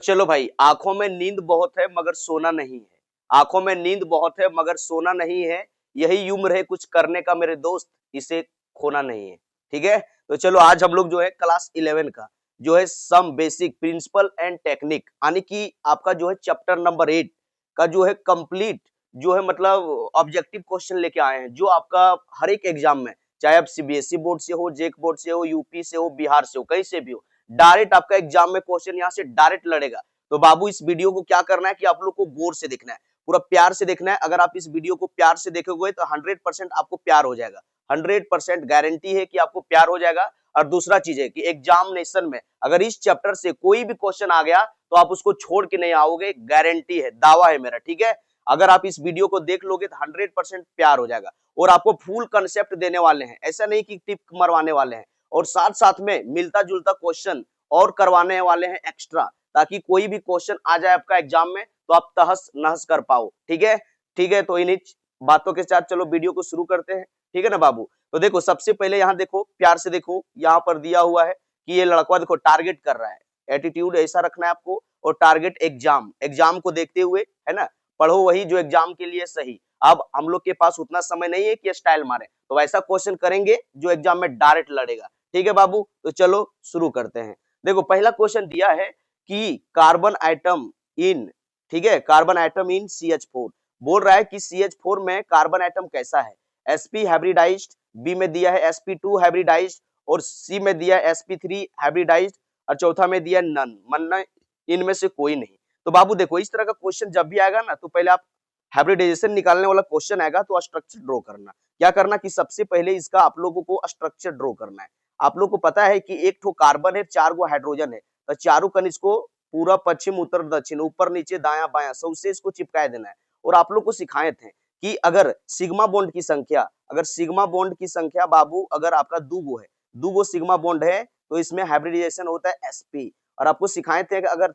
चलो भाई, आंखों में नींद बहुत है मगर सोना नहीं है। आंखों में नींद बहुत है मगर सोना नहीं है। यही उम्र है कुछ करने का मेरे दोस्त, इसे खोना नहीं है। ठीक है, तो चलो आज हम लोग जो है क्लास 11 का जो है some basic principle and technique यानी कि आपका जो है चैप्टर नंबर 8 का जो है कंप्लीट जो है मतलब ऑब्जेक्टिव क्वेश्चन लेके आए हैं, जो आपका हर एक एग्जाम में, चाहे आप सीबीएसई बोर्ड से हो, जेक बोर्ड से हो, यूपी से हो, बिहार से हो, कहीं से भी हो, डायरेक्ट आपका एग्जाम में क्वेश्चन यहाँ से डायरेक्ट लड़ेगा। तो बाबू इस वीडियो को क्या करना है कि आप लोग को गौर से देखना है, पूरा प्यार से देखना है। अगर आप इस वीडियो को प्यार से देखोगे तो 100% आपको प्यार हो जाएगा। 100% गारंटी है कि आपको प्यार हो जाएगा। और दूसरा चीज है कि एग्जामिनेशन में अगर इस चैप्टर से कोई भी क्वेश्चन आ गया तो आप उसको छोड़ के नहीं आओगे, गारंटी है, दावा है मेरा। ठीक है, अगर आप इस वीडियो को देख लोगे तो 100% प्यार हो जाएगा। और आपको फुल कंसेप्ट देने वाले हैं, ऐसा नहीं कि टिप मरवाने वाले हैं। और साथ साथ में मिलता जुलता क्वेश्चन और करवाने वाले हैं एक्स्ट्रा, ताकि कोई भी क्वेश्चन आ जाए आपका एग्जाम में तो आप तहस नहस कर पाओ। ठीक है, ठीक है, तो इन्हीं बातों के साथ चलो वीडियो को शुरू करते हैं। ठीक है ना बाबू, तो देखो सबसे पहले यहाँ देखो, प्यार से देखो, यहाँ पर दिया हुआ है कि ये लड़का देखो टारगेट कर रहा है। एटीट्यूड ऐसा रखना है आपको, और टारगेट एग्जाम, एग्जाम को देखते हुए, है ना, पढ़ो वही जो एग्जाम के लिए सही। अब हम लोग के पास उतना समय नहीं है कि स्टाइल मारे, तो वैसा क्वेश्चन करेंगे जो एग्जाम में डायरेक्ट लड़ेगा। ठीक है बाबू, तो चलो शुरू करते हैं। देखो पहला क्वेश्चन दिया है कि कार्बन आइटम इन, ठीक है, कार्बन आइटम इन CH4, बोल रहा है कि CH4 में कार्बन आइटम कैसा है। sp हाइब्रिडाइज्ड, बी में दिया है sp2 हाइब्रिडाइज्ड, और सी में दिया है sp3 हाइब्रिडाइज्ड, और चौथा में दिया नन, मतलब इनमें से कोई नहीं। तो बाबू देखो इस तरह का क्वेश्चन जब भी आएगा ना, तो पहले आप हाइब्रिडाइजेशन निकालने वाला क्वेश्चन आएगा तो स्ट्रक्चर ड्रॉ करना। क्या करना कि सबसे पहले इसका आप लोगों को स्ट्रक्चर ड्रॉ करना है। आप लोग को पता है कि एक ठो कार्बन है, 4 गो हाइड्रोजन है, तो चारों खनिज को पूरा पश्चिम उत्तर दक्षिण ऊपर नीचे दायां बायां सबसे इसको चिपकाए देना है। और आप लोग को सिखाए थे कि अगर सिग्मा बॉन्ड की संख्या, अगर सिग्मा बॉन्ड की संख्या बाबू अगर आपका दूगो है, दूगो सिग्मा बॉन्ड है, तो इसमें हाइब्रिडाइजेशन होता है sp। और आपको सिखाए थे कि अगर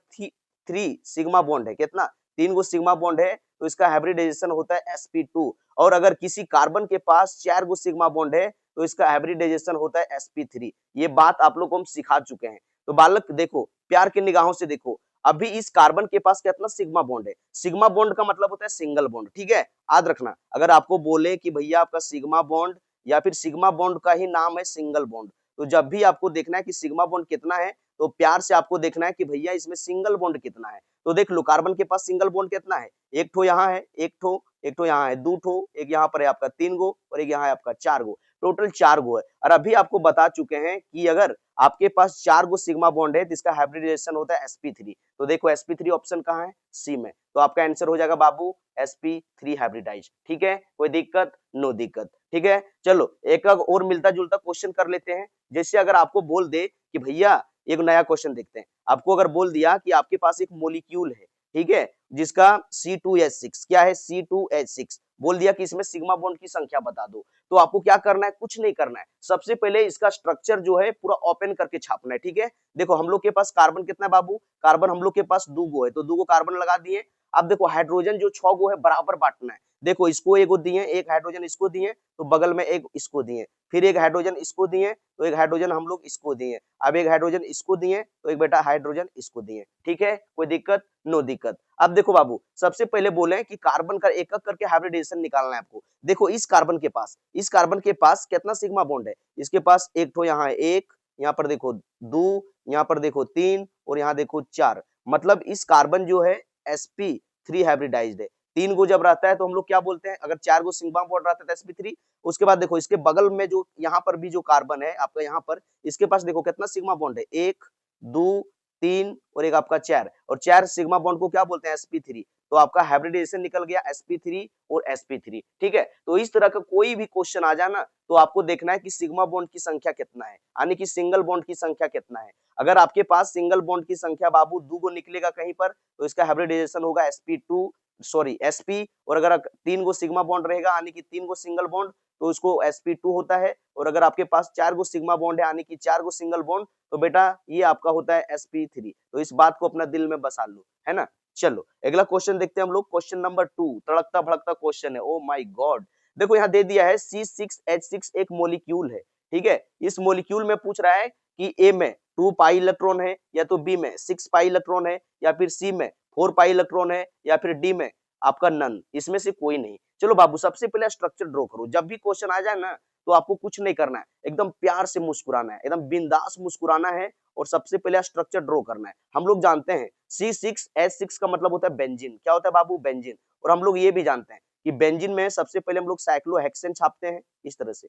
3 सिग्मा बॉन्ड है, कितना, 3 गो सिग्मा बॉन्ड है, तो इसका हाइब्रिडाइजेशन होता है sp2। और अगर किसी कार्बन के पास 4 गो सिग्मा बॉन्ड है, तो इसका हाइब्रिडाइजेशन होता है sp3। ये बात आप लोग को हम सिखा चुके हैं। तो बालक देखो, प्यार की निगाहों से देखो, अभी इस कार्बन के पास कितना सिग्मा बॉन्ड है। सिग्मा बॉन्ड का मतलब होता है सिंगल बॉन्ड। ठीक है, याद रखना, अगर आपको बोले कि भैया आपका सिग्मा बॉन्ड या फिर सिग्मा बॉन्ड का ही नाम है सिंगल बॉन्ड, तो जब भी आपको देखना है कि सिग्मा बॉन्ड कितना है, तो प्यार से आपको देखना है कि भैया इसमें सिंगल बॉन्ड कितना है। तो देख लो कार्बन के पास सिंगल बॉन्ड कितना है, एक ठो यहाँ है, एक ठो यहाँ है, दो ठो, एक यहाँ पर है आपका 3 गो, और एक यहाँ है आपका 4 गो, टोटल 4 गो है। और अभी आपको बता चुके हैं कि अगर आपके पास 4 गो सिग्मा बॉन्ड है तो इसका हाइब्रिडाइजेशन होता है sp3। तो देखो sp3 ऑप्शन कहाँ है, सी में, तो आपका आंसर हो जाएगा बाबू sp3 हाइब्रिडाइज। ठीक है, कोई दिक्कत, नो दिक्कत। ठीक है, चलो एक और मिलता जुलता क्वेश्चन कर लेते हैं। जैसे अगर आपको बोल दे कि भैया, एक नया क्वेश्चन देखते हैं, आपको अगर बोल दिया कि आपके पास एक मोलिक्यूल है, ठीक है, जिसका C2H6, क्या है, C2H6, बोल दिया कि इसमें सिग्मा बॉन्ड की संख्या बता दो, तो आपको क्या करना है, कुछ नहीं करना है, सबसे पहले इसका स्ट्रक्चर जो है पूरा ओपन करके छापना है। ठीक है, देखो हम लोग के पास कार्बन कितना है बाबू, कार्बन हम लोग के पास 2 गो है, तो 2 गो कार्बन लगा दिए। अब देखो हाइड्रोजन जो 6 गो है बराबर बांटना है। देखो इसको एगो दिए, एक हाइड्रोजन इसको दिए, तो बगल में एक इसको दिए, फिर एक हाइड्रोजन इसको दिए, तो एक हाइड्रोजन हम लोग इसको दिए, अब एक हाइड्रोजन इसको दिए, तो एक बेटा हाइड्रोजन इसको दिए। ठीक है, कोई दिक्कत, नो दिक्कत। अब देखो बाबू, सबसे पहले बोले कि कार्बन का एक एक करके हाइब्रिडाइजेशन निकालना है आपको। देखो इस कार्बन के पास, इस कार्बन के पास कितना सिग्मा बॉन्ड है, इसके पास एक ठो यहाँ है, एक, यहाँ पर देखो 2, यहाँ पर देखो 3, और यहाँ देखो 4, मतलब इस कार्बन जो है sp3 हाइब्रिडाइज्ड है। 3 गो जब रहता है तो हम लोग क्या बोलते हैं, अगर 4 गो सिग्मा बॉन्ड रहता है तो sp3। उसके बाद देखो इसके बगल में जो यहाँ पर भी जो कार्बन है आपका, यहाँ पर इसके पास देखो कितना सिग्मा बॉन्ड है, 1 2 3 और एक आपका 4, और 4 सिग्मा बॉन्ड को क्या बोलते हैं, sp3। तो आपका हाइब्रिडाइजेशन निकल गया sp3 और sp3। ठीक है, तो इस तरह का कोई भी क्वेश्चन आ जाना तो आपको देखना है कि सिग्मा बॉन्ड की संख्या कितना है, यानी कि सिंगल बॉन्ड की संख्या कितना है। अगर आपके पास सिंगल बॉन्ड की संख्या बाबू 2 गो निकलेगा कहीं पर, तो इसका हाइब्रिडाइजेशन होगा sp2 सॉरी sp, और अगर 3 गो सिग्मा बॉन्ड रहेगा यानी कि 3 गो सिंगल बॉन्ड, तो उसको sp2 होता है। और अगर आपके पास 4 गो सिग्मा बॉन्ड है यानी कि 4 गो सिंगल बॉन्ड, तो बेटा ये आपका होता है sp3। तो इस बात को अपना दिल में बसा लो, है ना। चलो अगला क्वेश्चन देखते हैं हम लोग, क्वेश्चन नंबर 2, तड़कता भड़कता क्वेश्चन है, ओ माय गॉड। देखो यहाँ दे दिया है C6H6 एक मोलिक्यूल है। ठीक है, इस मोलिक्यूल में पूछ रहा है कि ए में 2 पाई इलेक्ट्रॉन है, या तो बी में 6 पाई इलेक्ट्रॉन है, या फिर सी में 4 पाई इलेक्ट्रॉन है, या फिर डी में आपका नन, इसमें से कोई नहीं। चलो बाबू सबसे पहले स्ट्रक्चर ड्रॉ करो। जब भी क्वेश्चन आ जाए ना तो आपको कुछ नहीं करना है, एकदम प्यार से मुस्कुराना है, एकदम बिंदास मुस्कुराना है और सबसे पहले स्ट्रक्चर ड्रॉ करना है। हम लोग जानते हैं C6H6 का मतलब होता है बेंजीन। क्या होता है बाबू? बेंजीन। और हम लोग ये भी जानते हैं कि बेंजीन में सबसे पहले हम लोग साइक्लोहेक्सेन छापते हैं इस तरह से,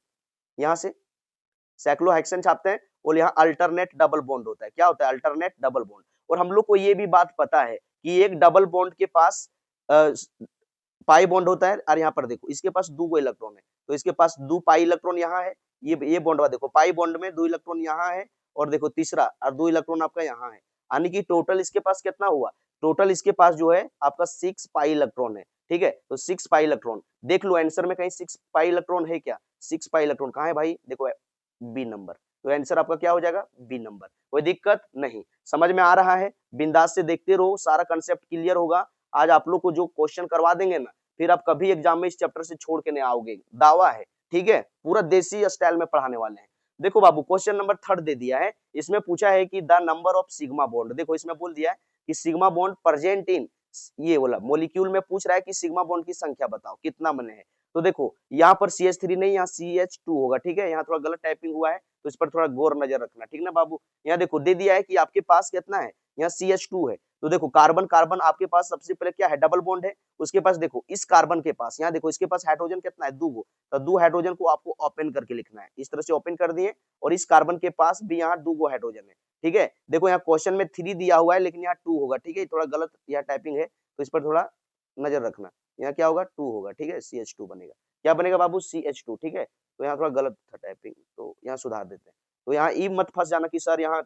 यहाँ से साइक्लोहेक्सेन छापते हैं और यहाँ अल्टरनेट डबल बॉन्ड होता है। क्या होता है? Alternate double bond. और हम लोग को ये भी बात पता है कि एक डबल बॉन्ड के पास पाई बॉन्ड होता है, और यहाँ पर देखो इसके पास 2 इलेक्ट्रॉन है, तो इसके पास 2 पाई इलेक्ट्रॉन यहाँ है, ये बॉन्ड देखो पाई बॉन्ड में 2 इलेक्ट्रॉन यहाँ है, और देखो तीसरा और 2 इलेक्ट्रॉन आपका यहाँ है, यानी कि टोटल इसके पास कितना हुआ? टोटल इसके पास जो है आपका 6 पाई इलेक्ट्रॉन है। ठीक है, तो 6 पाई इलेक्ट्रॉन देख लो आंसर में कहीं 6 पाई इलेक्ट्रॉन है क्या? 6 पाई इलेक्ट्रॉन कहाँ है भाई? देखो बी नंबर। तो आंसर आपका क्या हो जाएगा? B number. कोई दिक्कत नहीं, समझ में आ रहा है? बिंदास से देखते रहो, सारा कंसेप्ट क्लियर होगा। आज आप लोग को जो क्वेश्चन करवा देंगे ना, फिर आप कभी एग्जाम में इस चैप्टर से छोड़ के नहीं आओगे, दावा है। ठीक है, पूरा देसी स्टाइल में पढ़ाने वाले हैं। देखो बाबू क्वेश्चन नंबर 3 दे दिया है, इसमें पूछा है कि the number of sigma bond. देखो इसमें बोल दिया है कि सिग्मा बॉन्ड प्रेजेंट इन, ये बोला मॉलिक्यूल में पूछ रहा है कि सिग्मा बॉन्ड की संख्या बताओ कितना बने हैं। तो देखो यहाँ पर CH3 नहीं, यहाँ CH2 होगा। ठीक है, यहाँ थोड़ा गलत टाइपिंग हुआ है तो इस पर थोड़ा गौर नजर रखना, ठीक ना बाबू। यहाँ देखो दे दिया है कि आपके पास कितना है, यहाँ CH2 है। तो देखो कार्बन कार्बन आपके पास सबसे पहले क्या है? डबल बॉन्ड है। उसके पास देखो इस कार्बन के पास, यहाँ देखो इसके पास हाइड्रोजन कितना है? 2 गो। तो 2 हाइड्रोजन को आपको ओपन करके लिखना है, इस तरह से ओपन कर दिए, और इस कार्बन के पास भी यहाँ 2 गो हाइड्रोजन है। ठीक है, देखो यहाँ क्वेश्चन में 3 दिया हुआ है लेकिन यहाँ 2 होगा। ठीक है, थोड़ा गलत यहाँ टाइपिंग है तो इस पर थोड़ा नजर रखना। यहाँ क्या होगा? 2 होगा। ठीक है, CH2 बनेगा। क्या बनेगा बाबू? CH2। ठीक है, तो यहाँ थोड़ा गलत था टाइपिंग, तो यहाँ सुधार देते हैं। तो यहाँ ई मत फंस जाना कि सर यहाँ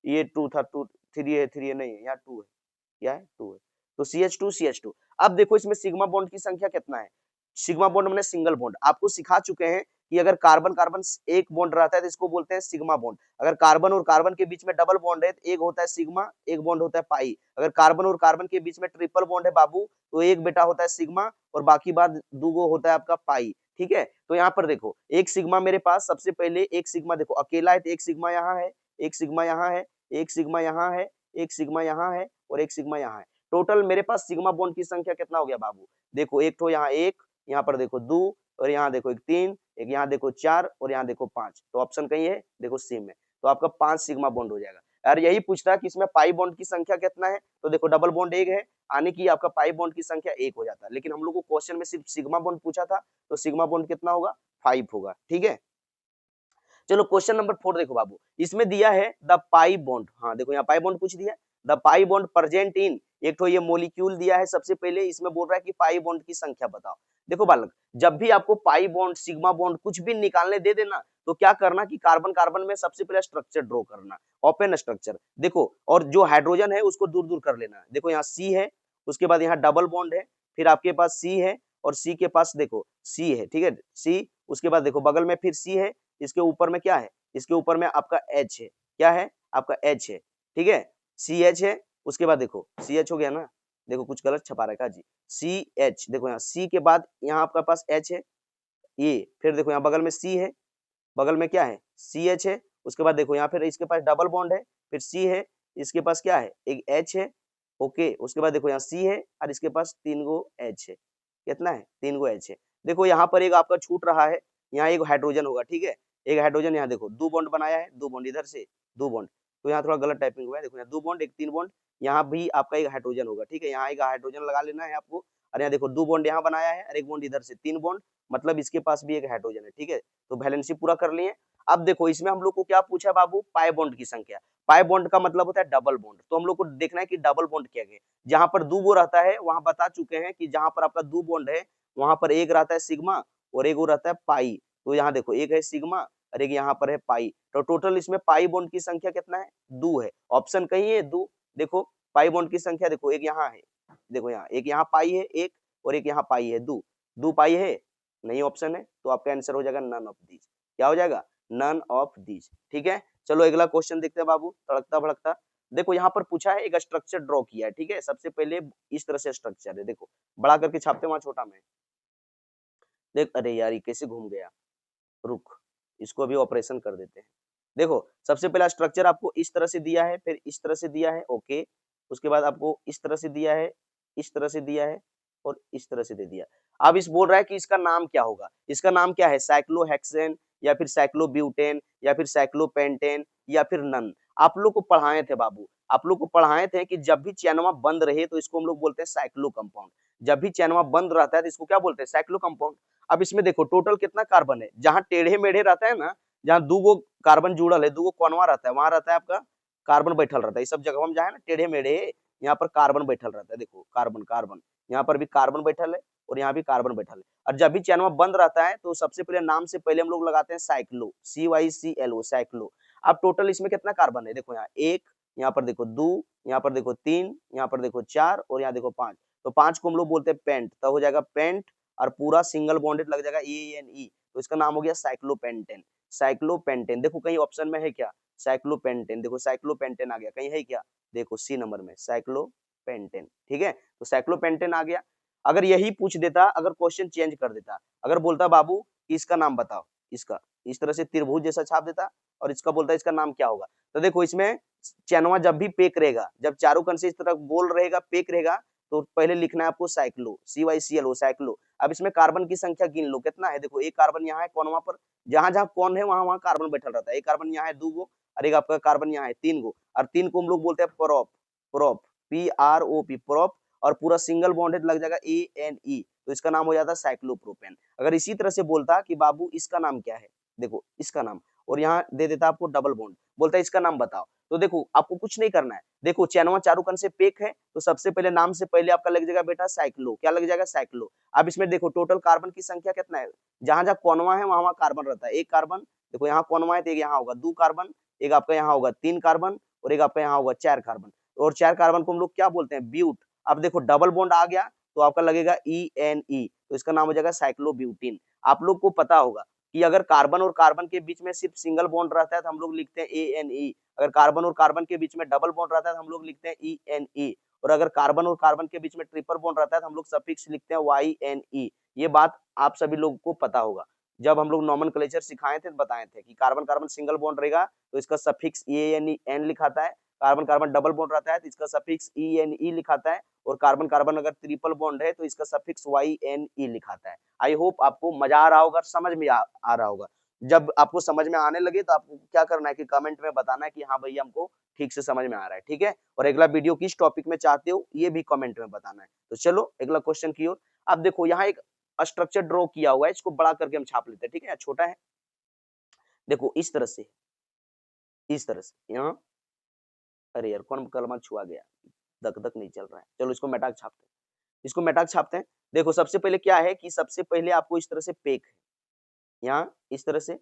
ये 2 था, 2 3 है, 3 नहीं है, यहाँ 2 है। क्या है? 2 है। तो CH2। अब देखो इसमें सिग्मा बॉन्ड की संख्या कितना है? सिग्मा बॉन्ड मैंने सिंगल बॉन्ड आपको सिखा चुके हैं कि अगर कार्बन कार्बन एक बॉन्ड रहता है तो इसको बोलते हैं सिग्मा बॉन्ड। अगर कार्बन और कार्बन के बीच में डबल बॉन्ड है तो एक होता है सिग्मा, एक बॉन्ड होता है पाई। अगर कार्बन और कार्बन के बीच में ट्रिपल बॉन्ड है बाबू, तो एक बेटा होता है सिग्मा और बाकी बात 2 गो होता है आपका पाई। ठीक है, तो यहाँ पर देखो एक सिग्मा मेरे पास, सबसे पहले एक सिग्मा देखो अकेला है तो एक सिग्मा यहाँ है, एक सिग्मा यहाँ है, एक सिग्मा यहाँ है, एक सिग्मा यहाँ है और एक सिग्मा यहाँ है। टोटल मेरे पास सिग्मा बॉन्ड की संख्या कितना हो गया बाबू? देखो एक तो यहाँ एक, यहाँ पर देखो 2, और यहाँ देखो एक 3, एक यहाँ देखो 4 और यहाँ देखो 5। तो ऑप्शन कहीं है? देखो सी में। तो आपका 5 सिग्मा बॉन्ड हो जाएगा। यार यही पूछता है कि इसमें पाई बॉन्ड की संख्या कितना है, तो देखो डबल बॉन्ड 1 है, यानी कि आपका पाई बॉन्ड की संख्या 1 हो जाता है। लेकिन हम लोग को क्वेश्चन में सिर्फ सिग्मा बॉन्ड पूछा था, तो सिग्मा बॉन्ड कितना होगा? 5 होगा। ठीक है, चलो क्वेश्चन नंबर 4 देखो बाबू, इसमें दिया है द पाई बॉन्ड। हाँ देखो यहाँ पाई बॉन्ड पूछ दिया है, the pi bond present in, एक तो ये मॉलिक्यूल दिया है सबसे पहले, इसमें बोल रहा है कि पाई बॉन्ड की संख्या बताओ। देखो बालक, जब भी आपको पाई बॉन्ड सिग्मा बॉन्ड कुछ भी निकालने दे देना, तो क्या करना कि कार्बन कार्बन में सबसे पहले स्ट्रक्चर ड्रॉ करना, ओपन स्ट्रक्चर। देखो और जो हाइड्रोजन है उसको दूर दूर कर लेना। देखो यहाँ सी है, उसके बाद यहाँ डबल बॉन्ड है, फिर आपके पास सी है और सी के पास देखो सी है। ठीक है, सी, उसके बाद देखो बगल में फिर सी है, इसके ऊपर में क्या है? इसके ऊपर में आपका H है। क्या है? आपका H है। ठीक है, CH है, उसके बाद देखो CH हो गया ना, देखो कुछ गलत छपा रखा जी, CH। देखो यहाँ C के बाद यहाँ आपका पास H है, ये फिर देखो यहाँ बगल में C है, बगल में क्या है? CH है, उसके बाद देखो यहाँ फिर इसके पास डबल बॉन्ड है, फिर C है, इसके पास क्या है? एक H है। ओके, उसके बाद देखो यहाँ C है और इसके पास 3 गो H है। कितना है? 3 गो H है। देखो यहाँ पर एक आपका छूट रहा है, यहाँ एक हाइड्रोजन होगा। ठीक है, एक हाइड्रोजन यहाँ देखो 2 बॉन्ड बनाया है, 2 बॉन्ड इधर से 2 बॉन्ड, तो यहाँ थोड़ा गलत टाइपिंग हुआ है। देखो यहाँ 2 बॉन्ड, एक 3 बॉन्ड, यहाँ भी आपका एक हाइड्रोजन होगा। ठीक है, यहाँ एक हाइड्रोजन लगा लेना है आपको, और यहाँ देखो 2 बॉन्ड यहाँ बनाया है और एक बॉन्ड इधर से 3 बॉन्ड, मतलब इसके पास भी एक हाइड्रोजन है। ठीक है, तो वैलेंसी पूरा कर लिए। अब देखो इसमें हम लोग को क्या पूछा बाबू? पाई बॉन्ड की संख्या। पाई बॉन्ड का मतलब होता है डबल बॉन्ड, तो हम लोग को देखना है कि डबल बॉन्ड क्या है। जहां पर 2 गो रहता है वहां बता चुके हैं कि जहां पर आपका 2 बॉन्ड है वहां पर एक रहता है सिग्मा और एक वो रहता है पाई। तो यहाँ देखो एक है सिग्मा और एक यहाँ पर है पाई, तो टोटल इसमें पाई बॉन्ड की संख्या कितना है? 2 है। ऑप्शन कहीं है 2, देखो पाई बॉन्ड की संख्या देखो, एक यहाँ है, देखो यहाँ एक, यहाँ पाई है एक, और एक यहाँ पाई है 2, 2 पाई है नहीं, ऑप्शन है, तो आपका आंसर हो जाएगा नन ऑफ दीज। क्या हो जाएगा? None of these. ठीक है, चलो अगला क्वेश्चन देखते हैं बाबू, तड़कता भड़कता। देखो यहाँ पर पूछा है, एक स्ट्रक्चर ड्रॉ किया है। ठीक है, सबसे पहले इस तरह से स्ट्रक्चर है, देखो बड़ा करके छापते वहां छोटा में देख, अरे यार ये कैसे घूम गया, रुक, इसको अभी ऑपरेशन कर देते हैं। देखो सबसे पहला स्ट्रक्चर आपको इस तरह से दिया है, फिर इस तरह से दिया है, ओके। उसके बाद आपको इस तरह से दिया है, इस तरह से दिया है और इस तरह से दे दिया। अब इस बोल रहा है कि इसका नाम क्या होगा, इसका नाम क्या है, साइक्लोहेक्सेन या फिर साइक्लोब्यूटेन या फिर साइक्लोपेंटेन या फिर नन। आप लोग को पढ़ाए थे बाबू, आप लोग को पढ़ाए थे कि जब भी चैनवा बंद रहे तो इसको हम लोग बोलते हैं साइक्लो कंपाउंड, जब भी चैनवा बंद रहता है तो इसको क्या बोलते हैं, साइक्लो कंपाउंड। अब इसमें देखो टोटल कितना कार्बन है, जहां टेढ़े मेढ़े रहता है ना, जहां दू गो कार्बन जुड़ल है, दू गो कोनवा रहता है, वहां रहता है आपका कार्बन बैठल रहता है। इस सब जगह हम जाए ना टेढ़े मेढ़े, यहाँ पर कार्बन बैठल रहता है, देखो कार्बन कार्बन, यहाँ पर भी कार्बन बैठल है और यहाँ भी कार्बन बैठल है। और जब भी चैनवा बंद रहता है तो सबसे पहले नाम से पहले हम लोग लगाते हैं साइक्लो, CYCLO साइक्लो। अब टोटल इसमें कितना कार्बन है, देखो यहाँ एक, यहाँ पर देखो दो, यहाँ पर देखो तीन, यहाँ पर देखो चार और यहाँ देखो पांच। तो पांच को हम लोग बोलते हैं पेंट, तो हो जाएगा पेंट और पूरा सिंगल बॉन्डेड लग जाएगा ANE, तो इसका नाम हो गया साइक्लोपेंटेन। साइक्लोपेंटेन देखो कहीं ऑप्शन में है क्या, साइक्लोपेंटेन, देखो साइक्लोपेंटेन आ गया, कहीं है क्या, देखो सी नंबर में साइक्लोपेंटेन, ठीक है। तो साइक्लोपेंटेन आ गया। अगर यही पूछ देता, अगर क्वेश्चन चेंज कर देता, अगर बोलता बाबू कि इसका नाम बताओ, इसका इस तरह से त्रिभुज जैसा छाप देता और इसका बोलता इसका नाम क्या होगा, तो देखो इसमें चैनवा जब भी पेक रहेगा, जब चारों कन से इस तरह गोल रहेगा, पेक रहेगा, तो पहले लिखना है आपको साइक्लो, CYCLO साइक्लो। अब इसमें कार्बन की संख्या गिन लो कितना है, देखो एक कार्बन यहाँ है कोनवा पर, जहां जहां कौन है वहां वहां कार्बन बैठल रहता है। एक कार्बन यहाँ है दो गो और एक आपका कार्बन यहाँ है तीन गो, और तीन को हम लोग बोलते हैं प्रोप, प्रोप PROP प्रोप, और पूरा सिंगल बॉन्डेड लग जाएगा ANE, तो इसका नाम हो जाता है साइक्लोप्रोपेन। अगर इसी तरह से बोलता कि बाबू इसका नाम क्या है, देखो इसका नाम, और यहाँ दे देता आपको डबल बॉन्ड, बोलता है इसका नाम बताओ, तो देखो आपको कुछ नहीं करना है, देखो चैनवा चारों कन से पेक है, तो सबसे पहले नाम से पहले आपका लग जाएगा बेटा साइक्लो, क्या लग जाएगा साइक्लो। अब इसमें देखो टोटल कार्बन की संख्या कितना है, जहां जहां कोनवा है वहां वहां कार्बन रहता है। एक कार्बन, देखो यहाँ कोनवा है तो एक यहाँ होगा दो कार्बन, एक आपका यहाँ होगा तीन कार्बन और एक आपका यहाँ होगा चार कार्बन, और चार कार्बन को हम लोग क्या बोलते हैं, ब्यूट। अब देखो डबल बॉन्ड आ गया तो आपका लगेगा ENE, तो इसका नाम हो जाएगा साइक्लोब्यूटीन। आप लोग को पता होगा कि अगर कार्बन और कार्बन के बीच में सिर्फ सिंगल बॉन्ड रहता है तो हम लोग लिखते हैं ANE, अगर कार्बन और कार्बन के बीच में डबल बॉन्ड रहता है तो हम लोग लिखते हैं ENE, और अगर कार्बन और कार्बन के बीच में ट्रिपल बॉन्ड रहता है तो हम लोग सफिक्स लिखते हैं YNE। ये बात आप सभी लोगों को पता होगा, जब हम लोग नॉमेनक्लेचर सिखाए थे तो बताए थे कि कार्बन कार्बन सिंगल बॉन्ड रहेगा तो इसका सफिक्स ENE लिखाता है, कार्बन कार्बन डबल बॉन्ड रहता है तो इसका सफिक्स ENE लिखाता है, और कार्बन कार्बन अगर ट्रिपल बॉन्ड है तो इसका सफिक्स YNE लिखाता है। आई होप आपको मजा आ रहा होगा, समझ में आ रहा होगा। जब आपको समझ में आने लगे तो आपको क्या करना है कि कमेंट में बताना है कि हाँ भैया हमको ठीक से समझ में आ रहा है, ठीक है। और अगला वीडियो किस टॉपिक में चाहते हो ये भी कमेंट में बताना है। तो चलो अगला क्वेश्चन की ओर। अब देखो यहाँ एक स्ट्रक्चर ड्रॉ किया हुआ है, इसको बड़ा करके हम छाप लेते हैं, ठीक है, छोटा है, देखो इस तरह से, इस तरह से यहाँ, अरे यार कौन कलमा छुआ गया, दक दक नहीं चल रहा है, चलो इसको मेटाक छापते हैं, इसको मेटाक छापते हैं। देखो सबसे पहले क्या है कि सबसे पहले आपको इस तरह से पेक है, यहाँ इस तरह से,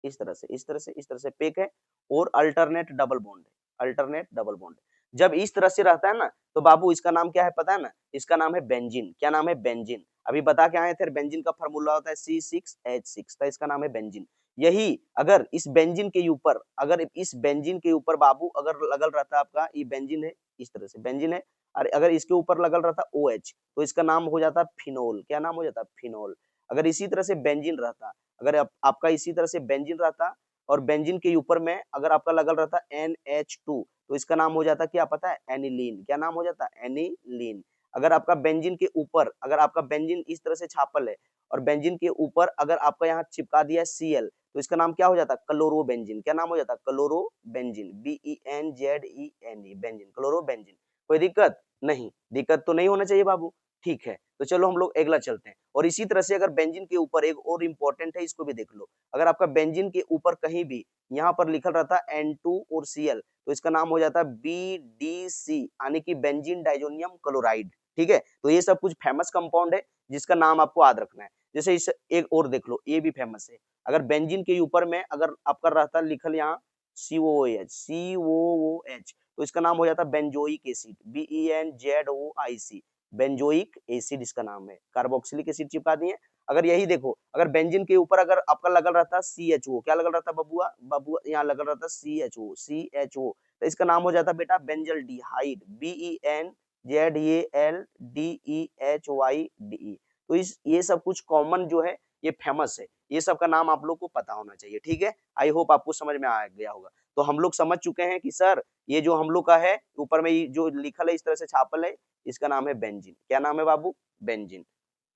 इस तरह से, इस तरह से, इस तरह से पेक है, और अल्टरनेट डबल बॉन्ड है, अल्टरनेट डबल बॉन्ड। जब इस तरह से रहता है ना तो बाबू इसका नाम क्या है पता है ना, इसका नाम है बेंजीन। क्या नाम है, बेंजीन। अभी बता के आए थे, बेंजीन का फार्मूला होता है C6H6, तो इसका नाम है बेंजीन। यही अगर इस बेंजीन के ऊपर, अगर इस बेंजीन के ऊपर बाबू अगर लगल रहता आपका, ये बेंजीन है, इस तरह से बेंजीन है, और अगर इसके ऊपर लगल रहता OH तो इसका नाम हो जाता फिनोल। क्या नाम हो जाता, फिनोल। अगर इसी तरह से बेंजीन रहता, अगर आपका इसी तरह से बेंजीन रहता और बेंजीन के ऊपर में अगर आपका लगल रहता NH2 तो इसका नाम हो जाता क्या पता है, एनिलीन। क्या नाम हो जाता, एनिलीन। अगर आपका बेंजीन के ऊपर, अगर आपका बेंजीन इस तरह से छापल है और बेंजीन के ऊपर अगर आपका यहाँ चिपका दिया Cl तो इसका नाम क्या हो जाता, क्लोरोबेंजीन। क्या नाम हो जाता, क्लोरोबेंजीन, BENZENE, बेंजीन, क्लोरोबेंजीन। कोई दिक्कत नहीं, दिक्कत तो नहीं होना चाहिए बाबू, ठीक है। तो चलो हम लोग अगला चलते हैं। और इसी तरह से अगर बेंजीन के ऊपर एक और इंपॉर्टेंट है, इसको भी देख लो, अगर आपका बेंजीन के ऊपर कहीं भी यहाँ पर लिखल रहता N2 और Cl तो इसका नाम हो जाता है BDC, यानी कि बेंजीन डाइजोनियम क्लोराइड, ठीक है। तो ये सब कुछ फेमस कंपाउंड है जिसका नाम आपको याद रखना है। जैसे इस एक और देख लो, ये भी फेमस है। अगर बेंजीन के ऊपर में अगर आपका रहता लिखल यहाँ COOH तो इसका नाम हो जाता benzoic acid, BENZOIC, benzoic acid इसका नाम है। कार्बोक्सिलिक एसिड चिपका दिए। अगर यही देखो, अगर बेंजीन के ऊपर अगर आपका लगल रहता CHO, क्या लगल रहता बबुआ, बबुआ यहाँ लगल रहता CHO, तो इसका नाम हो जाता बेटा बेंजल डिहाइड, BENZALDEHYDE। तो इस ये सब कुछ कॉमन जो है ये फेमस है, ये सब का नाम आप लोग को पता होना चाहिए, ठीक है। आई होप आपको समझ में आ गया होगा। तो हम लोग समझ चुके हैं कि सर ये जो हम लोग का है ऊपर में जो लिखल है इस तरह से छापल है, इसका नाम है बेंजीन। क्या नाम है बाबू? बेंजीन।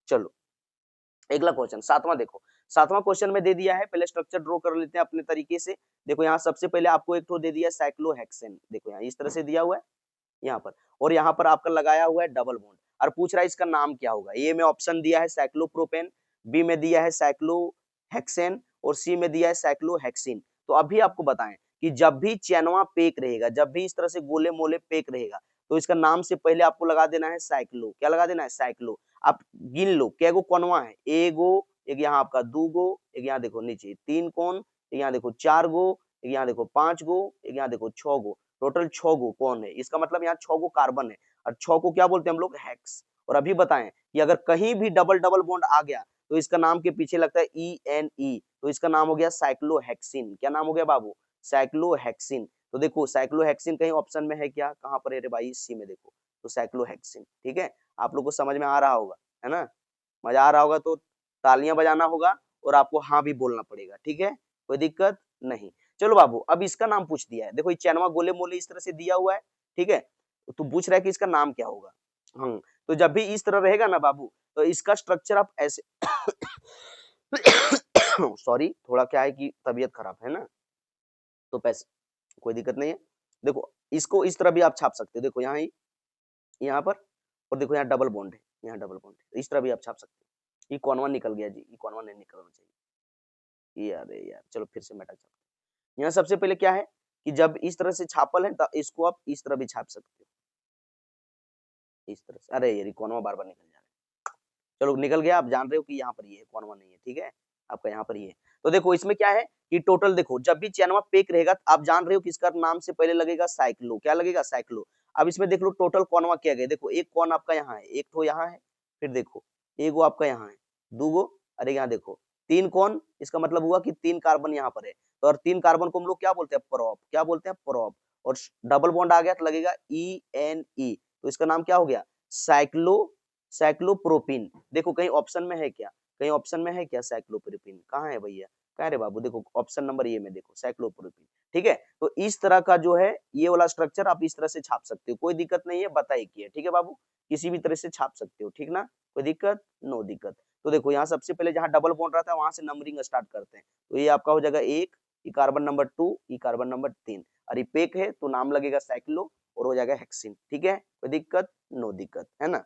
चलो अगला क्वेश्चन सातवां देखो। सातवां क्वेश्चन में दे दिया है, पहले स्ट्रक्चर ड्रॉ कर लेते हैं अपने तरीके से। देखो यहाँ सबसे पहले आपको एक तो दे दिया साइक्लोहेक्सेन, देखो यहाँ इस तरह से दिया हुआ है यहाँ पर, और यहाँ पर आपका लगाया हुआ है डबल बॉन्ड, और पूछ रहा है इसका नाम क्या होगा। ए में ऑप्शन दिया है साइक्लोप्रोपेन, बी में दिया है साइक्लोहेक्सेन, और सी में दिया है साइक्लोहेक्सिन। तो अभी आपको बताएं कि जब भी चैनवा पेक रहेगा, जब भी इस तरह से गोले मोले पेक रहेगा, तो इसका नाम से पहले आपको लगा देना है साइक्लो। क्या लगा देना है? साइक्लो। आप गिन लो कैगो कोनवा है, एगो, एक यहाँ आपका दूगो, एक यहाँ देखो नीचे तीन कोन, एक यहाँ देखो चार गो, एक यहाँ देखो पांच गो, एक यहाँ देखो छह गो, टोटल 6 गो कौन है। इसका मतलब यहाँ 6 गो कार्बन है, और 6 को क्या बोलते हैं हम लोग? हेक्स। और अभी बताएं कि अगर कहीं भी डबल डबल बॉन्ड आ गया तो इसका नाम के पीछे लगता है ENE, तो इसका नाम हो गया साइक्लोहेक्सिन। क्या नाम हो गया बाबू? साइक्लोहेक्सिन। तो देखो साइक्लोहेक्सिन कहीं ऑप्शन में है क्या? कहां पर है रे भाई? सी में देखो, तो साइक्लोहेक्सिन। ठीक है, आप लोग को समझ में आ रहा होगा, है ना? मजा आ रहा होगा तो तालियां बजाना होगा, और आपको हाँ भी बोलना पड़ेगा, ठीक है, कोई दिक्कत नहीं। चलो बाबू अब इसका नाम पूछ दिया है, देखो ये चैनवा गोले मोले इस तरह से दिया हुआ है, ठीक है, तो पूछ रहा है कि इसका नाम क्या होगा। तो जब भी इस तरह रहेगा ना बाबू, तो इसका स्ट्रक्चर आप ऐसे सॉरी थोड़ा क्या है कि तबीयत खराब है ना, तो पैसे कोई दिक्कत नहीं है। देखो इसको इस तरह भी आप छाप सकते हो, देखो यहाँ ही यहाँ पर, और देखो यहाँ डबल बॉन्ड है, यहाँ डबल बॉन्ड है, इस तरह भी आप छाप सकते हो। ये कौनवा निकल गया जी, ये कौनवा नहीं निकलना चाहिए, ये यार चलो फिर से मेटा छाप। यहाँ सबसे पहले क्या है कि जब इस तरह से छापल है तो इसको आप इस तरह भी छाप सकते हो, इस तरह से। अरे यार कौनवा बार बार निकल जा रहा है, चलो निकल गया, आप जान रहे हो कि यहाँ पर ये है, कौनवा नहीं है, ठीक है, आपका यहाँ पर ये है। तो देखो इसमें क्या है कि टोटल देखो जब भी चैनवा पेक रहेगा तो आप जान रहे हो कि इसका नाम से पहले लगेगा साइक्लो। क्या लगेगा? साइक्लो। अब इसमें देख लो टोटल कौनवा क्या गए, देखो एक कौन आपका यहाँ है, एक तो यहाँ है, फिर देखो एगो आपका यहाँ है, दूगो, अरे यहाँ देखो तीन कौन, इसका मतलब हुआ कि तीन कार्बन यहाँ पर है, तो और तीन कार्बन को हम लोग क्या बोलते हैं? प्रोप। क्या बोलते हैं? प्रोप। और डबल बॉन्ड आ गया तो लगेगा ENE, तो इसका नाम क्या हो गया? साइक्लो साइक्लोप्रोपिन। देखो कहीं ऑप्शन में है क्या? कहीं ऑप्शन में है क्या साइक्लोप्रोपिन? कहाँ है भैया? कहाँ रे बाबू? देखो ऑप्शन नंबर ए में देखो साइक्लोप्रोपिन, ठीक है। तो इस तरह का जो है ये वाला स्ट्रक्चर आप इस तरह से छाप सकते हो, कोई दिक्कत नहीं है, बताइए कि ठीक है बाबू, किसी भी तरह से छाप सकते हो, ठीक ना, कोई दिक्कत? नो दिक्कत। तो देखो यहाँ सबसे पहले जहाँ डबल बॉन्ड रहता है वहां से नंबरिंग स्टार्ट करते हैं, तो ये आपका हो जाएगा एक, ये कार्बन नंबर 2, ये कार्बन नंबर 3, और ये पेक है तो नाम लगेगा साइक्लो और हो जाएगा हेक्सिन, ठीक है, कोई दिक्कत? नो दिक्कत, है ना।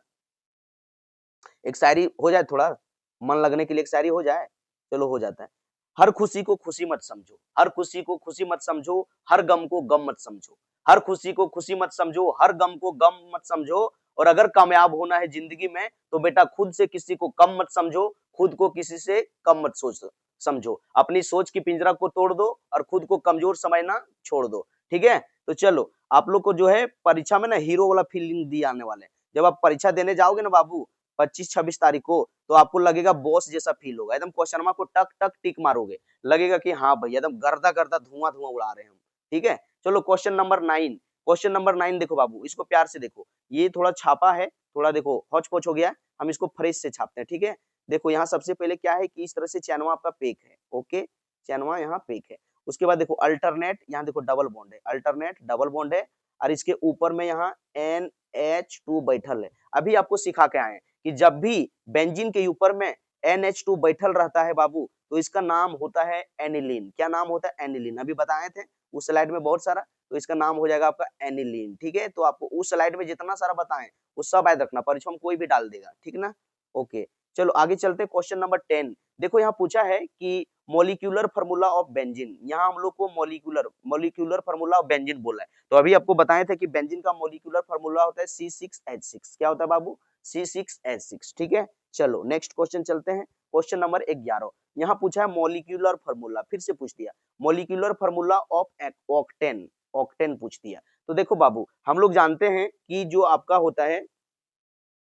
एक शायरी हो जाए, थोड़ा मन लगने के लिए एक शायरी हो जाए, चलो हो जाता है। हर खुशी को खुशी मत समझो, हर खुशी को खुशी मत समझो, हर गम को गम मत समझो, हर खुशी को खुशी मत समझो, हर गम को गम मत समझो, और अगर कामयाब होना है जिंदगी में तो बेटा खुद से किसी को कम मत समझो, खुद को किसी से कम मत सोच समझो, अपनी सोच की पिंजरा को तोड़ दो और खुद को कमजोर समझना छोड़ दो, ठीक है। तो चलो आप लोग को जो है परीक्षा में ना हीरो वाला फीलिंग दिए आने वाले हैं। जब आप परीक्षा देने जाओगे ना बाबू 25-26 तारीख को, तो आपको लगेगा बॉस जैसा फील होगा, एकदम क्वेश्चन मार्क को टक टक टिक मारोगे, लगेगा कि हाँ भैया एकदम गर्दा गर्दा धुआं धुआं उड़ा रहे हैं हम, ठीक है। चलो क्वेश्चन नंबर 9, क्वेश्चन नंबर 9 देखो बाबू, इसको प्यार से देखो, ये थोड़ा छापा है, थोड़ा देखो हौच पौच हो गया, हम इसको फ्रेश से छापते हैं, ठीक है। देखो यहाँ सबसे पहले क्या है कि इस तरह से चैनवा आपका पेक है, ओके, चैनवा यहाँ पेक है। उसके बाद देखो अल्टरनेट, यहाँ देखो डबल बॉन्ड है, अल्टरनेट डबल बॉन्ड है, और इसके ऊपर में यहाँ NH2 बैठल है। अभी आपको सिखा के आए कि जब भी बेंजीन के ऊपर में NH2 बैठल रहता है बाबू, तो इसका नाम होता है एनिलीन। क्या नाम होता है? एनिलीन। अभी बताए थे उस स्लाइड में बहुत सारा, तो इसका नाम हो जाएगा आपका एनिलीन, ठीक है। तो आपको उस स्लाइड में जितना सारा बताएं वो सब याद रखना, परीक्षा में कोई भी डाल देगा, ठीक ना, ओके। चलो आगे चलते, क्वेश्चन नंबर 10 देखो, यहाँ पूछा है कि मोलिक्यूलर फार्मूला ऑफ बेंजीन, यहाँ हम लोग को मोलिक्यूलर फार्मूला ऑफ बेंजीन बोला है, तो अभी आपको बताए थे कि बेंजीन का मोलिक्यूलर फार्मूला होता है C6H6। क्या होता है बाबू? C6H6, ठीक है। चलो नेक्स्ट क्वेश्चन चलते हैं, क्वेश्चन नंबर 11, यहाँ पूछा है मोलिक्यूलर फार्मूला, फिर से पूछ दिया molecular formula of octane, octane पूछ दिया। तो देखो बाबू हम लोग जानते हैं कि जो आपका होता है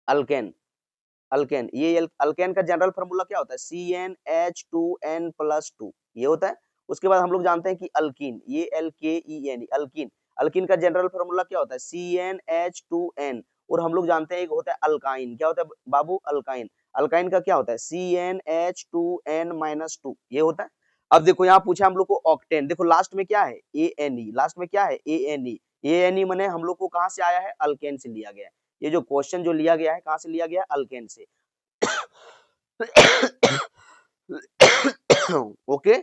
अल्केन, अल्केन, ये अल्केन का जनरल फार्मूला क्या होता है? CnH2n+2, ये होता है। उसके बाद हम लोग जानते हैं कि अल्कीन, ये LKEN, अल्कीन, अल्कीन का जनरल फार्मूला क्या होता है? CnH2n, और हम लोग जानते हैं एक होता है अल्काइन। क्या होता है बाबू? अल्काइन। अल्काइन का क्या होता है? CnH2n-2 ये होता है। अब देखो यहाँ पूछा हम लोग को ऑक्टेन, देखो लास्ट में क्या है? ANE, लास्ट में क्या है? ANE। ANE माने हम लोग को कहाँ से आया है? अल्केन से लिया गया है। ये जो क्वेश्चन जो लिया गया है कहाँ से लिया गया है? अल्केन से। ओके।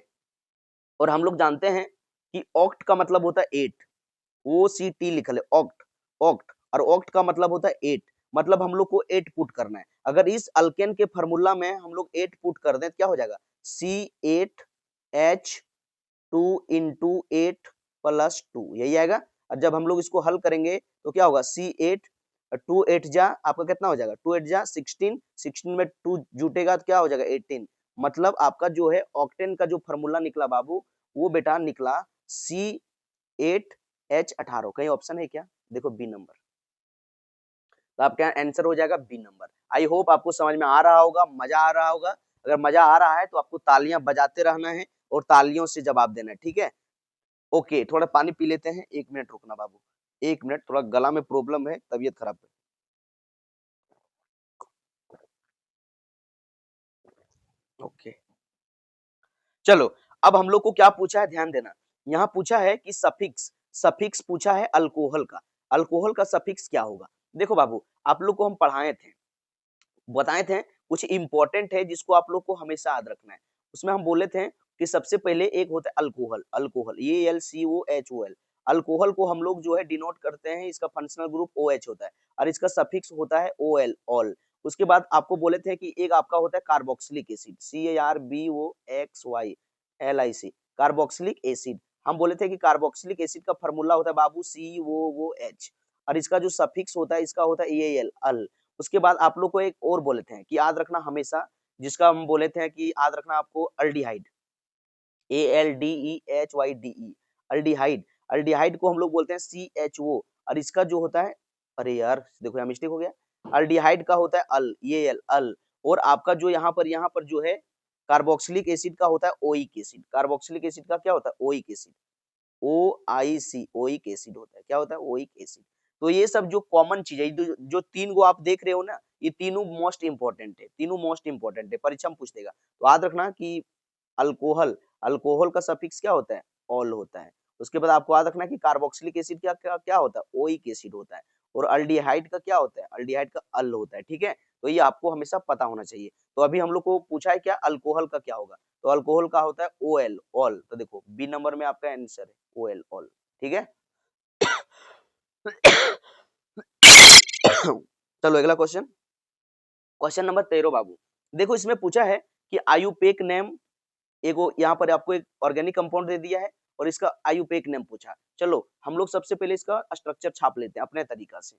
और हम लोग जानते हैं कि ऑक्ट का मतलब होता है 8, OCT लिखल है, ऑक्ट। ऑक्ट और ऑक्ट का मतलब होता है 8, मतलब हम लोग को 8 पुट करना है। अगर इस अल्केन के फार्मूला में हम लोग 8 पुट कर दें तो क्या हो जाएगा? C8H2 इंटू 8 प्लस 2 यही आएगा। और जब हम लोग इसको हल करेंगे तो क्या होगा? C8 2 8 जा आपका कितना हो जाएगा? 2 8 जा 16, 16 में 2 जुटेगा तो क्या हो जाएगा? 18। मतलब आपका जो है ऑक्टेन का जो फार्मूला निकला बाबू, वो बेटा निकला C8H18। कहीं ऑप्शन है क्या? देखो बी नंबर। तो आपका आंसर हो जाएगा बी नंबर। आई होप आपको समझ में आ रहा होगा, मजा आ रहा होगा। अगर मजा आ रहा है तो आपको तालियां बजाते रहना है और तालियों से जवाब देना है, ठीक है? ओके, थोड़ा पानी पी लेते हैं, 1 मिनट रुकना बाबू, 1 मिनट, थोड़ा गला में प्रॉब्लम है, तबीयत खराब है। ओके, चलो अब हम लोग को क्या पूछा है, ध्यान देना। यहाँ पूछा है कि सफिक्स, सफिक्स पूछा है अल्कोहल का। अल्कोहल का सफिक्स क्या होगा? देखो बाबू, आप लोग को हम पढ़ाए थे, बताए थे, कुछ इंपॉर्टेंट है जिसको आप लोग को हमेशा याद रखना है। उसमें हम बोले थे कि सबसे पहले एक होता है अल्कोहल, अल्कोहल ALCOHOL। अल्कोहल को हम लोग जो है डिनोट करते हैं, इसका फंक्शनल ग्रुप OH होता है और इसका सफिक्स होता है OL, ऑल। उसके बाद आपको बोले थे कि एक आपका होता है carboxylic acid, CARBOXYLIC, carboxylic acid. हम बोले थे कि कार्बोक्सिलिक एसिड का फॉर्मूला होता है बाबू COOH और इसका जो सफिक्स होता है इसका होता है AL, अल। उसके बाद आप लोग को एक और बोले थे कि याद रखना हमेशा, जिसका हम बोले थे कि याद रखना आपको अल्डिहाइड, ALDEHYDE, अल्डिहाइड। अल्डिहाइड को हम लोग बोलते हैं CHO और इसका जो होता है, अरे यार देखो यहाँ मिस्टेक हो गया, अल्डिहाइड का होता है अल, ये एल, अल। और आपका जो यहाँ पर जो है कार्बोक्सिलिक एसिड का होता है ओइक एसिड। कार्बोक्सिलिक एसिड का क्या होता है? Oic acid, OIC, oic acid होता है। क्या होता है? Oic acid. तो ये सब जो कॉमन चीज है, जो तीन गो आप देख रहे हो ना, ये तीनों मोस्ट इंपॉर्टेंट है, तीनों मोस्ट इंपॉर्टेंट है, परीक्षा में पूछ देगा। तो याद रखना कि अल्कोहल, अल्कोहल का सफिक्स क्या होता है? ऑल होता है। उसके बाद आपको याद रखना कि कार्बोक्सिलिक एसिड क्या क्या क्या होता है? ओइक एसिड होता है। और अल्डिहाइड का क्या होता है? अल्डिहाइड का अल होता है, ठीक है? तो ये आपको हमेशा पता होना चाहिए। तो अभी हम लोग को पूछा है क्या, अल्कोहल का क्या होगा? तो अल्कोहल का होता है OL, ऑल। तो देखो बी नंबर में आपका आंसर है OL, ऑल, ठीक है? चलो अगला क्वेश्चन, क्वेश्चन नंबर 13 बाबू। देखो इसमें पूछा है कि आयुपेक नेम, एगो यहाँ पर आपको एक ऑर्गेनिक कंपाउंड दे दिया है और इसका आयुपेक नेम पूछा। चलो हम लोग सबसे पहले इसका स्ट्रक्चर छाप लेते हैं अपने तरीका से।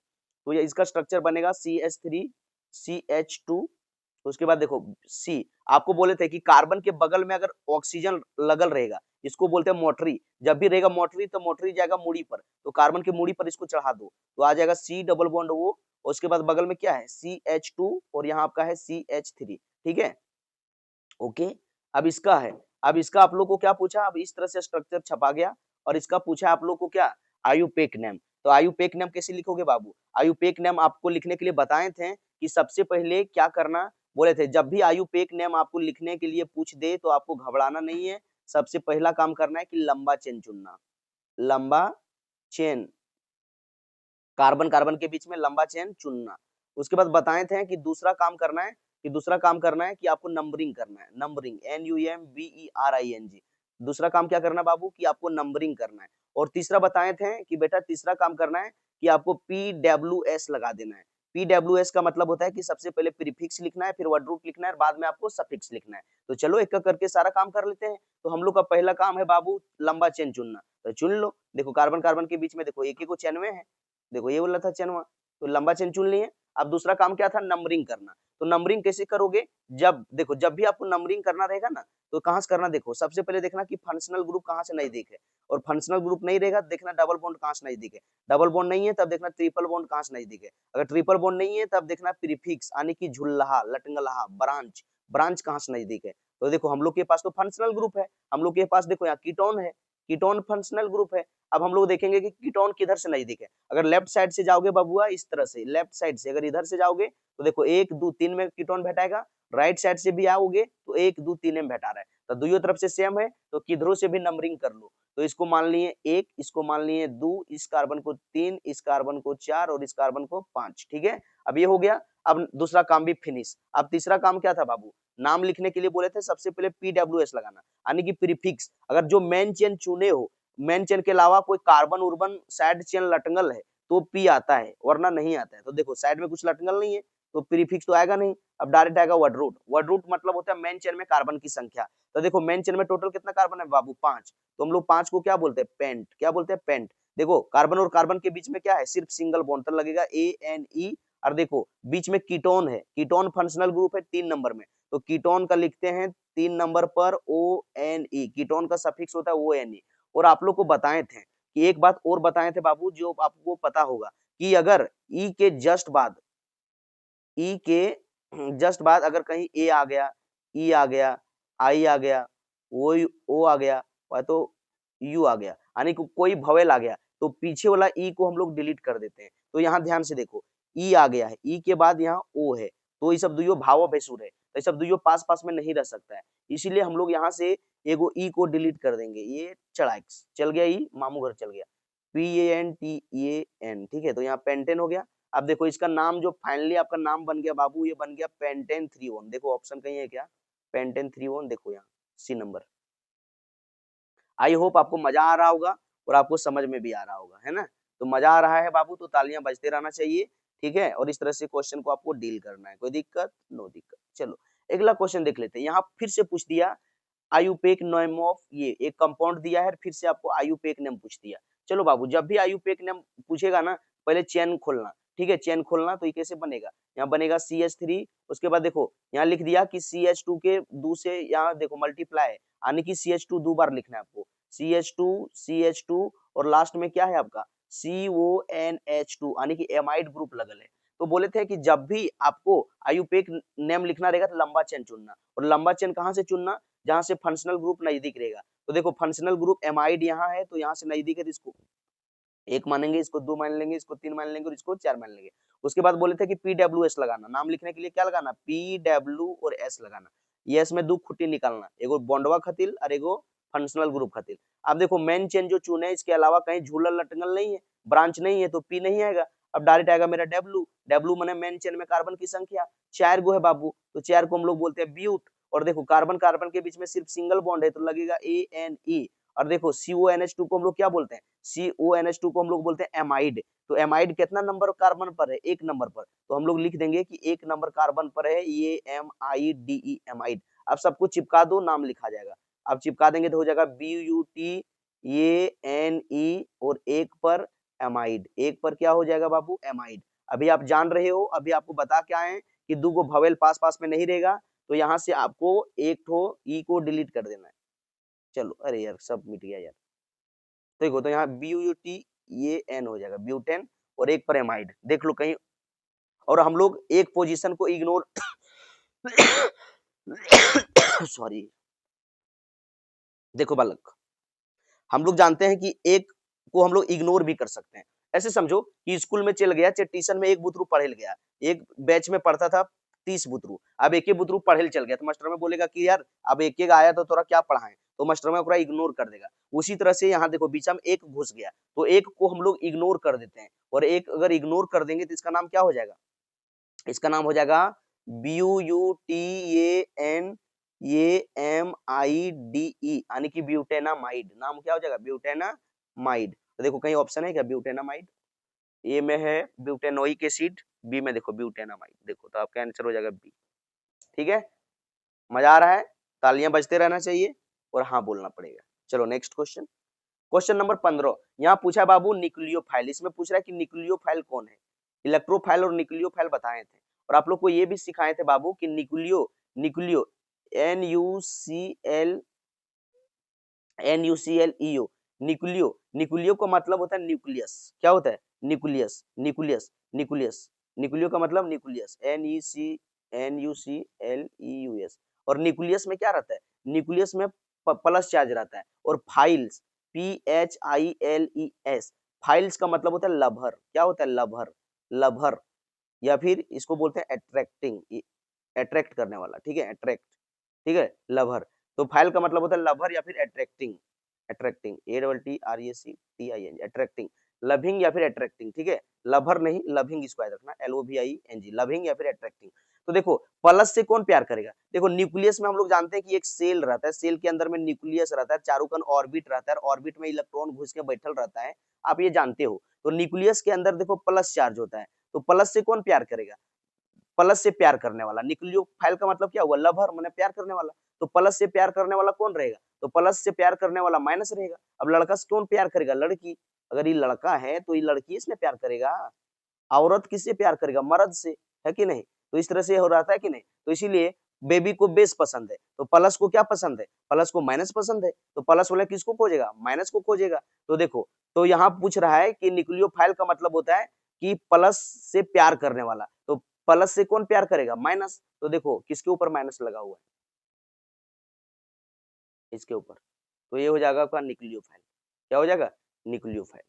तो ये इसका स्ट्रक्चर बनेगा CH3CH2। उसके बाद देखो सी, आपको बोले थे कि कार्बन के बगल में अगर ऑक्सीजन लगल रहेगा, इसको बोलते हैं मोटरी। जब भी रहेगा मोटरी तो मोटरी जाएगा मूड़ी पर, तो कार्बन की मूड़ी पर इसको चढ़ा दो तो आ जाएगा C डबल बॉन्ड O। उसके बाद बगल में क्या है? CH2 और यहाँ आपका है CH3, ठीक है? ओके। अब इसका है, अब इसका आप लोग को क्या पूछा, अब इस तरह से स्ट्रक्चर छपा गया और इसका पूछा आप लोग को क्या, आयुपेक नेम। तो आयुपेक नेम कैसे लिखोगे बाबू? आयुपेक नेम आपको लिखने के लिए बताए थे कि सबसे पहले क्या करना, बोले थे जब भी आयुपेक नेम आपको लिखने के लिए पूछ दे तो आपको घबराना नहीं है। सबसे पहला काम करना है कि लंबा चेन चुनना, लंबा चेन, कार्बन कार्बन के बीच में लंबा चेन चुनना। उसके बाद बताए थे कि दूसरा काम करना है, कि आपको नंबरिंग करना है, नंबरिंग, NUMBERING। दूसरा काम क्या करना बाबू, कि आपको नंबरिंग करना है। और तीसरा बताए थे कि बेटा तीसरा काम करना है कि आपको PWS लगा देना है। PWS का मतलब होता है कि सबसे पहले प्रीफिक्स लिखना है, फिर वर्ड रूट लिखना है, बाद में आपको सफिक्स लिखना है। तो चलो एक एक करके सारा काम कर लेते हैं। तो हम लोग का पहला काम है बाबू लंबा चेन चुनना, तो चुन लो। देखो कार्बन कार्बन के बीच में देखो एक एक चेन में है, देखो ये बोला था चेनवा, तो लंबा चेन चुन लिए। अब दूसरा काम क्या था, नंबरिंग करना। तो नंबरिंग कैसे करोगे, जब देखो जब भी आपको नंबरिंग करना रहेगा ना, तो कहां से करना, देखो सबसे पहले देखना कि फंक्शनल ग्रुप कहां से नजदीक है, और फंक्शनल ग्रुप नहीं रहेगा देखना डबल बॉन्ड कहां से नजदीक है, डबल बॉन्ड नहीं है तब देखना ट्रिपल बॉन्ड कहां से नजदीक है, अगर ट्रिपल बॉन्ड नहीं है तब देखना प्रीफिक्स यानी कि झुल्लाहा, लटंगलाहा, ब्रांच, ब्रांच कहां से नजदीक है। तो देखो हम लोग के पास तो फंक्शनल ग्रुप है, हम लोग के पास देखो यहाँ कीटोन है, कीटोन फंक्शनल ग्रुप है। अब हम लोग देखेंगे कि कीटोन किधर से नजदीक है। अगर लेफ्ट साइड से जाओगे बबुआ इस तरह से, लेफ्ट साइड से अगर इधर से जाओगे तो देखो 1 2 3 में कीटोन भेटाएगा, राइट साइड से भी आओगे तो 1 2 3 में भेटा रहा है, तो दोनों तरफ से सेम है, तो किधरों से भी नंबरिंग कर लो। तो इसको मान लिए 1, इसको मान लिए 2, इस कार्बन को 3, इस कार्बन को 4 और इस कार्बन को 5। ठीक है, अब ये हो गया। अब दूसरा काम भी फिनिश। अब तीसरा काम क्या था बाबू, नाम लिखने के लिए बोले थे सबसे पहले PWS लगाना, यानी कि प्रीफिक्स। अगर जो मेन चेन चुने हो, मेन चेन के अलावा कोई कार्बन उर्बन साइड चेन लटंगल है तो पी आता है, वरना नहीं आता है। तो देखो साइड में कुछ लटंगल नहीं है तो प्रीफिक्स तो आएगा नहीं। अब डायरेक्ट आएगा वर्ड रूट। वर्ड रूट मतलब होता है मेन चेन में कार्बन की संख्या। तो देखो मेन चेन में टोटल कितना कार्बन है बाबू, 5। तो हम लोग 5 को क्या बोलते हैं, पेंट। क्या बोलते हैं, पेंट। देखो कार्बन और कार्बन के बीच में क्या है, सिर्फ सिंगल बॉन्ड, तो लगेगा ANE। और देखो बीच में कीटोन है, कीटोन फंक्शनल ग्रुप है 3 नंबर में, तो कीटोन का लिखते हैं 3 नंबर पर ONE। कीटोन का सफिक्स होता है ONE। और आप लोग को बताए थे कि एक बात और बताए थे बाबू जो आपको पता होगा कि अगर ई के जस्ट बाद, ई के जस्ट बाद अगर कहीं ए आ गया, ई आ गया, आई आ गया, ओ आ गया, तो यू आ गया, यानी कि कोई भवेल आ गया, तो पीछे वाला ई को हम लोग डिलीट कर देते हैं। तो यहाँ ध्यान से देखो, ई आ गया है, ई के बाद यहाँ ओ है, तो ये सब दुइयो भाव भैसुर है, तो ये सब दुइयो पास पास में नहीं रह सकता है, इसीलिए हम लोग यहाँ से एगो ई को डिलीट कर देंगे। ये चढ़ाइक्स चल गया, ई मामू घर चल गया, PANTEN। ठीक है, तो यहाँ पेंटेन हो गया। अब देखो इसका नाम जो फाइनली आपका नाम बन गया बाबू, ये बन गया पेंटेन 3 देखो ऑप्शन कहीं है क्या, पेंटेन 3 देखो यहाँ सी नंबर। आई होप आपको मजा आ रहा होगा और आपको समझ में भी आ रहा होगा, है ना। तो मजा आ रहा है बाबू तो तालियां बजते रहना चाहिए, ठीक है। और इस तरह से क्वेश्चन को आपको डील करना है, कोई दिक्कत, नो दिक्कत। चलो अगला क्वेश्चन देख लेते हैं। यहाँ फिर से पूछ दिया आयुपेक नेम ऑफ, ये एक कंपाउंड दिया है, फिर से आपको आयुपेक नेम पूछ दिया। चलो बाबू जब भी आयुपेक नेम पूछेगा ना, पहले चेन खोलना, ठीक है, चेन खोलना। तो ये कैसे बनेगा, यहाँ बनेगा CH3, उसके बाद देखो यहाँ लिख दिया कि CH2 के दो से यहाँ देखो मल्टीप्लाई है, यानी कि CH2 दो बार लिखना है आपको, CH2 और लास्ट में क्या है आपका CONH2, यानी कि एमाइड ग्रुप लगल है। तो बोले थे कि जब भी आपको आयुपेक नेम लिखना रहेगा तो लंबा चेन चुनना, और लंबा चेन कहाँ से चुनना, जहां से फंक्शनल ग्रुप नजदीक रहेगा। तो देखो फंक्शनल ग्रुप एमाइड यहाँ है, तो यहाँ से नजदीक है, तो इसको 1 मानेंगे, इसको 2 मान लेंगे, इसको 3 मान लेंगे और इसको 4 मान लेंगे। उसके बाद बोले थे कि PWS लगाना, नाम लिखने के लिए क्या लगाना, PW और S लगाना। ये इसमें 2 खुट्टी निकालना, एगो बॉन्डवा खातिर और एगो फंक्शनल ग्रुप खातिर। अब देखो मेन चेन जो चुने इसके अलावा कहीं झूलल लटंगल नहीं है, ब्रांच नहीं है, तो P नहीं आएगा। अब डायरेक्ट आएगा मेरा W माने मेन चेन में कार्बन की संख्या 4 गो है बाबू, तो 4 को हम लोग बोलते हैं ब्यूट। और देखो कार्बन कार्बन के बीच में सिर्फ सिंगल बॉन्ड है, तो लगेगा ANE। और देखो CONH2 को हम लोग क्या बोलते हैं, CONH2 को हम लोग बोलते हैं एमाइड। तो एमाइड कितना नंबर कार्बन पर है, 1 नंबर पर, तो हम लोग लिख देंगे कि 1 नंबर कार्बन पर है ये MIDE एमाइड। अब सबको चिपका दो, नाम लिखा जाएगा। अब चिपका देंगे तो हो जाएगा BUT ये NE, और 1 पर एमाइड, 1 पर क्या हो जाएगा बाबू, एमाइड। अभी आप जान रहे हो, अभी आपको बता क्या है कि दो गो भवेल पास पास में नहीं रहेगा, तो यहाँ से आपको एक ठो ई को डिलीट कर देना है। चलो अरे यार सब मिट गया यार, देखो तो यहाँ BUT ये N हो जाएगा, ब्यूटेन, और 1 पर एमाइड, देख लो कहीं। और हम लोग एक पोजीशन को इग्नोर सॉरी, देखो बालक, हम लोग जानते हैं कि एक को हम लोग इग्नोर भी कर सकते हैं। ऐसे समझो कि स्कूल में चल गया, चाहे ट्यूशन में एक बुतरू पढ़े गया, एक बैच में पढ़ता था 30 बुतरू, अब एक ही बुतरू पढ़े चल गया, तो मास्टर में बोलेगा कि यार अब एक एक आया तो तोरा क्या पढ़ाएं, तो मास्टर में ओकरा इग्नोर कर देगा। उसी तरह से यहाँ देखो बीच में एक घुस गया, तो एक को हम लोग इग्नोर कर देते हैं, और एक अगर इग्नोर कर देंगे तो इसका नाम क्या हो जाएगा, इसका नाम हो जाएगा BUTAN ये MIDE, यानी कि ब्यूटेनामाइड। नाम क्या हो जाएगा, ब्यूटेनामाइड। तो देखो कहीं ऑप्शन है क्या, ब्यूटेनामाइड, ए में है ब्यूटेनोइक एसिड, बी में देखो ब्यूटेनामाइड, देखो तो आपका आंसर हो जाएगा बी। ठीक है, मजा आ रहा है, तालियां बजते रहना चाहिए और हाँ बोलना पड़ेगा। चलो नेक्स्ट क्वेश्चन, क्वेश्चन नंबर 15। यहाँ पूछा बाबू न्यूक्लियोफाइल, इसमें पूछ रहा है कि न्यूक्लियोफाइल कौन है। इलेक्ट्रोफाइल और न्यूक्लियोफाइल बताए थे, और आप लोग को ये भी सिखाए थे बाबू कि nucleo nucleo NUCLEO, nucleo, nucleo का मतलब होता है न्यूक्लियस। क्या होता है, न्यूक्लियस, न्यूक्लियस, न्यूक्लियस, न्यूक्लियो का मतलब न्यूक्लियस, NUCLEUS। और न्यूक्लियस में क्या रहता है, न्यूक्लियस में प्लस चार्ज रहता है, और फाइल्स PHILES, फाइल्स का मतलब होता है लभर। क्या होता है? लभर, लभर, या फिर इसको बोलते हैं अट्रैक्टिंग, अट्रैक्ट करने वाला, ठीक है, अट्रैक्ट, ठीक है, लभर। तो फाइल का मतलब होता है लभर या फिर attracting, attracting, ATTRACTING, attracting, loving या फिर अट्रैक्टिंग, ठीक है, लभर नहीं, लविंग इसको याद रखना, LOVING, लविंग या फिर अट्रैक्टिंग। तो देखो प्लस से कौन प्यार करेगा? देखो न्यूक्लियस में हम लोग जानते हैं कि एक सेल रहता है, सेल के अंदर में न्यूक्लियस रहता है, चारों कन ऑर्बिट रहता है, ऑर्बिट में इलेक्ट्रॉन घुस के बैठल रहता है, आप ये जानते हो। तो न्यूक्लियस के अंदर देखो प्लस चार्ज होता है, तो प्लस से कौन प्यार करेगा? प्लस से प्यार करने वाला। न्यूक्लियोफाइल का मतलब क्या हुआ? लवर, माने प्यार करने वाला। तो प्लस से प्यार करने वाला कौन रहेगा? तो प्लस से प्यार करने वाला माइनस रहेगा। अब लड़का से कौन प्यार करेगा? लड़की। अगर ये लड़का है तो ये लड़की इसमें प्यार करेगा। औरत किससे प्यार करेगा? मर्द से, है कि नहीं? तो इस तरह से हो रहा था कि नहीं? तो इसीलिए बेबी को बेस पसंद है, तो प्लस को क्या पसंद है? प्लस को माइनस पसंद है, तो प्लस वाला किसको खोजेगा? माइनस को खोजेगा। तो देखो, तो यहाँ पूछ रहा है कि न्यूक्लियोफाइल का मतलब होता है कि प्लस से प्यार करने वाला। तो प्लस से कौन प्यार करेगा? माइनस। तो देखो किसके ऊपर माइनस लगा हुआ है? इसके ऊपर। तो ये हो जाएगा आपका न्यूक्लियोफाइल। क्या हो जाएगा? न्यूक्लियोफाइल,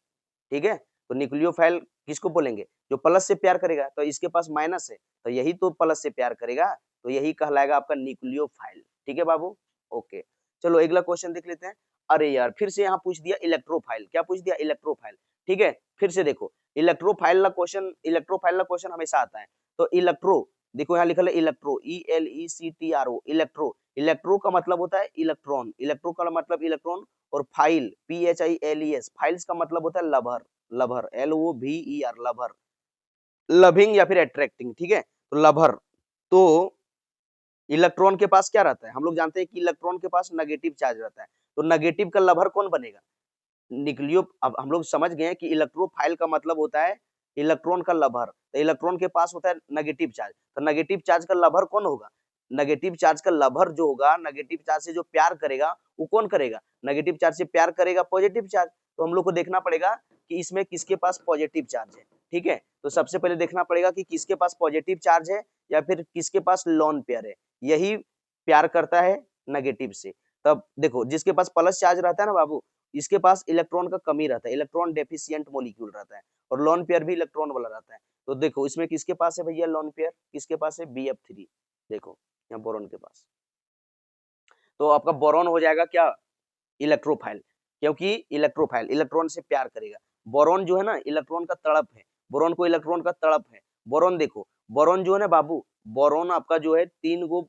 ठीक है। तो न्यूक्लियोफाइल किसको बोलेंगे? जो प्लस से प्यार करेगा। तो इसके पास माइनस है, तो यही तो प्लस से प्यार करेगा, तो यही कहलाएगा आपका न्यूक्लियोफाइल, ठीक है बाबू। ओके, चलो अगला क्वेश्चन देख लेते हैं। अरे यार, फिर से यहाँ पूछ दिया इलेक्ट्रोफाइल। क्या पूछ दिया? इलेक्ट्रोफाइल, ठीक है। फिर से देखो, इलेक्ट्रोफाइल का क्वेश्चन हमेशा आता है। तो इलेक्ट्रो, देखो यहाँ लिखा है इलेक्ट्रो, ELECTRO, इलेक्ट्रो। इलेक्ट्रो का मतलब होता है इलेक्ट्रॉन, इलेक्ट्रो का मतलब इलेक्ट्रॉन। और फाइल, PHILES, फाइल्स का मतलब होता है lover, lover, LOVER, lover, loving या फिर अट्रैक्टिंग, ठीक है। तो लवर, तो इलेक्ट्रॉन के पास क्या रहता है? हम लोग जानते हैं कि इलेक्ट्रॉन के पास नेगेटिव चार्ज रहता है, तो नेगेटिव का लवर कौन बनेगा? न्यूक्लियो। अब हम लोग समझ गए कि इलेक्ट्रोफाइल का मतलब होता है इलेक्ट्रॉन का लवर। तो इलेक्ट्रॉन के पास होता है नेगेटिव चार्ज, तो नेगेटिव चार्ज का लवर कौन होगा? नेगेटिव चार्ज का लवर जो होगा, नेगेटिव चार्ज से जो प्यार करेगा, वो कौन करेगा? नेगेटिव चार्ज से प्यार करेगा पॉजिटिव चार्ज। तो हम लोग को देखना पड़ेगा कि इसमें किसके पास पॉजिटिव चार्ज है, ठीक है। तो सबसे पहले देखना पड़ेगा कि किसके पास पॉजिटिव चार्ज है या फिर किसके पास लोन पेयर है। यही प्यार करता है नेगेटिव से। तब देखो, जिसके पास प्लस चार्ज रहता है ना बाबू, इसके पास इलेक्ट्रॉन का कमी रहता है, इलेक्ट्रॉन डेफिशिएंट मॉलिक्यूल रहता है, और लोन पेयर भी इलेक्ट्रॉन वाला रहता है। तो देखो इसमें किसके पास है भैया लोन पेयर? किसके पास है? BF3। देखो यहाँ बोरॉन के पास। तो आपका बोरॉन हो जाएगा क्या? इलेक्ट्रोफाइल, क्योंकि इलेक्ट्रोफाइल इलेक्ट्रॉन से प्यार करेगा। बोरॉन जो है ना, इलेक्ट्रॉन का तड़प है, बोरॉन को इलेक्ट्रॉन का तड़प है। बोरॉन देखो, बोरॉन जो है ना बाबू, बोरॉन आपका जो है 3 गो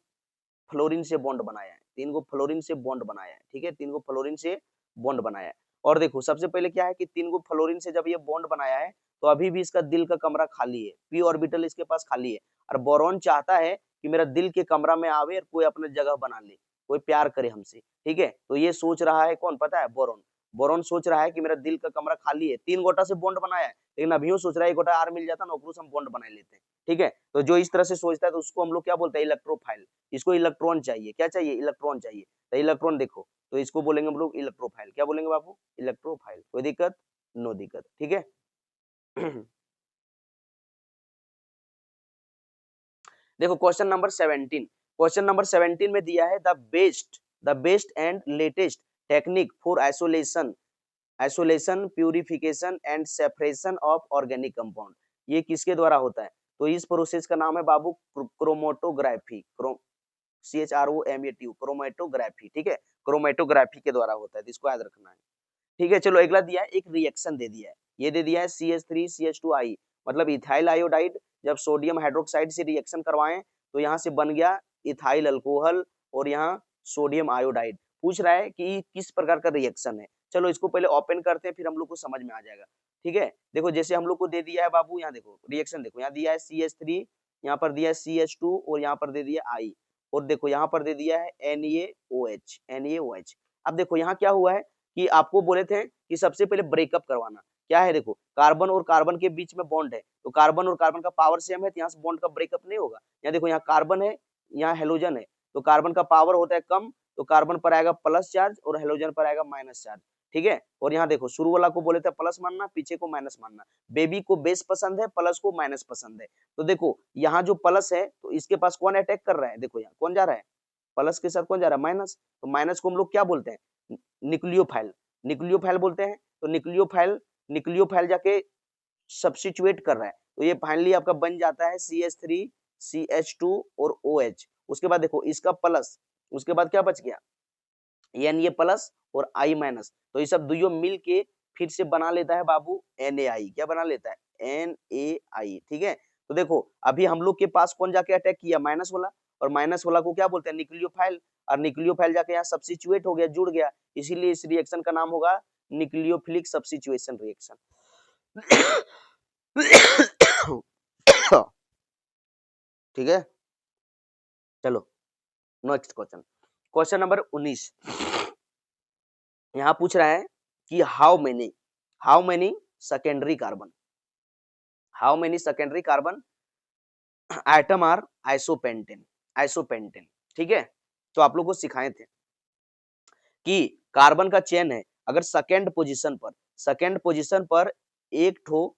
फ्लोरीन से बॉन्ड बनाया है, 3 गो फ्लोरीन से बॉन्ड बनाया है, ठीक है, 3 गो फ्लोरीन से बॉन्ड बनाया है। और देखो सबसे पहले क्या है कि 3 गो फ्लोरीन से जब ये बॉन्ड बनाया है, तो अभी भी इसका दिल का कमरा खाली है, p ऑर्बिटल इसके पास खाली है। और बोरॉन चाहता है कि मेरा दिल के कमरा में आवे और कोई अपने जगह बना ले, कोई प्यार करे हमसे, ठीक है। तो ये सोच रहा है कौन? पता है? बोरॉन। बोरॉन सोच रहा है कि मेरा दिल का कमरा खाली है, 3 गोटा से बॉन्ड बनाया है, लेकिन अभी सोच रहा है एक गोटा और मिल जाता ना, ओकरो से हम बॉन्ड बना लेते हैं, ठीक है। तो जो इस तरह से सोचता है तो उसको हम लोग क्या बोलते हैं? इलेक्ट्रोफाइल। इसको इलेक्ट्रॉन चाहिए, क्या चाहिए? इलेक्ट्रॉन चाहिए। तो इलेक्ट्रॉन देखो, तो इसको बोलेंगे हम लोग इलेक्ट्रोफाइल। क्या बोलेंगे बाबू? इलेक्ट्रोफाइल। कोई दिक्कत? नो दिक्कत, ठीक है। देखो क्वेश्चन नंबर 17, क्वेश्चन नंबर 17 में दिया है the best and latest technique for isolation purification and separation of organic compound. ये किसके द्वारा होता है? तो इस प्रोसेस का नाम है बाबू क्रोमोटोग्राफी, CHROMAT, क्रोमेटोग्राफी, ठीक है। क्रोमेटोग्राफी के द्वारा होता है, तो इसको याद रखना है, ठीक है। चलो अगला दिया है, एक रिएक्शन दे दिया है, ये दे दिया है CH3CH2I, मतलब इथाइल आयोडाइड जब सोडियम हाइड्रोक्साइड से रिएक्शन करवाएं तो यहाँ से बन गया इथाइल अल्कोहल, और यहाँ सोडियम आयोडाइड। पूछ रहा है कि किस प्रकार का रिएक्शन है। चलो इसको पहले ओपन करते हैं, फिर हम लोग को समझ में आ जाएगा, ठीक है। देखो जैसे हम लोग को दे दिया है बाबू, यहाँ देखो रिएक्शन, देखो यहाँ दिया है CH3, यहाँ पर दिया है CH2, और यहाँ पर दे दिया I, और देखो यहाँ पर दे दिया है NaOH। अब देखो यहाँ क्या हुआ है कि आपको बोले थे कि सबसे पहले ब्रेकअप करवाना। क्या है? देखो कार्बन और कार्बन के बीच में बॉन्ड है, तो कार्बन और कार्बन का पावर सेम है, तो यहाँ से बॉन्ड का ब्रेकअप नहीं होगा। यहाँ देखो यहाँ कार्बन है, यहाँ हेलोजन है, तो कार्बन का पावर होता है कम, तो कार्बन पर आएगा प्लस चार्ज और हेलोजन पर आएगा माइनस चार्ज, ठीक है। और यहाँ देखो शुरू वाला को बोले थे प्लस मानना, पीछे को माइनस मानना। बेबी को बेस पसंद है, प्लस को माइनस पसंद है। तो देखो यहाँ जो प्लस है, तो इसके पास कौन अटैक कर रहा है? देखो यहाँ कौन जा रहा है? प्लस के साथ कौन जा रहा है? माइनस। तो माइनस को हम लोग क्या बोलते हैं? न्यूक्लियोफाइल। न्यूक्लियोफाइल बोलते हैं। तो न्यूक्लियोफाइल जाके सब्स्टिट्यूट कर रहा है, तो ये फाइनली आपका बन जाता है CH3 CH2 और OH। उसके बाद देखो इसका प्लस, उसके बाद क्या बच गया, ये प्लस और I माइनस, तो ये सब दुइयों मिल के फिर से बना लेता है बाबू NaI। क्या बना लेता है, NaI। ठीक है, तो देखो अभी हम लोग के पास कौन जाके अटैक किया, माइनस वाला, और माइनस वाला को क्या बोलते हैं, न्यूक्लियोफाइल, और न्यूक्लियोफाइल जाके यहाँ सब्स्टिट्यूट हो गया, जुड़ गया, इसीलिए इस रिएक्शन का नाम होगा न्यूक्लियोफिलिक सब्स्टिट्यूशन रिएक्शन। ठीक है, चलो नेक्स्ट क्वेश्चन, क्वेश्चन नंबर 19। यहाँ पूछ रहा है कि how many secondary carbon, how many secondary carbon atom are isopentane. ठीक है, तो आप लोग को सिखाए थे कि कार्बन का चेन है, अगर सेकेंड पोजीशन पर एक ठो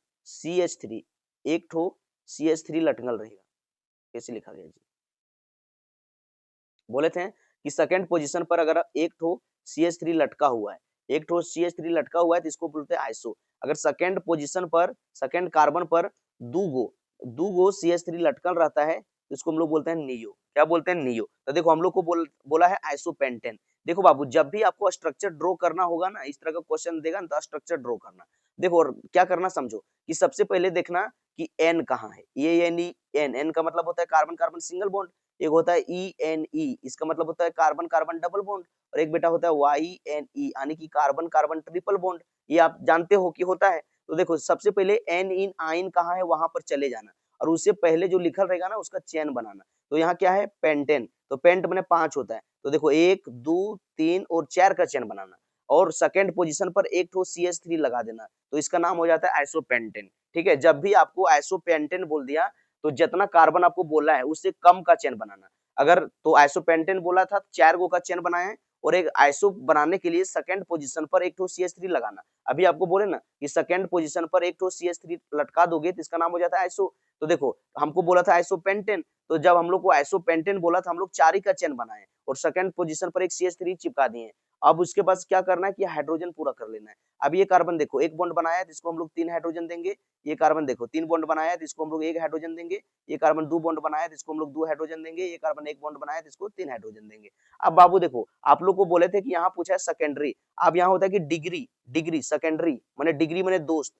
CH3 लटकल रहेगा, कैसे लिखा गया जी, बोले थे कि सेकेंड पोजीशन पर अगर एक ठो CH3 लटका हुआ है, तो इसको बोलते हैं आइसो। अगर सेकेंड पोजीशन पर, सेकेंड कार्बन पर दूगो CH3 लटकल रहता है, तो इसको हम लोग बोलते हैं नियो। क्या बोलते हैं, नियो। तो देखो हम लोग को बोला है आइसोपेंटेन। देखो बाबू, जब भी आपको स्ट्रक्चर ड्रॉ करना होगा ना, इस तरह का क्वेश्चन देगा ना, तो स्ट्रक्चर ड्रॉ करना। देखो और क्या करना समझो, कि सबसे पहले देखना कि N कहाँ है, N का मतलब होता है कार्बन कार्बन सिंगल बॉन्ड, एक होता है ENE, इसका मतलब होता है कार्बन कार्बन डबल बॉन्ड, और एक बेटा होता है YNE, यानी कि कार्बन कार्बन ट्रिपल बॉन्ड। ये आप जानते हो कि होता है। तो देखो सबसे पहले N इन आइन कहाँ है, वहां पर चले जाना, और उससे पहले जो लिखल रहेगा ना, उसका चेन बनाना। तो यहाँ क्या है, पेंटेन, तो पेंट मैंने 5 होता है, तो देखो 1 2 3 और 4 का चेन बनाना, और सेकेंड पोजीशन पर एक ठो CH3 लगा देना, तो इसका नाम हो जाता है आइसोपेंटेन। ठीक है, जब भी आपको आइसोपेंटेन बोल दिया, तो जितना कार्बन आपको बोला है उससे कम का चेन बनाना। अगर तो आइसोपेंटेन बोला था, 4 गो का चेन बनाए हैं, और एक आइसो बनाने के लिए सेकेंड पोजीशन पर एक ठो CH3 लगाना। अभी आपको बोले ना कि सेकेंड पोजीशन पर एक ठो CH3 लटका दोगे, तो इसका नाम हो जाता है आइसो। तो देखो हमको बोला था आइसोपेंटेन, तो जब हम लोग को आइसोपेंटेन बोला था, हम लोग 4 ही का चेन बनाए और सेकेंड पोजीशन पर एक CH3 चिपका दिए। अब उसके बाद क्या करना है कि हाइड्रोजन पूरा कर लेना है। अब ये कार्बन देखो एक बॉन्ड बनाया है, तो इसको हम लोग 3 हाइड्रोजन देंगे। ये कार्बन देखो 3 बॉन्ड बनाया है, तो इसको हम लोग 1 हाइड्रोजन देंगे। ये कार्बन 2 बॉन्ड बनाया है, तो इसको हम लोग 2 हाइड्रोजन देंगे। ये कार्बन 1 बॉन्ड बनाया है, तो इसको 3 हाइड्रोजन देंगे। अब बाबू देखो, आप लोग को बोले थे कि यहाँ पूछा है सेकेंडरी, अब यहाँ होता है कि डिग्री सेकेंडरी माने डिग्री माने दोस्त,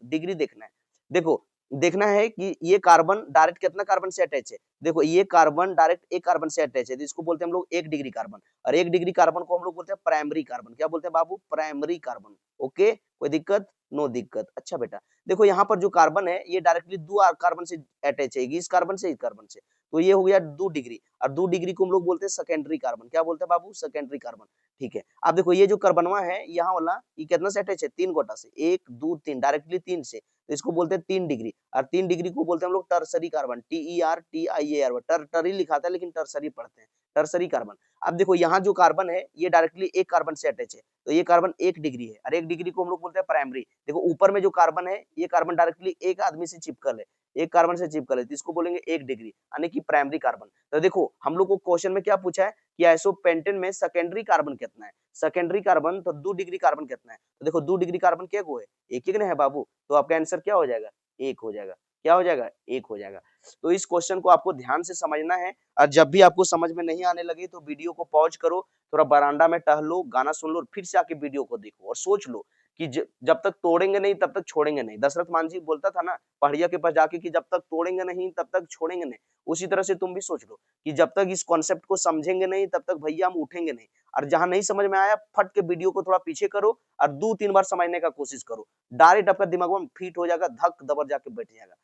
डिग्री देखना है। देखो देखना है कि ये कार्बन डायरेक्ट कितना कार्बन से अटैच है। देखो ये कार्बन डायरेक्ट एक कार्बन से अटैच है, तो इसको बोलते हैं हम लोग 1 डिग्री कार्बन, और 1 डिग्री कार्बन को हम लोग बोलते हैं प्राइमरी कार्बन। क्या बोलते हैं बाबू, प्राइमरी कार्बन। ओके, कोई दिक्कत, नो दिक्कत। अच्छा बेटा देखो यहाँ पर जो कार्बन है, ये डायरेक्टली 2 कार्बन से अटैच है, इस कार्बन से, इस कार्बन से, तो ये हो गया 2 डिग्री, और 2 डिग्री को हम लोग बोलते हैं सेकेंडरी कार्बन। क्या बोलते हैं बाबू, सेकेंडरी कार्बन। ठीक है, अब देखो ये जो कार्बनवा है यहाँ वाला, ये कितना से अटैच है, 3 गोटा से, 1 2 3, डायरेक्टली 3 से, तो इसको बोलते हैं 3 डिग्री, और 3 डिग्री को बोलते हैं हम लोग टर्सरी कार्बन, TERTIAR, टरी लिखाता है लेकिन टर्सरी पढ़ते हैं, टर्सरी कार्बन। अब देखो यहाँ जो कार्बन है, ये डायरेक्टली एक कार्बन से अटैच है, तो ये कार्बन 1 डिग्री है, और 1 डिग्री को हम लोग बोलते हैं प्राइमरी। देखो ऊपर में जो कार्बन है, ये कार्बन डायरेक्टली एक आदमी से चिपकल है, एक कार्बन से चिपकल है, तो इसको बोलेंगे 1 डिग्री, यानी कि प्राइमरी कार्बन। तो देखो हम लोग को क्वेश्चन में क्या पूछा है कि आइसोपेंटेन में सेकेंडरी कार्बन कितना है, सेकेंडरी कार्बन तो 2 डिग्री कार्बन कितना है, तो देखो 2 डिग्री कार्बन क्या है, एक ही है बाबू, तो आपका आंसर क्या हो जाएगा, 1 हो जाएगा। क्या हो जाएगा, 1 हो जाएगा। तो इस क्वेश्चन को आपको ध्यान से समझना है, और जब भी आपको समझ में नहीं आने लगे, तो वीडियो को पॉज करो, थोड़ा बरामदा में टहलो, गाना सुन लो, और फिर से आके वीडियो को देखो और सोच लो कि जब तक तोड़ेंगे नहीं तब तक छोड़ेंगे नहीं। दशरथ मांझी बोलता था ना पहाड़िया के पास जाके कि जब तक तोड़ेंगे नहीं तब तक छोड़ेंगे नहीं। उसी तरह से तुम भी सोच लो कि जब तक इस कॉन्सेप्ट को समझेंगे नहीं तब तक भैया हम उठेंगे नहीं। और जहां नहीं समझ में आया, फट के वीडियो को थोड़ा पीछे करो और 2-3 बार समझने का कोशिश करो, डायरेक्ट आपका दिमाग में फिट हो जाएगा, धक दबर जाके बैठ जाएगा।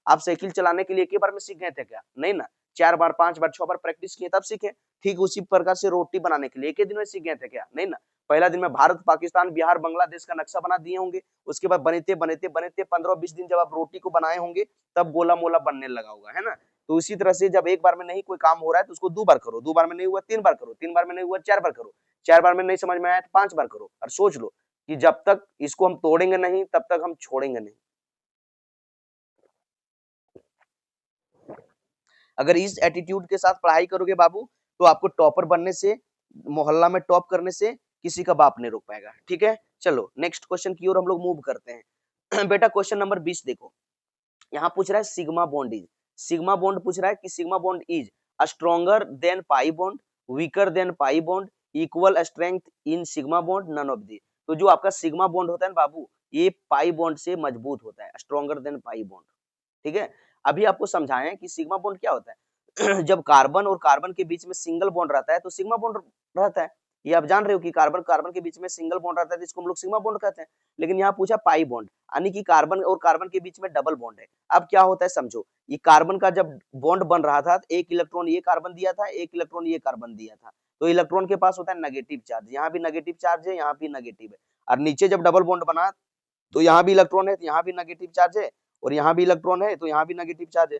आप साइकिल चलाने के लिए एक ही बार में सीख गए थे क्या, नहीं ना, 4 बार 5 बार 6 बार प्रैक्टिस किए तब सीखे। ठीक उसी प्रकार से रोटी बनाने के लिए एक ही दिन में सीख गए थे क्या, नहीं ना। पहला दिन में भारत पाकिस्तान बिहार बांग्लादेश का नक्शा बना दिए होंगे, उसके बाद बनते बनते बनते 15-20 दिन जब आप रोटी को बनाए होंगे, तब गोला मोला बनने लगा होगा, है ना। तो इसी तरह से जब एक बार में नहीं कोई काम हो रहा है, तो उसको 2 बार करो, 2 बार में नहीं हुआ 3 बार करो, 3 बार में नहीं हुआ 4 बार करो, 4 बार में नहीं समझ में आया तो 5 बार करो, और सोच लो कि जब तक इसको हम तोड़ेंगे नहीं तब तक हम छोड़ेंगे नहीं। अगर इस एटीट्यूड के साथ पढ़ाई करोगे बाबू, तो आपको टॉपर बनने से, मोहल्ला में टॉप करने से किसी का बाप नहीं रोक पाएगा। ठीक है, चलो नेक्स्ट क्वेश्चन की ओर हम लोग मूव करते हैं। बेटा क्वेश्चन नंबर 20 देखो, यहाँ पूछ रहा है sigma bond is, sigma bond पूछ रहा है कि sigma bond is stronger than pi bond, weaker than pi bond, equal strength in sigma bond, none of the. तो जो आपका सिग्मा बॉन्ड होता है ना बाबू, ये पाई बॉन्ड से मजबूत होता है, स्ट्रॉन्गर देन पाई बॉन्ड। ठीक है, अभी आपको समझाएं कि सिग्मा बॉन्ड क्या होता है। जब कार्बन और कार्बन के बीच में सिंगल बॉन्ड रहता है तो सिग्मा बॉन्ड रहता है। ये आप जान रहे हो कि कार्बन कार्बन के बीच में सिंगल बॉन्ड रहता है, इसको हम लोग सिग्मा बॉन्ड कहते हैं। लेकिन यहाँ पूछा पाई बॉन्ड, यानी कि कार्बन और कार्बन के बीच में डबल बॉन्ड है। अब क्या होता है समझो, ये कार्बन का जब बॉन्ड बन रहा था, एक इलेक्ट्रॉन ये कार्बन दिया था, एक इलेक्ट्रॉन ये कार्बन दिया था, तो इलेक्ट्रॉन के पास होता है नेगेटिव चार्ज, यहाँ भी नेगेटिव चार्ज है, यहाँ भी नेगेटिव है। और नीचे जब डबल बॉन्ड बना तो यहाँ भी इलेक्ट्रॉन है, तो यहाँ भी नेगेटिव चार्ज है, और यहाँ भी इलेक्ट्रॉन है, तो यहाँ भी नेगेटिव चार्ज है।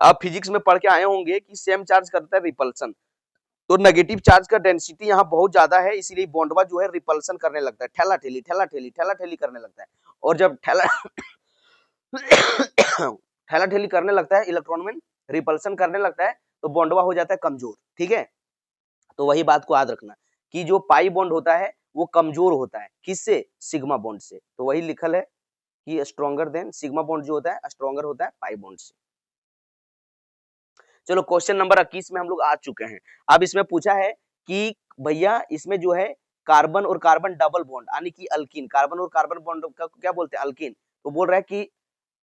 आप फिजिक्स में पढ़ के आए होंगे कि सेम चार्ज करता है रिपल्सन, तो नेगेटिव चार्ज का डेंसिटी यहाँ बहुत ज्यादा है, इसीलिए बॉन्डवा जो है रिपल्सन करने लगता है, ठेला ठेली ठेला ठेली ठेला ठेली करने लगता है। और जब ठेला ठेला ठेली करने लगता है, इलेक्ट्रॉन में रिपल्सन करने लगता है, तो बॉन्डवा हो जाता है कमजोर। ठीक है, तो वही बात को याद रखना कि जो पाई बॉन्ड होता है वो कमजोर होता है, किससे? सिग्मा बॉन्ड से। तो वही लिखल है कि स्ट्रॉन्गर देन सिग्मा बॉन्ड जो होता है स्ट्रॉन्गर होता है पाई बॉन्ड से। चलो क्वेश्चन नंबर 21 में हम लोग आ चुके हैं। अब इसमें पूछा है कि भैया इसमें जो है कार्बन और कार्बन डबल बॉन्ड, यानी कि अल्कीन, कार्बन और कार्बन बॉन्ड का क्या बोलते हैं? अल्कीन। तो बोल रहा है कि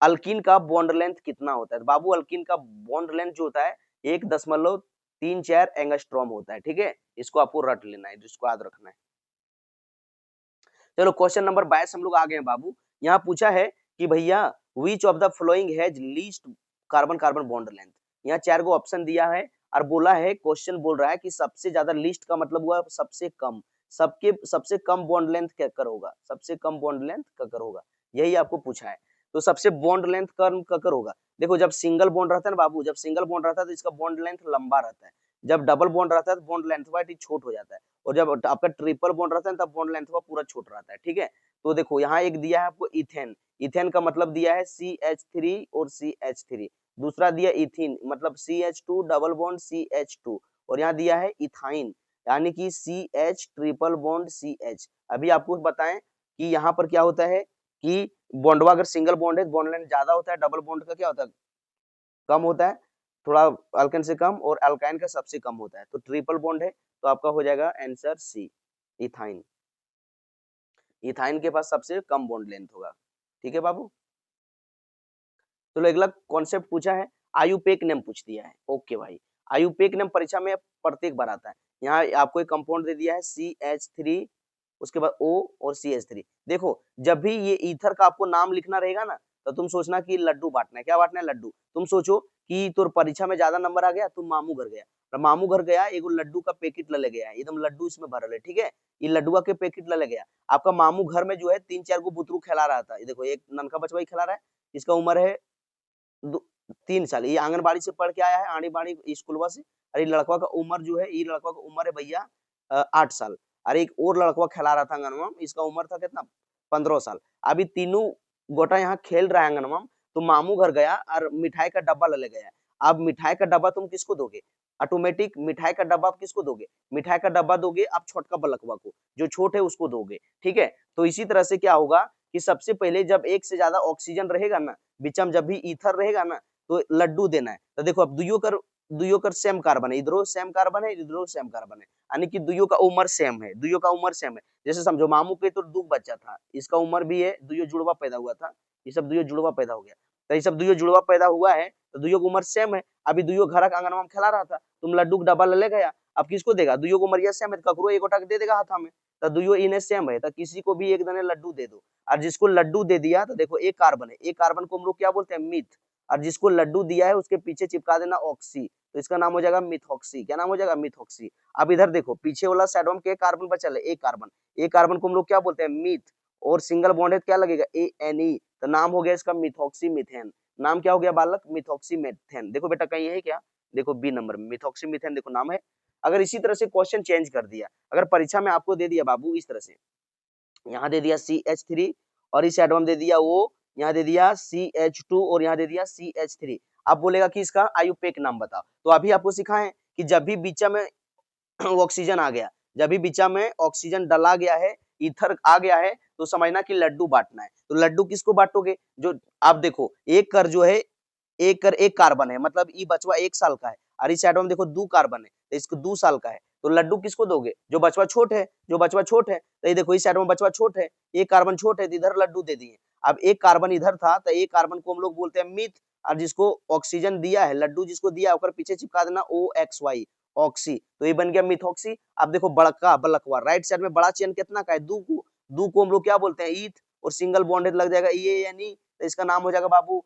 अल्कीन का बॉन्ड लेंथ कितना होता है? बाबू अल्कीन का बॉन्ड लेंथ जो होता है 1.34 एंगस्ट्रॉम होता है। ठीक है, इसको आपको रट लेना है, जिसको याद रखना है। चलो क्वेश्चन नंबर 22 हम लोग आ गए हैं बाबू। यहाँ पूछा है कि भैया विच of the flowing has least carbon carbon bond length. यहाँ 4 गो ऑप्शन दिया है और बोला है, क्वेश्चन बोल रहा है कि सबसे ज्यादा, लीस्ट का मतलब हुआ सबसे कम, सबसे कम बॉन्ड लेंथ क्या कर होगा? सबसे कम बॉन्ड लेंथ ककर होगा, यही आपको पूछा है। तो सबसे बॉन्ड लेंथ कम ककर होगा। देखो जब सिंगल बॉन्ड रहता है ना बाबू, जब सिंगल बॉन्ड रहता है तो इसका बॉन्ड लेंथ लंबा रहता है, जब डबल बॉन्ड रहता है तो बॉन्ड लेंथ वाइट छोट हो जाता है, और जब आपका ट्रिपल बॉन्ड रहता है तब बॉन्ड लेंथ पूरा छोट रहता है। ठीक है, तो देखो यहाँ एक दिया है आपको इथेन, इथेन का मतलब दिया है CH3 और CH3। दूसरा दिया इथिन, मतलब CH2 डबल बॉन्ड CH2, और यहाँ दिया है इथाइन, यानी कि CH ट्रिपल बॉन्ड CH। अभी आपको बताएं कि यहाँ पर क्या होता है कि बॉन्डवा अगर सिंगल बॉन्ड है बॉन्ड लेंथ ज्यादा होता है, डबल बॉन्ड का क्या होता है? कम होता है, थोड़ा अल्केन से कम, और अल्काइन का सबसे कम होता है। तो ट्रिपल बॉन्ड है, तो आपका हो जाएगा आंसर सी, इथाइन। इथाइन के पास सबसे कम बॉन्ड लेंथ होगा। ठीक है बाबू, तो अगला कॉन्सेप्ट पूछा है, आयुपेक नेम पूछ दिया है। ओके भाई, आयुपेक नेम परीक्षा में प्रत्येक बार आता है। यहाँ आपको एक कंपाउंड दे दिया है CH3, उसके बाद O और CH3। देखो जब भी ये ईथर का आपको नाम लिखना रहेगा ना, तो तुम सोचना कि लड्डू बांटना है। क्या बांटना है? लड्डू। तुम सोचो कि तुर परीक्षा में ज्यादा नंबर आ गया, तुम मामू घर गया, और मामू घर गया, एगो लड्डू का पैकेट ले गया, एकदम लड्डू इसमें भरल है। ठीक है, ये लड्डुआ के पैकेट ले गया, आपका मामू घर में जो है 3-4 गो बुतरू खिला रहा था। ये देखो एक ननका बचवा ही खिला रहा है, इसका उम्र है 3 साल, ये आंगनबाड़ी से पढ़ के आया है, आड़ी बाड़ी स्कूलवा से। अरे लड़का का उम्र जो है, ये लड़का का उम्र है भैया 8 साल। अरे एक और लड़का खिला रहा था आंगनवा में, इसका उम्र था कितना? 15 साल। अभी तीनों गोटा यहाँ खेल रहा है आंगनवा में, तो मामू घर गया और मिठाई का डब्बा ले गया। अब मिठाई का डब्बा तुम किसको दोगे? ऑटोमेटिक मिठाई का डब्बा आप किसको दोगे? मिठाई का डब्बा दोगे आप छोटका बलकवा को, जो छोट है उसको दोगे। ठीक है, तो इसी तरह से क्या होगा कि सबसे पहले जब एक से ज्यादा ऑक्सीजन रहेगा ना, बीचम जब भी ईथर रहेगा ना, तो लड्डू देना है। तो देखो अब दुइयों कर सेम कार्बन है, इधरो सेम कार्बन है, इधरो सेम कार्बन है, यानी कि दुइयों का उम्र सेम है, दुइयों का उम्र सेम है। जैसे समझो मामू के तो 2 बच्चा था, इसका उम्र भी है, दुइयों जुड़वा पैदा हुआ था, ये सब दुइयों जुड़वा पैदा हो गया, तो ये सब दुइयों जुड़वा पैदा हुआ है, तो दुइयों की उम्र सेम है। अभी दुइयों घर का आंगनवा में खिला रहा था, तुम लड्डू का डब्बा ले गया, अब किसको देगा? दुइयों को उम्र सेम है, ककरो एक गोटा दे देगा हाथ में, तो दुइयों इन्हें सेम है, तो किसी को भी एक दने लड्डू दे दो। और जिसको लड्डू दे दिया, तो देखो एक कार्बन है, एक कार्बन को हम लोग क्या बोलते हैं? मिथ। और जिसको लड्डू दिया है उसके पीछे चिपका देना ऑक्सी, तो इसका नाम हो जाएगा मिथॉक्सी। क्या नाम हो जाएगा? मिथॉक्सी। अब इधर देखो पीछे वाला साइड में के कार्बन बचल है? एक कार्बन, एक कार्बन को हम लोग क्या बोलते हैं? मिथ, और सिंगल बॉन्ड है क्या लगेगा? ANE, तो नाम हो गया इसका मिथॉक्सी मीथेन। नाम क्या हो गया बालक? Methoxy methane. देखो बेटा कहीं है क्या? देखो बी नंबर में मिथॉक्सी मीथेन, देखो नाम है। अगर इसी तरह से क्वेश्चन चेंज कर दिया, अगर परीक्षा में आपको दे दिया बाबू इस तरह से, यहाँ दे दिया CH3 और इस साइड में दे दिया O, यहाँ दे दिया CH2 और यहाँ दे दिया CH3, आप बोलेगा कि इसका आयुपेक नाम बताओ। तो अभी आपको सिखाएं कि जब भी बीच में ऑक्सीजन आ गया, जब भी बीचा में ऑक्सीजन डला गया है, ईथर आ गया है, तो समझना कि लड्डू बांटना है। तो लड्डू किसको बांटोगे? जो आप देखो एक कर जो है, एक कर एक कार्बन है, मतलब ई बचवा 1 साल का है, और इस साइड में देखो 2 कार्बन है, तो इसको 2 साल का है, तो लड्डू किसको दोगे? जो बचवा छोट है, जो बचवा छोट है, तो ये देखो इस साइड में बचवा छोट है, एक कार्बन छोट है, तो इधर लड्डू दे दिए। अब एक कार्बन इधर था, तो एक कार्बन को हम लोग बोलते हैं मिथ, और जिसको ऑक्सीजन दिया है, लड्डू जिसको दिया, ऊपर पीछे चिपका देना OXY, ऑक्सी, तो ये बन गया मिथॉक्सी। अब देखो बड़का बलकवा, राइट साइड में बड़ा चेन कितना का है? 2 को, 2 को हम लोग क्या बोलते हैं? ईथ, और सिंगल बॉन्डेड लग जाएगा EANE, तो इसका नाम हो जाएगा बाबू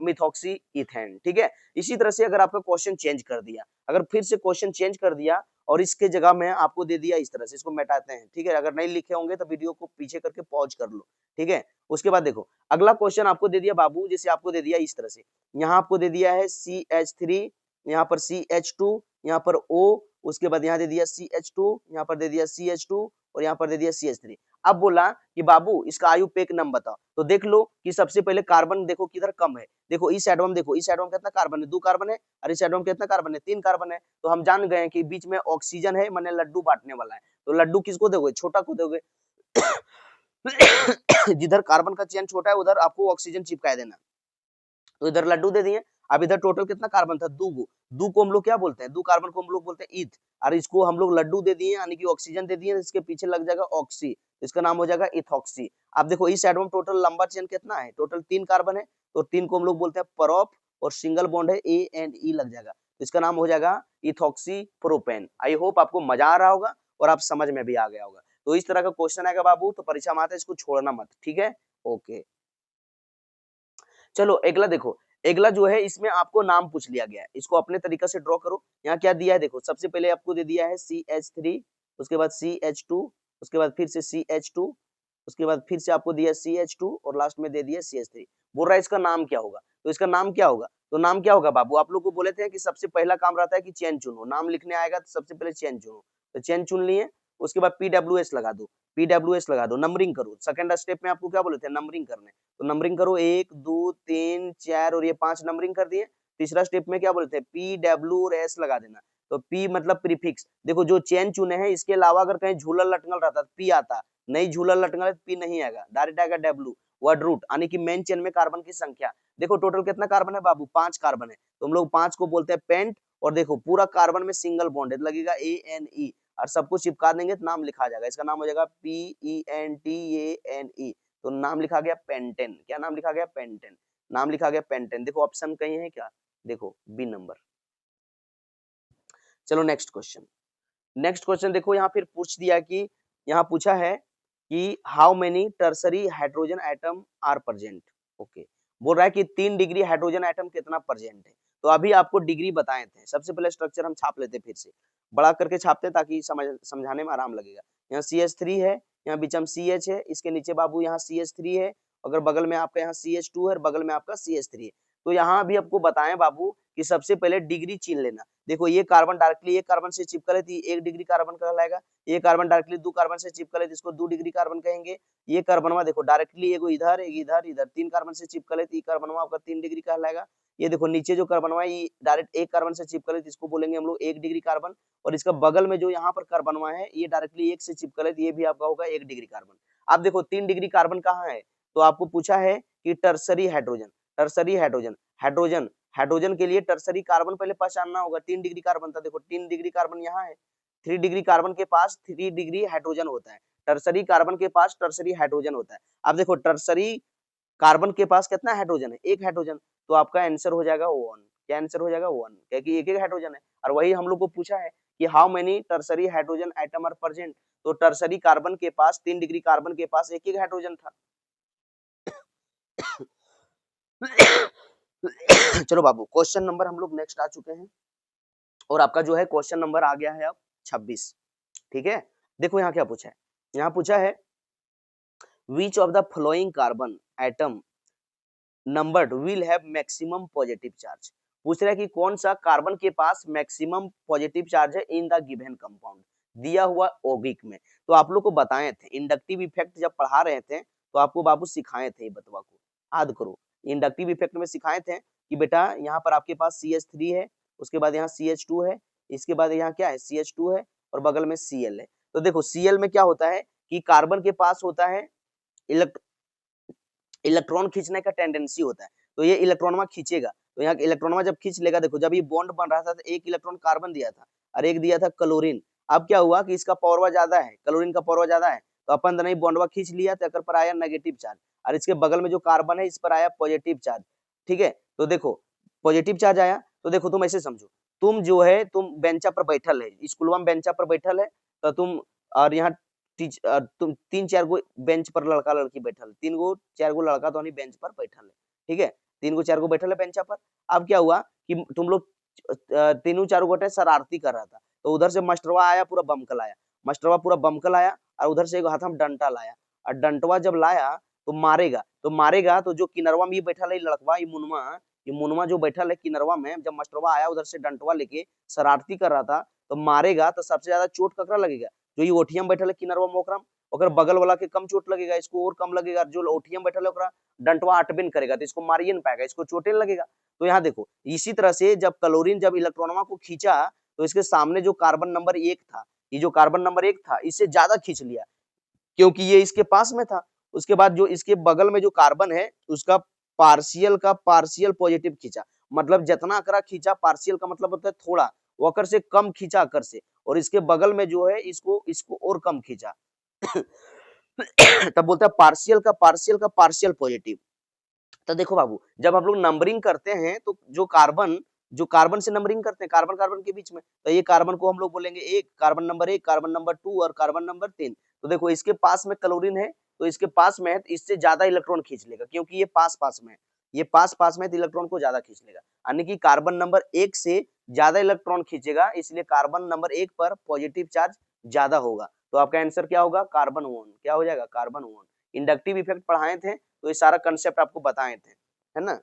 मिथॉक्सी इथेन। ठीक है, इसी तरह से अगर आपका क्वेश्चन चेंज कर दिया, अगर फिर से क्वेश्चन चेंज कर दिया और इसके जगह में आपको दे दिया इस तरह से, इसको मिटाते हैं। ठीक है, अगर नहीं लिखे होंगे तो वीडियो को पीछे करके पॉज कर लो। ठीक है, उसके बाद देखो अगला क्वेश्चन आपको दे दिया बाबू, जैसे आपको दे दिया इस तरह से, यहाँ आपको दे दिया है CH3, यहाँ पर CH2, यहाँ पर O, उसके बाद यहाँ दे दिया CH2, यहाँ पर दे दिया CH2, और यहाँ पर दे दिया CH3। अब बोला कि बाबू इसका आयुपेक नंबर बताओ, तो देख लो कि सबसे पहले कार्बन देखो किधर कम है। देखो इस साइड में, देखो इस साइड में कितना कार्बन है? 2 कार्बन है, और इस साइड में कितना कार्बन है? 3 कार्बन है। तो हम जान गए कि बीच में ऑक्सीजन है, माने लड्डू बांटने वाला है। तो लड्डू किसको दोगे? छोटा को दोगे। जिधर कार्बन का चेन छोटा है उधर आपको ऑक्सीजन चिपका देना, तो इधर लड्डू दे दिए। अब इधर टोटल कितना कार्बन था? 2 को, 2 को हम लोग क्या बोलते हैं? 2 कार्बन को हम लोग बोलते हैं ईथ, और इसको हम लोग लड्डू दे दिए, यानी कि ऑक्सीजन दे दिए, इसके पीछे लग जाएगा ऑक्सी, इसका नाम हो जाएगा इथॉक्सी। अब देखो इस साइड में टोटल लंबा चेन कितना है? टोटल 3 कार्बन है, तो 3 को हम लोग बोलते हैं परॉप, और सिंगल बॉन्ड है ANE लग जाएगा, तो इसका नाम हो जाएगा इथॉक्सी प्रोपेन। आई होप आपको मजा आ रहा होगा और आप समझ में भी आ गया होगा। तो इस तरह का क्वेश्चन आएगा बाबू, तो परीक्षा में आता है, इसको छोड़ना मत। ठीक है, ओके। चलो अगला देखो, अगला जो है इसमें आपको नाम पूछ लिया गया है, इसको अपने तरीका से ड्रॉ करो। यहाँ क्या दिया है देखो, सबसे पहले आपको दे दिया है CH3, उसके बाद CH2, उसके बाद फिर से CH2, उसके बाद फिर से आपको दिया CH2, और लास्ट में दे दिया CH3। बोल रहा है इसका नाम क्या होगा? तो इसका नाम क्या होगा? तो नाम क्या होगा बाबू? आप लोग को बोले थे कि सबसे पहला काम रहता है कि चेन चुनो, नाम लिखने आएगा तो सबसे पहले चेन चुनो, तो चेन चुन लिए, उसके बाद PWS लगा दो, PWS लगा दो, नंबरिंग करो। सेकंड स्टेप में आपको क्या बोले थे? नंबरिंग करने, तो नंबरिंग करो 1 2 3 4 और ये 5 नंबरिंग कर दिए। तीसरा स्टेप में क्या बोले थे? PWS लगा देना, तो P मतलब प्रीफिक्स। देखो जो चेन चुने हैं इसके अलावा अगर कहीं झूलल लटकल रहता तो P आता, नहीं झूलल लटकल है तो P नहीं आएगा, डायरेक्ट आएगा W, वर्ड रूट, यानी कि मेन चेन में कार्बन की संख्या। देखो टोटल कितना कार्बन है बाबू? 5 कार्बन है, तो हम लोग 5 को बोलते हैं पेंट, और देखो पूरा कार्बन में सिंगल बॉन्ड है, लगेगा ANE, और सब कुछ चिपका देंगे तो नाम लिखा जाएगा, इसका नाम हो जाएगा PENTANE, तो नाम लिखा गया पेंटेन। क्या नाम लिखा गया? पेंटेन, नाम लिखा गया पेंटेन। देखो ऑप्शन कहीं है क्या? देखो बी नंबर। चलो नेक्स्ट क्वेश्चन, नेक्स्ट क्वेश्चन देखो यहाँ फिर पूछ दिया कि, यहाँ पूछा है कि how many tertiary hydrogen atom are present. Okay, बोल रहा है कि 3 डिग्री हाइड्रोजन एटम कितना प्रेजेंट है। तो अभी आपको डिग्री बताए थे, सबसे पहले स्ट्रक्चर हम छाप लेते, फिर से बड़ा करके छापते ताकि समझाने में आराम लगेगा। यहाँ CH3 है, यहाँ बीच में CH है, इसके नीचे बाबू यहाँ CH3 है, अगर बगल में आपका यहाँ CH2 है और बगल में आपका CH3 है। तो यहाँ भी आपको बताएं बाबू कि सबसे पहले डिग्री चीन लेना। देखो ये कार्बन डायरेक्टली एक कार्बन से चिपका लेती है, 1 डिग्री कार्बन कहलाएगा। ये कार्बन डायरेक्टली 2 कार्बन से चिपका लेती है, इसको 2 डिग्री कार्बन कहेंगे। ये कार्बनवा देखो डायरेक्टली एगो इधर एक इधर इधर 3 कार्बन से चिपका लेती है, कार्बनवा आपका 3 डिग्री कहलाएगा। ये देखो नीचे जो कार्बनवा ये डायरेक्ट एक कार्बन से चिपका लेती है, इसको बोलेंगे हम लोग 1 डिग्री कार्बन। और इसका बगल में जो यहाँ पर कार्बनवा है ये डायरेक्टली 1 से चिपका लेती है, ये भी आपका होगा 1 डिग्री कार्बन। अब देखो 3 डिग्री कार्बन कहाँ है? तो आपको पूछा है कि tertiary hydrogen, tertiary hydrogen, hydrogen, hydrogen के लिए टर्सरी कार्बन पहले पहचानना होगा। 3 डिग्री कार्बन था, देखो 3 डिग्री कार्बन यहाँ है, 3 डिग्री कार्बन के पास 3 डिग्री हाइड्रोजन होता है, टर्सरी कार्बन के पास टर्सरी हाइड्रोजन होता है। अब देखो टर्सरी कार्बन के पास कितना हाइड्रोजन है? 1 हाइड्रोजन, तो आपका आंसर हो जाएगा 1। क्या आंसर हो जाएगा? 1, क्योंकि एक हाइड्रोजन है। और वही हम लोग को पूछा है कि how many tertiary hydrogen atom are present, तो टर्सरी कार्बन के पास 3 डिग्री कार्बन के पास एक हाइड्रोजन था। चलो बाबू क्वेश्चन नंबर हम लोग नेक्स्ट आ चुके हैं, और आपका जो है क्वेश्चन नंबर आ गया है अब 26। ठीक है, देखो यहाँ क्या पूछा है, यहाँ पूछा है which of the following carbon atom numbered will have maximum positive charge. पूछ रहा है कि कौन सा कार्बन के पास मैक्सिमम पॉजिटिव चार्ज है इन द गिवन कंपाउंड, दिया हुआ यौगिक में। तो आप लोग को बताए थे इंडक्टिव इफेक्ट जब पढ़ा रहे थे, तो आपको बाबू सिखाए थे, बतवा को याद करो। इंडक्टिव इफेक्ट में सिखाए थे कि बेटा यहाँ पर आपके पास CH3 है, उसके बाद यहाँ CH2 है, इसके बाद यहाँ क्या है? CH2 है, और बगल में Cl है। तो देखो Cl में क्या होता है कि कार्बन के पास होता है इलेक्ट्रॉन खींचने का टेंडेंसी होता है, तो ये इलेक्ट्रॉनमा खींचेगा। तो यहाँ इलेक्ट्रॉनमा जब खींच लेगा, देखो जब ये बॉन्ड बन रहा था तो एक इलेक्ट्रॉन कार्बन दिया था और एक दिया था क्लोरीन। अब क्या हुआ कि इसका पावरवा ज्यादा है, क्लोरीन का पावरवा ज्यादा है, तो अपन नहीं बॉन्डवा खींच लिया तो पर आया नेगेटिव चार्ज, और इसके बगल में जो कार्बन है इस पर आया पॉजिटिव चार्ज। ठीक है, तो देखो पॉजिटिव चार्ज आया, तो देखो तुम ऐसे समझो, तुम जो है तुम बेंचा पर बैठल है, स्कूलवा में बेंचा पर बैठल है, तो तुम और यहाँ तुम 3-4 गो बेंच पर लड़का लड़की बैठल, 3 गो 4 गो लड़का तो नहीं बेंच पर बैठल है। ठीक है, 3 गो 4 गो बैठल है बेंचा पर। अब क्या हुआ कि तुम लोग तीनों चारों गोटे शरारती कर रहा था, तो उधर से मास्टरवा आया, पूरा बमकल आया, मास्टरवा पूरा बमकल आया, और उधर से एक हाथ में डंटा लाया, और डंटवा जब लाया तो मारेगा तो जो किनरवा में ये बैठा है लड़कवा, ये मुनवा जो बैठा है किनरवा में, जब मास्टरवा आया उधर से डंटवा लेके शरारती कर रहा था, तो मारेगा तो सबसे ज्यादा चोट ककरा लगेगा, जो ये ओठियम बैठल है किनरवा मोकरम, ओकर बगल वाला के कम चोट लगेगा, इसको और कम लगेगा, जो ओठियम बैठल है ओकरा डंटवा अटबिन करेगा, तो इसको मारिए नहीं पाएगा, इसको चोटे लगेगा। तो यहाँ देखो इसी तरह से जब क्लोरीन जब इलेक्ट्रॉनवा को खींचा, तो इसके सामने जो कार्बन नंबर 1 था, ये जो कार्बन नंबर 1 था इससे ज्यादा खींच लिया, क्योंकि ये इसके पास में था। उसके बाद जो इसके बगल में जो कार्बन है उसका पार्शियल पॉजिटिव खींचा, मतलब जितना अकरा खींचा, पार्शियल का मतलब होता है थोड़ा, वो अकर से कम खींचा अकर से, और इसके बगल में जो है इसको और कम खींचा तब बोलता है पार्शियल पॉजिटिव। तो देखो बाबू, जब हम लोग नंबरिंग करते हैं तो जो कार्बन से नंबरिंग करते हैं, कार्बन कार्बन के बीच में, तो ये कार्बन को हम लोग बोलेंगे एक, कार्बन नंबर 1, कार्बन नंबर 2 और कार्बन नंबर 3। तो देखो इसके पास में क्लोरीन है, तो इसके पास में है तो इससे ज्यादा इलेक्ट्रॉन खींच लेगा, क्योंकि ये पास पास में है, ये पास पास में तो इलेक्ट्रॉन को ज्यादा खींच लेगा, यानी कि कार्बन नंबर 1 से ज्यादा इलेक्ट्रॉन खींचेगा, इसलिए कार्बन नंबर 1 पर पॉजिटिव चार्ज ज्यादा होगा। तो आपका आंसर क्या होगा, कार्बन 1, क्या हो जाएगा, कार्बन 1। इंडक्टिव इफेक्ट पढ़ाए थे, तो ये सारा कंसेप्ट आपको बताए थे, है ना।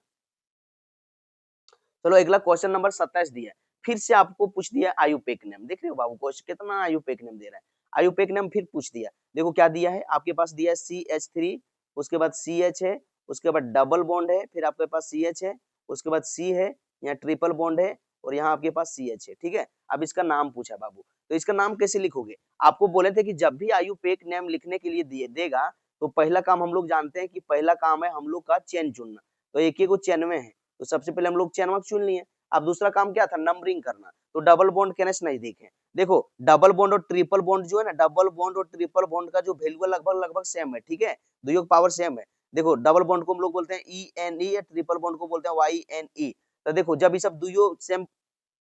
चलो अगला क्वेश्चन नंबर 27 दिया है, फिर से आपको पूछ दिया आयुपेक नेम। देख रहे हो बाबू क्वेश्चन कितना आयुपेक नेम दे रहा है, आयुपेक नेम फिर पूछ दिया। देखो क्या दिया है, आपके पास दिया है CH3, उसके बाद CH है, उसके बाद डबल बॉन्ड है, फिर आपके पास CH है, उसके बाद C है, यहाँ ट्रिपल बॉन्ड है, और यहाँ आपके पास CH है। ठीक है, अब इसका नाम पूछा बाबू, तो इसका नाम कैसे लिखोगे। आपको बोले थे कि जब भी आयुपेक नेम लिखने के लिए देगा, तो पहला काम हम लोग जानते हैं कि पहला काम है हम लोग का चेन चुनना, तो एक एक चेन में है, तो सबसे पहले हम लोग चेन वर्क चुन लिए। अब दूसरा काम क्या था, नंबरिंग करना, तो डबल बॉन्ड कहने से नजदीक है। देखो डबल बॉन्ड और ट्रिपल बॉन्ड जो है ना, डबल बॉन्ड और ट्रिपल बॉन्ड का जो वैल्यू है लगभग लगभग सेम है। ठीक है, दोनों की पावर सेम है। देखो डबल बॉन्ड को हम लोग बोलते हैं ENE, या ट्रिपल बॉन्ड को बोलते हैं YNE। तो देखो जब ये सब दोनों सेम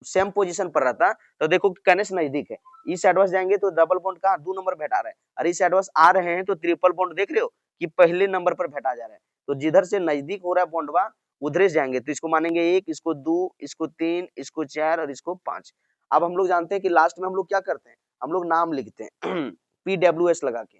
सेम पोजीशन पर रहता, तो देखो कहने से नजदीक है, इस एडवांस जाएंगे तो डबल बॉन्ड का 2 नंबर भेटा रहा है, और इस एडवांस आ रहे हैं तो ट्रिपल बॉन्ड देख रहे हो कि पहले नंबर पर भेटा जा रहा है। तो जिधर से नजदीक हो रहा है बॉन्डवा उधर से जाएंगे, तो इसको मानेंगे 1, इसको 2, इसको 3, इसको 4 और इसको 5। अब हम लोग जानते हैं कि लास्ट में हम लोग क्या करते हैं, हम लोग नाम लिखते हैं PWS लगा के।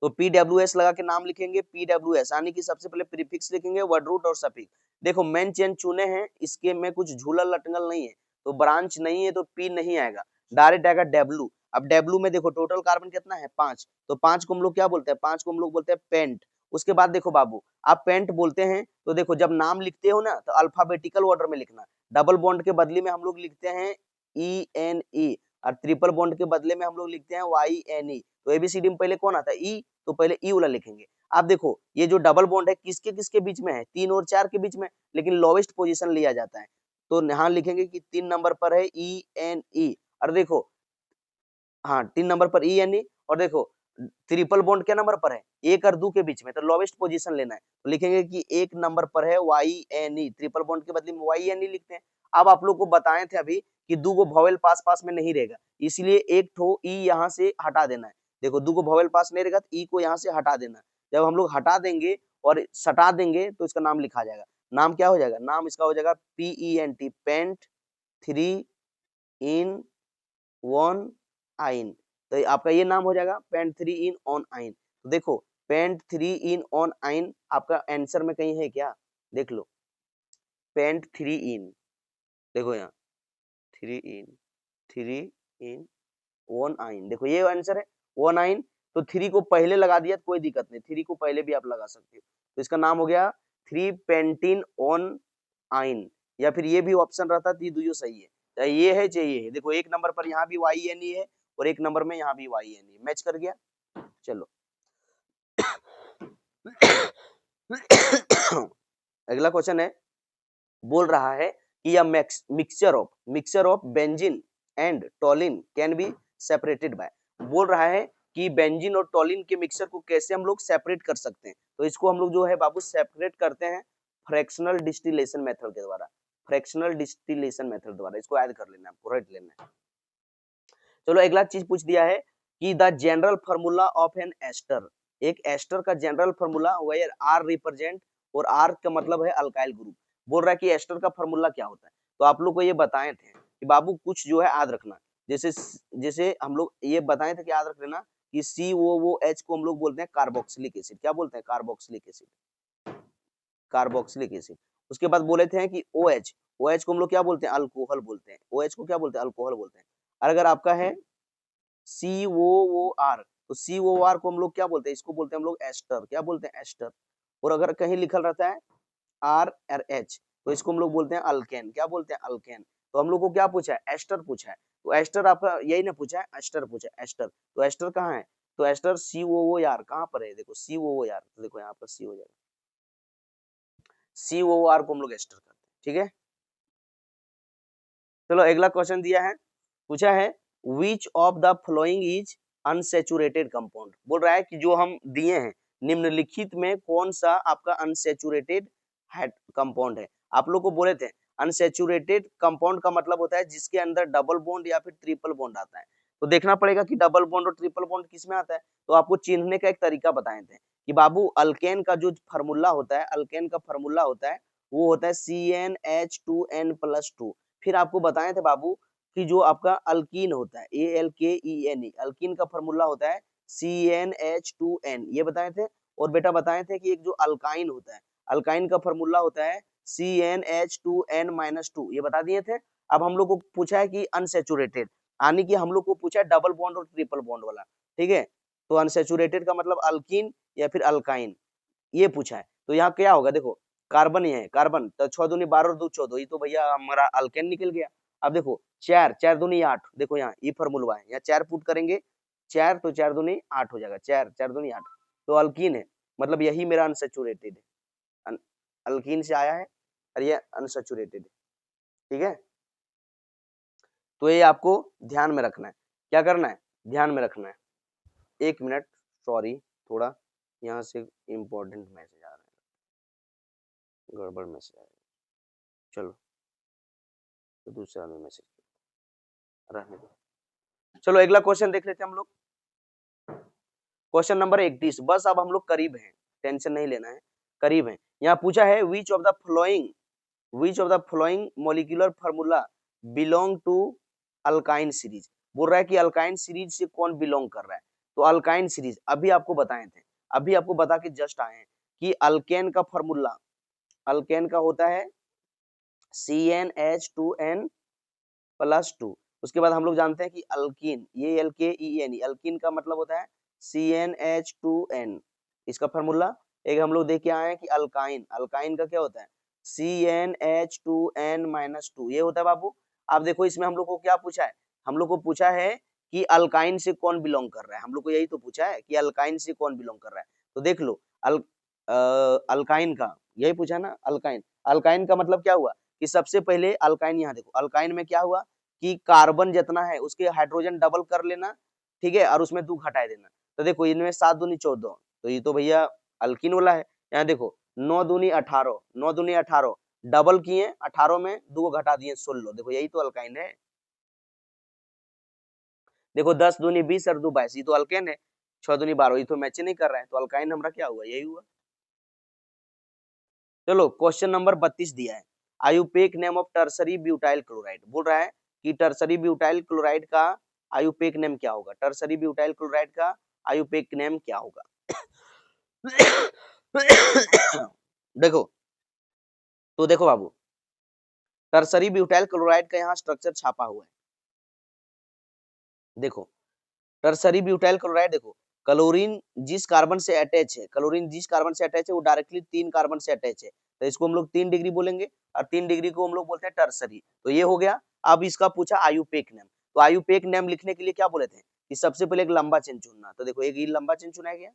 तो PWS लगा के नाम लिखेंगे, PWS यानी कि सबसे पहले प्रीफिक्स लिखेंगे, वर्ड रूट और सफिक्स। देखो मेन चेन चुने हैं, इसके में कुछ झूला लटंगल नहीं है, तो ब्रांच नहीं है, तो P नहीं आएगा, डायरेक्ट आएगा W। अब W में देखो टोटल कार्बन कितना है, 5, तो 5 को हम लोग क्या बोलते हैं, 5 को हम लोग बोलते हैं पेंट। उसके बाद देखो बाबू, आप पेंट बोलते हैं, तो देखो जब नाम लिखते हो ना तो अल्फाबेटिकल ऑर्डर में लिखना। डबल बॉन्ड के बदले में हम लोग लिखते हैं ENE, और ट्रिपल बॉन्ड के बदले में हम लोग लिखते हैं YNE। तो ABCD में पहले कौन आता है, E, तो पहले E वाला लिखेंगे। आप देखो ये जो डबल बॉन्ड है किसके किसके बीच में है, 3 और 4 के बीच में, लेकिन लोवेस्ट पोजीशन लिया जाता है, तो यहाँ लिखेंगे कि 3 नंबर पर है ENE। और देखो हाँ 3 नंबर पर ENE, और देखो ट्रिपल बॉन्ड क्या नंबर पर है, 1 और 2 के बीच में, तो लोवेस्ट पोजीशन लेना है, तो लिखेंगे कि 1 नंबर पर है YNE, ट्रिपल बॉन्ड के बदले में YNE लिखते हैं। अब आप लोग को बताए थे अभी कि 2 गो वॉवेल पास पास में नहीं रहेगा, इसलिए एक ठो E यहाँ से हटा देना है। देखो 2 गो वॉवेल पास नहीं रहेगा तो E को यहाँ से हटा देना। जब हम लोग हटा देंगे और सटा देंगे तो इसका नाम लिखा जाएगा। नाम क्या हो जाएगा, नाम इसका हो जाएगा PENT, पेंट 3 इन 1 आइन। तो आपका ये नाम हो जाएगा पेंट 3 इन ऑन आइन। तो देखो पेंट 3 इन ऑन आइन आपका आंसर में कहीं है क्या, देख लो पेंट 3 इन, देखो यहाँ 3 इन 1 आइन, देखो ये आंसर है 1 आइन। तो 3 को पहले लगा दिया तो कोई दिक्कत नहीं, 3 को पहले भी आप लगा सकते हो, तो इसका नाम हो गया 3 पेंटीन ऑन आइन, या फिर ये भी ऑप्शन रहता तो ये दोनों सही है। चाहे ये है चाहे ये है। देखो एक नंबर पर यहाँ भी YNE है और एक नंबर में यहाँ भी YNE, मैच कर गया। चलो अगला क्वेश्चन है, बोल रहा है कि यह mixture of benzene and toluene can be separated by. बोल रहा है कि बेंजीन और टोलिन के मिक्सचर को कैसे हम लोग सेपरेट कर सकते हैं। तो इसको हम लोग जो है बाबू सेपरेट करते हैं फ्रैक्शनल डिस्टिलेशन मेथड के द्वारा। फ्रैक्शनल डिस्टिलेशन मेथड द्वारा इसको ऐड कर लेना है, आपको रट लेना है। चलो अगला चीज पूछ दिया है कि the general formula of an ester, एक एस्टर का general formula where R represent, और आर का मतलब है अल्काइल ग्रुप। बोल रहा है कि एस्टर का फार्मूला क्या होता है। तो आप लोग को ये बताए थे कि बाबू कुछ जो है याद रखना, जैसे जैसे हम लोग ये बताए थे कि याद रख लेना कि COOH को हम लोग बोलते हैं कार्बोक्सिलिक एसिड। क्या बोलते हैं? Carboxylic acid, carboxylic acid. उसके बाद बोले थे कि OH को हम लोग क्या बोलते हैं? अल्कोहल बोलते हैं। OH को क्या बोलते हैं? अल्कोहल बोलते हैं। और अगर आपका है COOR, तो COR को हम लोग क्या बोलते हैं? इसको बोलते हैं हम लोग एस्टर। क्या बोलते हैं? एस्टर। और अगर कहीं लिखल रहता है RRH, तो इसको हम लोग बोलते हैं अल्केन। क्या बोलते हैं? अल्केन। तो हम लोग को क्या पूछा है? एस्टर पूछा है। तो एस्टर आपका यही ना पूछा है, एस्टर पूछा है, एस्टर। तो एस्टर कहाँ है? तो एस्टर COOR कहाँ पर है? देखो COOR, तो देखो यहाँ पर C हो जाएगा, COR को हम लोग एस्टर करते हैं। ठीक है, चलो अगला क्वेश्चन दिया है, पूछा है which of the following is unsaturated compound. बोल रहा है कि जो हम दिए हैं निम्नलिखित में कौन सा आपका अनसेचुरेटेड कंपाउंड है। आप लोग को बोले थे अनसेचुरेटेड कंपाउंड का मतलब होता है जिसके अंदर डबल बॉन्ड या फिर ट्रिपल बॉन्ड आता है। तो देखना पड़ेगा कि डबल बॉन्ड और ट्रिपल बॉन्ड किस में आता है। तो आपको चिन्हने का एक तरीका बताए थे कि बाबू अल्केन का जो फार्मूला होता है, अल्केन का फार्मूला होता है वो होता है CnH2n+2। फिर आपको बताए थे बाबू कि जो आपका अल्कीन होता है ALKENE, अल्कीन का फार्मूला होता है CnH2n, ये बताए थे। और बेटा बताए थे कि एक जो अल्काइन होता है, अल्काइन का फार्मूला होता है CnH2n-2, ये बता दिए थे। अब हम लोग को पूछा है कि अनसेचुरेटेड, यानी कि हम लोग को पूछा है डबल बॉन्ड और ट्रिपल बॉन्ड वाला। ठीक है, तो अनसेचुरेटेड का मतलब अल्कीन या फिर अल्काइन, ये पूछा है। तो यहाँ क्या होगा? देखो कार्बन ही है, कार्बन, तो 6 दूनी 12 और 2 14, ये तो भैया हमारा अल्केन निकल गया। अब देखो 4 4 दूनी 8, देखो यहाँ ये फार्मूला है, यहाँ 4 पुट करेंगे 4, तो 4 दूनी 8 हो जाएगा, 4 4 दूनी 8, तो अल्कीन है, मतलब यही मेरा अनसेचुरेटेड है, अल्कीन से आया है और ये अनसेचुरेटेड है। ठीक है, तो ये आपको ध्यान में रखना है। क्या करना है? ध्यान में रखना है। 1 मिनट, सॉरी, थोड़ा यहाँ से इम्पोर्टेंट मैसेज आ रहा है, गड़बड़ मैसेज आ रहा है। चलो तो दूसरा में मैसेज रहने दो। चलो अगला क्वेश्चन देख लेते हैं हम लोग, क्वेश्चन नंबर 21। बस अब हम लोग करीब हैं, टेंशन नहीं लेना है, करीब हैं। यहाँ पूछा है which of the following molecular formula belong to alkyne series. बोल रहा है कि अल्काइन सीरीज से कौन बिलोंग कर रहा है। तो अल्काइन सीरीज अभी आपको बताए थे, अभी आपको बता के जस्ट आए हैं कि अल्केन का फार्मूला, अल्केन का होता है CnH2n+2। उसके बाद हम लोग जानते हैं कि अल्कीन, ये ALKENE, अल्कीन का मतलब होता है CnH2n, इसका फार्मूला। एक हम लोग देख के आए हैं कि अल्काइन, अल्काइन का क्या होता है CnH2n-2, ये होता है बाबू। आप देखो इसमें हम लोग को क्या पूछा है, हम लोग को पूछा है कि अल्काइन से कौन बिलोंग कर रहा है, हम लोग को यही तो पूछा है कि अल्काइन से कौन बिलोंग कर रहा है। तो देख लो अल्काइन का यही पूछा ना, अल्काइन, अल्काइन का मतलब क्या हुआ कि सबसे पहले अल्काइन, यहाँ देखो अल्काइन में क्या हुआ कि कार्बन जितना है उसके हाइड्रोजन डबल कर लेना, ठीक है, और उसमें 2 घटा देना। तो देखो इनमें 7 दूनी 14, तो ये तो भैया अल्कीन वाला है। यहाँ देखो 9 दूनी 18, 9 दूनी 18, डबल किए 18 में 2 घटा दिए 16, देखो यही तो अल्काइन है। देखो 10 दूनी 20 और 2 22, ये तो अल्केन है। 6 दूनी 12, ये तो मैच नहीं कर रहा है, तो अल्काइन हमारा क्या हुआ? यही हुआ। चलो क्वेश्चन नंबर 32 दिया है, IUPAC name of tertiary butyl chloride. बोल रहा है कि टर्सरी ब्यूटाइल क्लोराइड का आयुपेक नेम क्या होगा, टर्सरी ब्यूटाइल क्लोराइड का आयुपेक नेम क्या होगा। देखो, तो देखो बाबू, टर्सरी ब्यूटाइल क्लोराइड का यहाँ स्ट्रक्चर छापा हुआ है। देखो टर्सरी ब्यूटाइल क्लोराइड, देखो क्लोरीन जिस कार्बन से अटैच है, क्लोरीन जिस कार्बन से अटैच है वो डायरेक्टली 3 कार्बन से अटैच है, तो इसको हम लोग 3 डिग्री बोलेंगे, और 3 डिग्री को हम लोग बोलते हैं टर्सरी। तो ये हो गया। अब इसका पूछा आयुपेक नेम, तो आयुपेक नेम लिखने के लिए क्या बोले थे कि सबसे पहले एक लंबा चेन चुनना, तो देखो एक ये लंबा चेन चुना गया।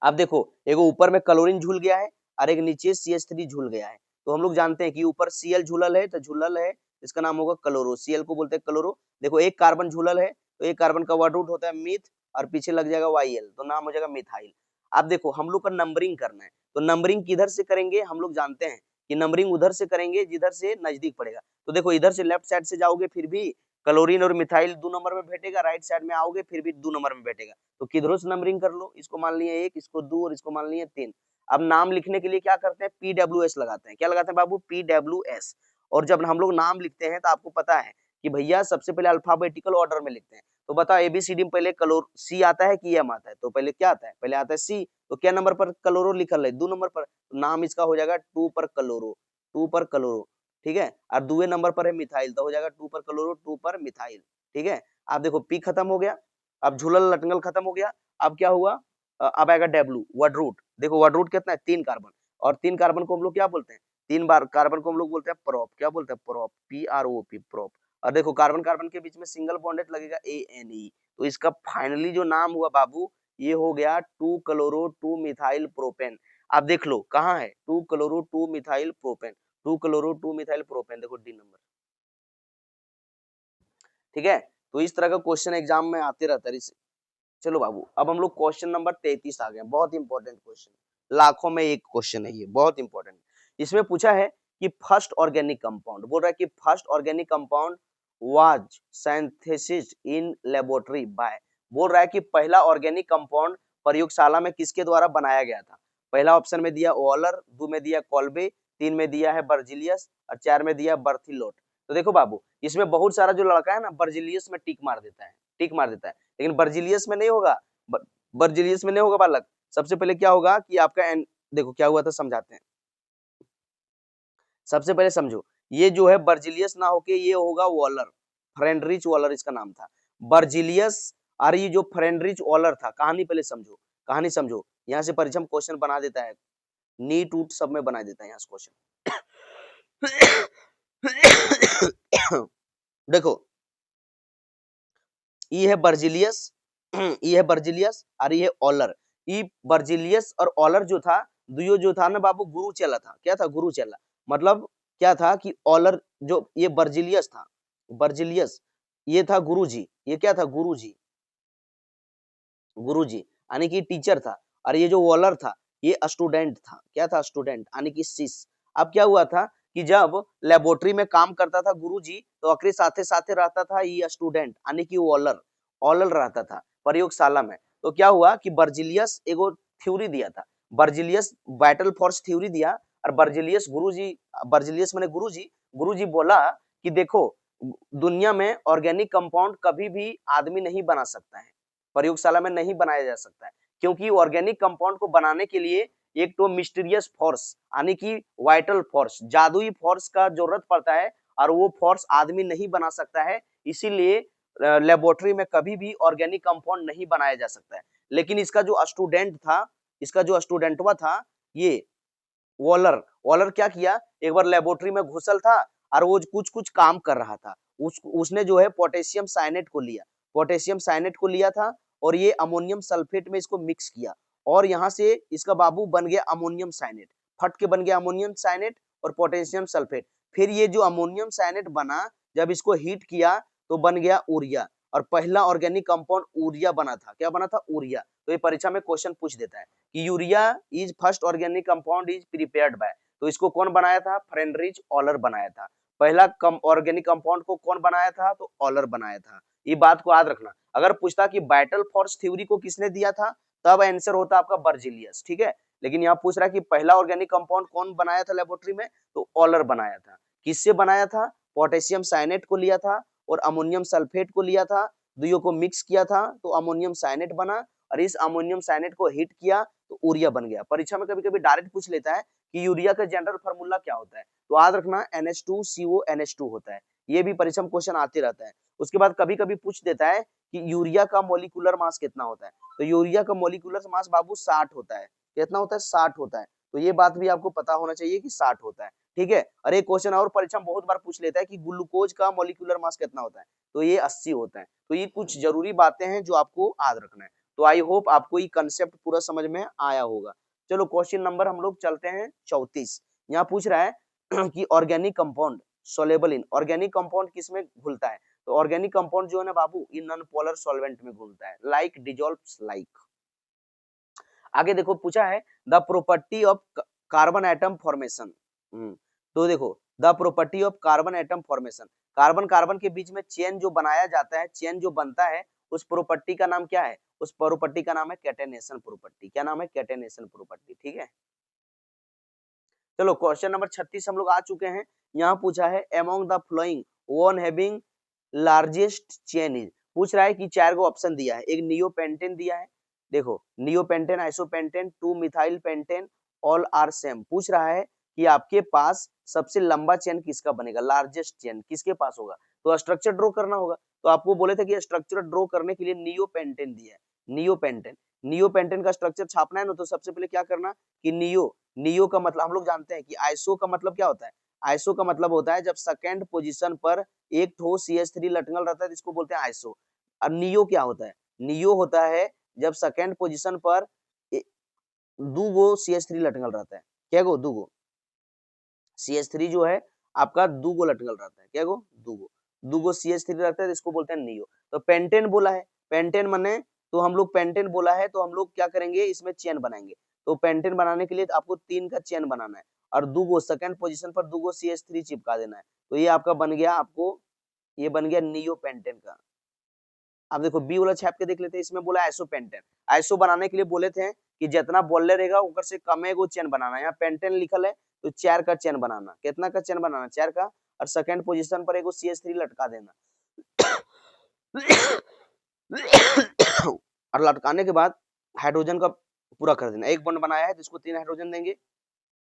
अब देखो एक ऊपर में क्लोरीन झूल गया है और एक नीचे CH3 झूल गया है, तो हम लोग जानते हैं कि ऊपर Cl झूलल है, तो झूलल है इसका नाम होगा क्लोरो, Cl को बोलते हैं क्लोरो। देखो एक कार्बन झूलल है, तो एक कार्बन का वर्ड रूट होता है मिथ और पीछे लग जाएगा Yl, तो नाम हो जाएगा मिथाइल। अब देखो हम लोग का नंबरिंग करना है, तो नंबरिंग किधर से करेंगे, हम लोग जानते हैं कि नंबरिंग उधर से करेंगे जिधर से नजदीक पड़ेगा। तो देखो इधर से लेफ्ट साइड से जाओगे फिर भी क्लोरीन और मिथाइल 2 नंबर में बैठेगा, राइट साइड में आओगे फिर भी 2 नंबर में बैठेगा, तो किधरों से नंबरिंग कर लो, इसको मान लिया 1, इसको 2 और इसको मान लिया 3। अब नाम लिखने के लिए क्या करते हैं, PWS लगाते हैं। क्या लगाते हैं बाबू, PWS। और जब हम लोग नाम लिखते हैं तो आपको पता है कि भैया सबसे पहले अल्फाबेटिकल ऑर्डर में लिखते हैं। तो बताओ ABCD में पहले क्लोर C आता है कि M आता है, तो पहले क्या आता है, पहले आता है C। तो क्या नंबर पर क्लोरो लिखल है, 2 नंबर पर, तो नाम इसका हो जाएगा 2 पर क्लोरो, 2 पर क्लोरो, ठीक है। और 2वें नंबर पर है मिथाइल, तो हो जाएगा 2 पर क्लोरो, 2 पर मिथाइल, ठीक है। आप देखो P खत्म हो गया, अब झूलल लटंगल खत्म हो गया, अब क्या हुआ, अब आएगा W वर्ड रूट। देखो वर्ड रूट कितना है, 3 कार्बन, और 3 कार्बन को हम लोग क्या बोलते हैं, 3 बार कार्बन को हम लोग बोलते हैं प्रोप, क्या बोलते हैं प्रोप, PROP प्रोप। और देखो कार्बन कार्बन के बीच में सिंगल बॉन्डेड लगेगा ANE, तो इसका फाइनली जो नाम हुआ बाबू ये हो गया 2 क्लोरो 2 मिथाइल प्रोपेन। आप देख लो कहाँ है 2 chloro 2 methyl propane, 2 chloro 2 methyl propane, देखो D नंबर, ठीक है। तो इस तरह का क्वेश्चन एग्जाम में आते रहता है। चलो बाबू अब हम लोग क्वेश्चन नंबर 33 आ गए, बहुत इंपॉर्टेंट क्वेश्चन, लाखों में एक क्वेश्चन है ये, बहुत इंपॉर्टेंट। इसमें पूछा है कि फर्स्ट ऑर्गेनिक कंपाउंड, बोल रहा है कि first organic compound was synthesis in laboratory bye, बोल रहा है कि पहला ऑर्गेनिक कंपाउंड प्रयोगशाला में किसके द्वारा बनाया गया था। पहला ऑप्शन में दिया वॉलर, 2 में दिया कॉल्बे, 3 में दिया है बर्जिलियस और 4 में दिया बर्थिलोट। तो देखो बाबू इसमें बहुत सारा जो लड़का है ना बर्जिलियस में टिक मार देता है, टिक मार देता है, लेकिन बर्जिलियस में नहीं होगा, बर्जिलियस में नहीं होगा बालक। सबसे पहले क्या होगा कि आपका देखो क्या हुआ था समझाते हैं, सबसे पहले समझो ये जो है बर्जिलियस ना होके ये होगा वॉलर, फ्रेडरिच वॉलर इसका नाम था बर्जिलियस। और ये जो फ्रेडरिच वॉलर था, कहानी पहले समझो, कहानी समझो, यहाँ से परीक्षा में क्वेश्चन बना देता है, नीट उट सब में बना देता है यहाँ से क्वेश्चन। देखो ये है बर्जिलियस, ये है बर्जिलियस और ये है ऑलर। ये बर्जिलियस और ऑलर जो था दुयो जो था ना बाबू गुरु चेला था, क्या था गुरु चेला, मतलब क्या था कि ऑलर जो ये बर्जिलियस था, बर्जिलियस ये था गुरुजी, ये क्या था गुरुजी, गुरुजी यानी कि टीचर था, और ये जो वॉलर था ये स्टूडेंट था, क्या था स्टूडेंट यानी कि शिष्य। अब क्या हुआ था कि जब लेबोरेटरी में काम करता था गुरुजी तो अक्सर साथे साथे रहता था ये स्टूडेंट यानी कि वॉलर, ऑलर रहता था प्रयोगशाला में। तो क्या हुआ कि बर्जिलियस एगो थ्योरी दिया था, बर्जिलियस वाइटल फोर्स थ्योरी दिया, और बर्जिलियस गुरुजी, बर्जिलियस माने गुरुजी, गुरुजी बोला कि देखो दुनिया में ऑर्गेनिक कंपाउंड कभी भी आदमी नहीं बना सकता है, प्रयोगशाला में नहीं बनाया जा सकता है, क्योंकि ऑर्गेनिक कंपाउंड को बनाने के लिए एक तो मिस्टीरियस फोर्स यानी कि वाइटल फोर्स, जादुई फोर्स का जरूरत पड़ता है, और वो फोर्स आदमी नहीं बना सकता है, इसीलिए लेबोरेटरी में कभी भी ऑर्गेनिक कंपाउंड नहीं बनाया जा सकता है। लेकिन इसका जो स्टूडेंट था, इसका जो स्टूडेंटवा था ये वॉलर, वॉलर क्या किया, एक बार लेबोरेटरी में घुसल था और वो कुछ कुछ काम कर रहा था, उसने जो है पोटेशियम साइनेट को लिया, पोटेशियम साइनेट को लिया था और ये अमोनियम सल्फेट में इसको मिक्स किया, और यहाँ से इसका बाबू बन गया अमोनियम साइनेट, फट के बन गया अमोनियम साइनेट और पोटेशियम सल्फेट। फिर ये जो अमोनियम साइनेट बना जब इसको हीट किया तो बन गया यूरिया, और पहला ऑर्गेनिक कंपाउंड यूरिया बना था, क्या बना था यूरिया। तो ये परीक्षा में क्वेश्चन पूछ देता है कि urea is first organic compound is prepared by, तो इसको कौन बनाया था, फ्रेडरिच ऑलर बनाया था। पहला ऑर्गेनिक कंपाउंड को कौन बनाया था, तो ऑलर बनाया था। ये बात को याद रखना, अगर पूछता कि वाइटल फोर्स थ्योरी को किसने दिया था तब आंसर होता आपका बर्जिलियस, ठीक है। लेकिन यहाँ पूछ रहा है कि पहला ऑर्गेनिक कंपाउंड कौन बनाया था लेबोरेटरी में, तो ऑलर बनाया था। किससे बनाया था, पोटेशियम साइनेट को लिया था और अमोनियम सल्फेट को लिया था, दोनों को मिक्स किया था तो अमोनियम साइनेट बना, और इस अमोनियम साइनेट को हीट किया तो यूरिया बन गया। परीक्षा में कभी कभी डायरेक्ट पूछ लेता है कि यूरिया का जनरल फार्मूला क्या होता है, तो याद रखना NH2CO NH2 होता है, ये भी परीक्षा में क्वेश्चन आते रहता है। उसके बाद कभी कभी पूछ देता है कि यूरिया का मोलिकुलर मास कितना होता है, तो यूरिया का मोलिकुलर मास बाबू 60 होता है, कितना होता है 60 होता है। तो ये बात भी आपको पता होना चाहिए कि 60 होता है, ठीक है। और एक क्वेश्चन और परीक्षा में बहुत बार पूछ लेता है कि ग्लूकोज का मॉलिक्यूलर मास कितना होता है, तो ये 80 होता है। तो ये कुछ जरूरी बातें हैं जो आपको याद रखना है। तो आई होप आपको ये कंसेप्ट पूरा समझ में आया होगा। चलो क्वेश्चन नंबर हम लोग चलते हैं 34। यहाँ पूछ रहा है कि ऑर्गेनिक कंपाउंड सोलेबल इन, ऑर्गेनिक कंपाउंड किसमें घुलता है, तो ऑर्गेनिक कंपाउंड जो है ना बाबू, इन नॉन पोलर सॉल्वेंट में घुलता है, लाइक डिजॉल्व्स लाइक। आगे देखो पूछा है the property of carbon atom formation. तो देखो the property of carbon atom formation, carbon carbon के बीच में चेन जो बनाया जाता है, चेन जो बनता है, उस प्रॉपर्टी का नाम क्या है, उस प्रॉपर्टी का नाम है कैटेनेशन प्रॉपर्टी। क्या नाम है, कैटेनेशन प्रॉपर्टी, ठीक है। चलो क्वेश्चन नंबर 36 हम लोग आ चुके हैं। यहाँ पूछा है among the flowing one having largest chain is, पूछ रहा है कि 4 गो ऑप्शन दिया है, एक नियोपेंटेन दिया है, देखो neopentane, isopentane, 2 methyl pentane, all are same. पूछ रहा है कि आपके पास सबसे लंबा चेन किसका बनेगा, लार्जेस्ट चेन किसके पास होगा, तो स्ट्रक्चर ड्रॉ करना होगा। तो आपको बोले थे कि स्ट्रक्चर ड्रॉ करने के लिए नियोपेंटेन दिया है, नियोपेंटेन, नियोपेंटेन का स्ट्रक्चर छापना है ना, तो सबसे पहले क्या करना कि नियो, नियो का मतलब हम लोग जानते हैं कि आइसो का मतलब क्या होता है, आइसो का मतलब होता है जब सेकंड पोजीशन पर एक ठोस CH3 लटकल रहता है, इसको बोलते हैं आइसो। और नियो क्या होता है, नियो होता है जब सेकंड पोजीशन पर दो गो CH3 लटकल रहता है, क्या गो, दो गो CH3 जो है आपका दो गो लटकल रहता है, क्या गो, दो गो CH3 रहता है, इसको बोलते हैं नियो। तो पेंटेन बोला है, पेंटेन माने, तो हम लोग पेंटेन बोला है तो हम लोग क्या करेंगे, इसमें चेन बनाएंगे। तो पेंटेन बनाने के लिए आपको 3 का चेन बनाना है और दो गो सेकंड पोजीशन पर दो गो CH3 चिपका देना है। तो ये आपका बन गया, आपको ये बन गया नियो पेंटेन का। अब देखो बी वाला छाप के देख लेते हैं, इसमें बोला आइसो पेंटेन, आइसो बनाने के लिए बोले थे कि जितना बोलले रहेगा ऊपर से कम है वो चेन बनाना है। यहाँ पेंटेन लिखल है तो 4 का चेन बनाना, कितना का चेन बनाना, 4 का, और सेकंड पोजीशन पर एगो CH3 लटका देना और लटकाने के बाद हाइड्रोजन का पूरा कर देना। एक बॉन्ड बनाया है तो इसको 3 हाइड्रोजन देंगे,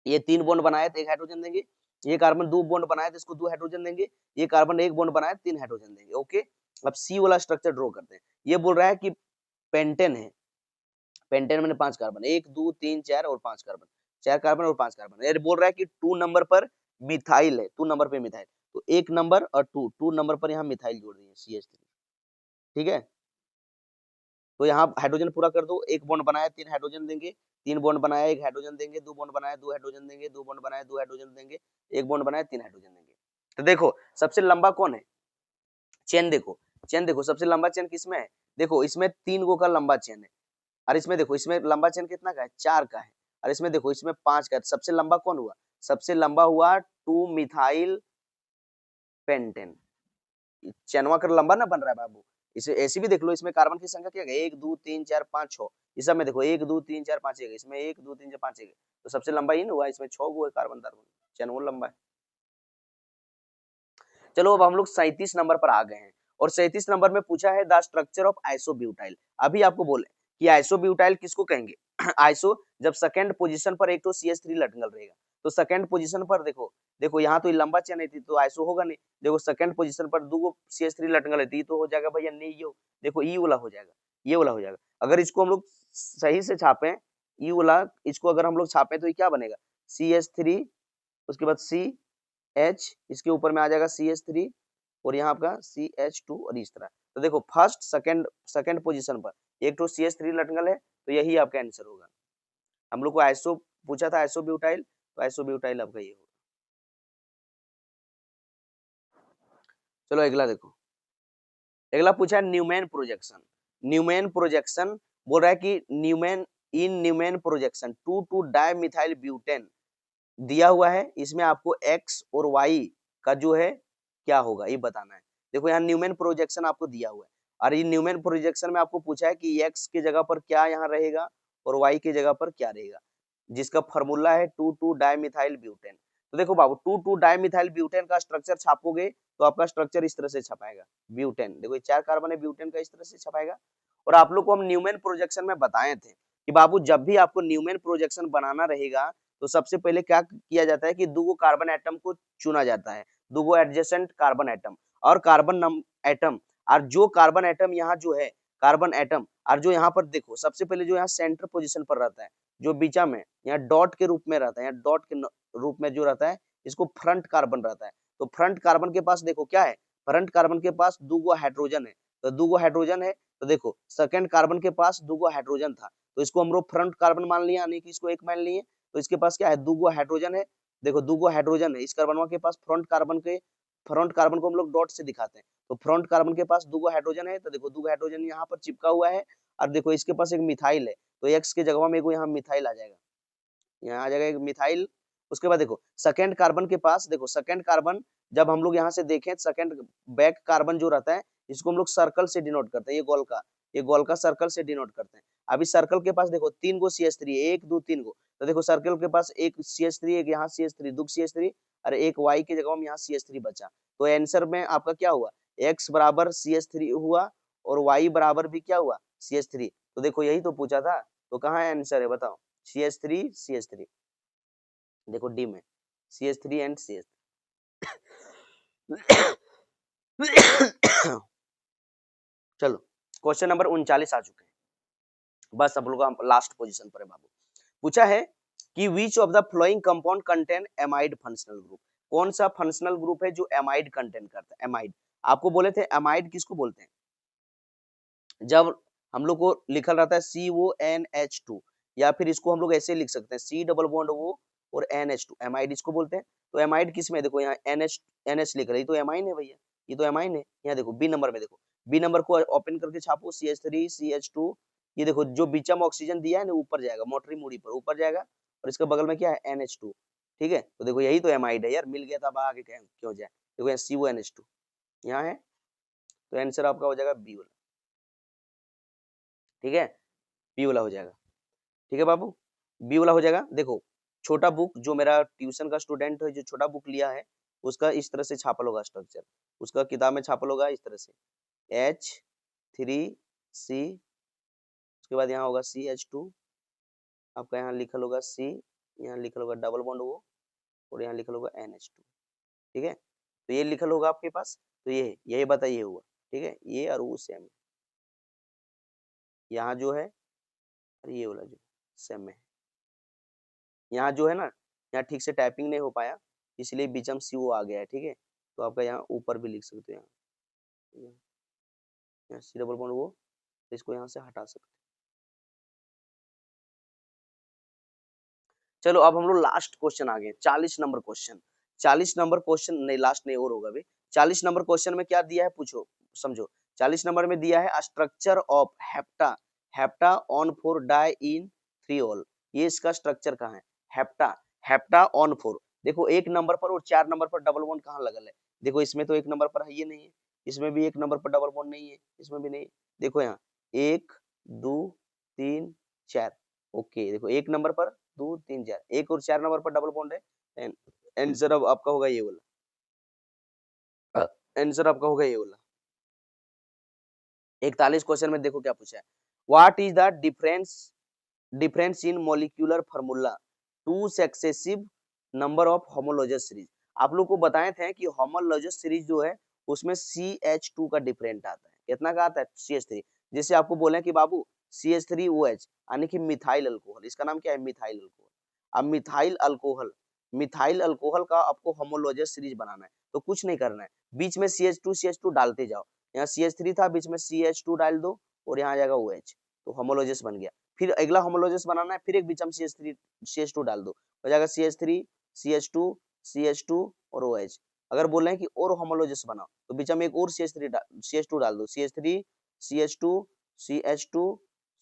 ये 3 बॉन्ड बनाया तो 1 हाइड्रोजन देंगे, ये कार्बन 2 बॉन्ड बनाया तो इसको 2 हाइड्रोजन देंगे, ये कार्बन 1 बॉन्ड बनाया 3 हाइड्रोजन देंगे। ओके, अब सी वाला स्ट्रक्चर ड्रॉ करते हैं। ये बोल रहा है कि पेंटेन है, पेंटेन में 5 कार्बन, 1 2 3 4 और 5 कार्बन, 4 कार्बन और 5 कार्बन। ये बोल रहा है कि 2 नंबर पर मिथाइल है, 2 नंबर पे मिथाइल, तो 1 नंबर और 2 नंबर पर यहाँ मिथाइल जोड़ दिए CH3, ठीक है। तो यहाँ हाइड्रोजन पूरा कर दो, 1 बॉन्ड बनाया 3 हाइड्रोजन देंगे, 3 बॉन्ड बनाया 1 हाइड्रोजन देंगे, 2 बॉन्ड बनाया 2 हाइड्रोजन देंगे, 2 बॉन्ड बनाया 2 हाइड्रोजन देंगे, 1 बॉन्ड बनाया 3 हाइड्रोजन देंगे। तो देखो सबसे लंबा कौन है, चेन देखो, चेन देखो सबसे लंबा चेन किसमें है, देखो इसमें 3 गो का लंबा चेन है, और इसमें देखो इसमें लंबा चेन कितना का है, 4 का है, और इसमें देखो इसमें 5 का है। सबसे लंबा कौन हुआ, सबसे लंबा हुआ 2 मिथाइल पेंटेन। चेनवा का लंबा ना बन रहा है बाबू, इसे ऐसे भी देख लो, इसमें कार्बन की संख्या क्या है, 1 2 3 4 5 6, इस सब में देखो 1 2 3 4 5 1, इसमें 1 2 3 4 5 1, तो सबसे लंबा ही हुआ, इसमें 6 गो है कार्बन कार्बन, चेन वो लंबा है। चलो अब हम लोग 37 नंबर पर आ गए हैं, और 37 नंबर में पूछा है द स्ट्रक्चर ऑफ आइसोब्यूटाइल। अभी आपको बोले कि आइसोब्यूटाइल किसको कहेंगे आइसो जब सेकंड पोजीशन पर एक तो CH3 लटकल रहेगा, तो सेकंड पोजीशन पर देखो, देखो यहाँ तो लंबा चेन है तो आइसो होगा नहीं, देखो सेकंड पोजीशन पर दो CH3 लटकल है तो हो जाएगा भैया नहीं, देखो ई वाला हो जाएगा, ये वाला हो जाएगा। अगर इसको हम लोग सही से छापे, ई वाला इसको अगर हम लोग छापे तो ये क्या बनेगा, CH3, उसके बाद CH, इसके ऊपर में आ जाएगा CH3 और यहाँ आपका CH2 और इस तरह। तो देखो फर्स्ट सेकंड पोजीशन पर एक तो CH3 लटकल है, तो यही आपका आंसर होगा। हम लोग को आइसो पूछा था, आइसोब्यूटाइल, तो आइसोब्यूटाइल आपका ये होगा। चलो अगला देखो, अगला पूछा है न्यूमैन प्रोजेक्शन। न्यूमैन प्रोजेक्शन बोल रहा है कि न्यूमैन प्रोजेक्शन 2 डाइमिथाइल ब्यूटेन दिया हुआ है, इसमें आपको x और y का जो है क्या होगा ये बताना है। देखो यहाँ न्यूमैन प्रोजेक्शन आपको दिया हुआ है, और ये न्यूमैन प्रोजेक्शन में आपको पूछा है कि x की जगह पर क्या यहाँ रहेगा और y की जगह पर क्या रहेगा, जिसका फॉर्मूला है 2 डाइमिथाइल ब्यूटेन। तो देखो बाबू 2 डाइमिथाइल ब्यूटेन का स्ट्रक्चर छापोगे तो आपका स्ट्रक्चर इस तरह से छपाएगा, ब्यूटेन, देखो ये 4 कार्बन है, ब्यूटेन का इस तरह से छपाएगा। और आप लोग को हम न्यूमैन प्रोजेक्शन में बताए थे कि बाबू जब भी आपको न्यूमैन प्रोजेक्शन बनाना रहेगा तो सबसे पहले क्या किया जाता है कि दो कार्बन एटम को चुना जाता है, दो एडजेसेंट कार्बन एटम और कार्बन एटम, और जो कार्बन एटम यहाँ जो है कार्बन एटम। और जो यहाँ पर देखो सबसे पहले जो यहाँ सेंटर पोजीशन पर रहता है, जो बीचा में यहाँ डॉट के रूप में रहता है, यहाँ डॉट के रूप में जो रहता है, इसको फ्रंट कार्बन रहता है। तो फ्रंट कार्बन के पास देखो क्या है, फ्रंट कार्बन के पास 2 हाइड्रोजन है। तो 2 हाइड्रोजन है, तो देखो सेकंड कार्बन के पास 2 हाइड्रोजन था, तो इसको हम लोग फ्रंट कार्बन मान लिया, यानी कि इसको एक मान लिए। तो इसके पास क्या है, 2 हाइड्रोजन है। देखो 2 हाइड्रोजन है इस कार्बन के पास, फ्रंट कार्बन को हम लोग डॉट से दिखाते हैं। तो फ्रंट कार्बन के पास 2 हाइड्रोजन है, तो देखो 2 हाइड्रोजन यहाँ पर चिपका हुआ है। और देखो इसके पास एक मिथाइल है, तो एक्स के जगह में यहाँ मिथाइल आ जाएगा, यहाँ आ जाएगा एक मिथाइल। उसके बाद देखो सेकंड कार्बन के पास, देखो सेकंड कार्बन जब हम लोग यहाँ से देखें, सेकंड बैक कार्बन जो रहता है, इसको हम लोग सर्कल से डिनोट करते हैं, ये गोल का सर्कल से डिनोट करते हैं। अभी सर्कल के पास देखो 3 गो CH3 है, 1 2 3 गो। तो देखो सर्कल के पास एक CH3, एक यहाँ CH3, 2 CH3 और एक Y की जगह में यहाँ CH3 बचा। तो आंसर में आपका क्या हुआ, X बराबर CH3 हुआ और Y बराबर भी क्या हुआ, CH3। तो देखो यही तो पूछा था, तो कहाँ है आंसर है बताओ, CH3 देखो डी में CH3 एंड CH3। चलो क्वेश्चन नंबर 39 आ चुके हैं, बस अब लोग लास्ट पोजीशन पर है बाबू। पूछा है कि विच of the flowing compound contain amide functional group, कौन सा फंक्शनल ग्रुप है जो एमाइड कंटेन करता है। एमाइड आपको बोले थे, एमाइड किसको बोलते हैं, जब हम लोग को लिखल रहता है CONH2, या फिर इसको हम लोग ऐसे लिख सकते हैं C डबल बॉन्ड O और NH2, एमाइड इसको बोलते हैं। तो एमाइड किस में, देखो यहाँ NH लिख रही, तो एमाइन है भैया, ये तो एमाइन है। यहाँ देखो बी नंबर में, देखो बी नंबर को ओपन करके छापो, CH3 CH2, ये देखो जो बीच में ऑक्सीजन दिया है ना ऊपर जाएगा, मोटरी मूडी पर ऊपर जाएगा, और इसके बगल में क्या है NH2, ठीक है। तो देखो यही तो एमाइड है यार, मिल गया था, अब आगे क्यों जाए। देखो यहाँ CONH2 यहाँ है, तो आंसर आपका हो जाएगा बी वाला, ठीक है, बी वाला हो जाएगा, ठीक है बाबू, बी वाला हो जाएगा। देखो छोटा बुक जो मेरा ट्यूशन का स्टूडेंट है, जो छोटा बुक लिया है, उसका इस तरह से छापल होगा स्ट्रक्चर, उसका किताब में छापल होगा इस तरह से H3C, उसके बाद यहाँ होगा CH2, आपका यहाँ लिखल होगा C, यहाँ लिखल होगा डबल बॉन्ड O और यहाँ लिखल होगा NH2, ठीक है। तो ये लिखल होगा आपके पास, तो ये यही बताइए हुआ, ठीक है, ये और वो सेम, यहाँ जो है ये वाला जो सेम है, यहाँ जो है ना, यहाँ ठीक से टाइपिंग नहीं हो पाया, इसलिए बीचम CO आ गया है, ठीक है। तो आपका यहाँ ऊपर भी लिख सकते हैं, यहाँ C डबल बॉन्ड वो, इसको यहाँ से हटा सकते हैं। चलो अब हम लोग लास्ट क्वेश्चन आ गए, 40 नंबर क्वेश्चन। 40 नंबर क्वेश्चन नहीं, लास्ट नहीं और होगा भी। 40 नंबर क्वेश्चन में क्या दिया है पूछो, समझो। 40 नंबर में दिया है structure of hepta, hepta on 4 di ene 3 ol, ये इसका स्ट्रक्चर कहाँ है, हेप्टा, हेप्टा ऑन 4। देखो 1 नंबर पर और 4 नंबर पर डबल बॉन्ड कहाँ लगल है, देखो इसमें तो 1 नंबर पर है, ये नहीं है, इसमें भी 1 नंबर पर डबल बॉन्ड नहीं है, इसमें भी नहीं है। देखो यहाँ 1 2 3 4, ओके। देखो 1 नंबर पर 2 3 4, 1 और 4 नंबर पर डबल बॉन्ड है, आंसर अब आपका होगा ये वाला, आंसर आपका होगा ये वाला। 41 क्वेश्चन में देखो क्या पूछा है, what is the difference in molecular formula to successive number of homologous series. आप लोग को बताए थे कि होमोलॉजस सीरीज जो है उसमें CH2 का डिफरेंट आता है, कितना का आता है CH3। जैसे आपको बोले कि बाबू CH3OH यानी कि मिथाइल अल्कोहल, इसका नाम क्या है मिथाइल अल्कोहल। अब मिथाइल अल्कोहल का आपको होमोलॉजस सीरीज बनाना है, तो कुछ नहीं करना है, बीच में CH2 डालते जाओ, यहाँ CH3 था, बीच में CH2 डाल दो और यहाँ आ जाएगा OH, तो होमोलॉजस बन गया। फिर अगला होमोलॉजस बनाना है, फिर एक बीच में CH2 डाल दो, हो जाएगा CH3 CH2 और OH। अगर बोल रहे हैं कि और होमोलॉजस बनाओ, तो बीच में एक और CH2 डाल दो,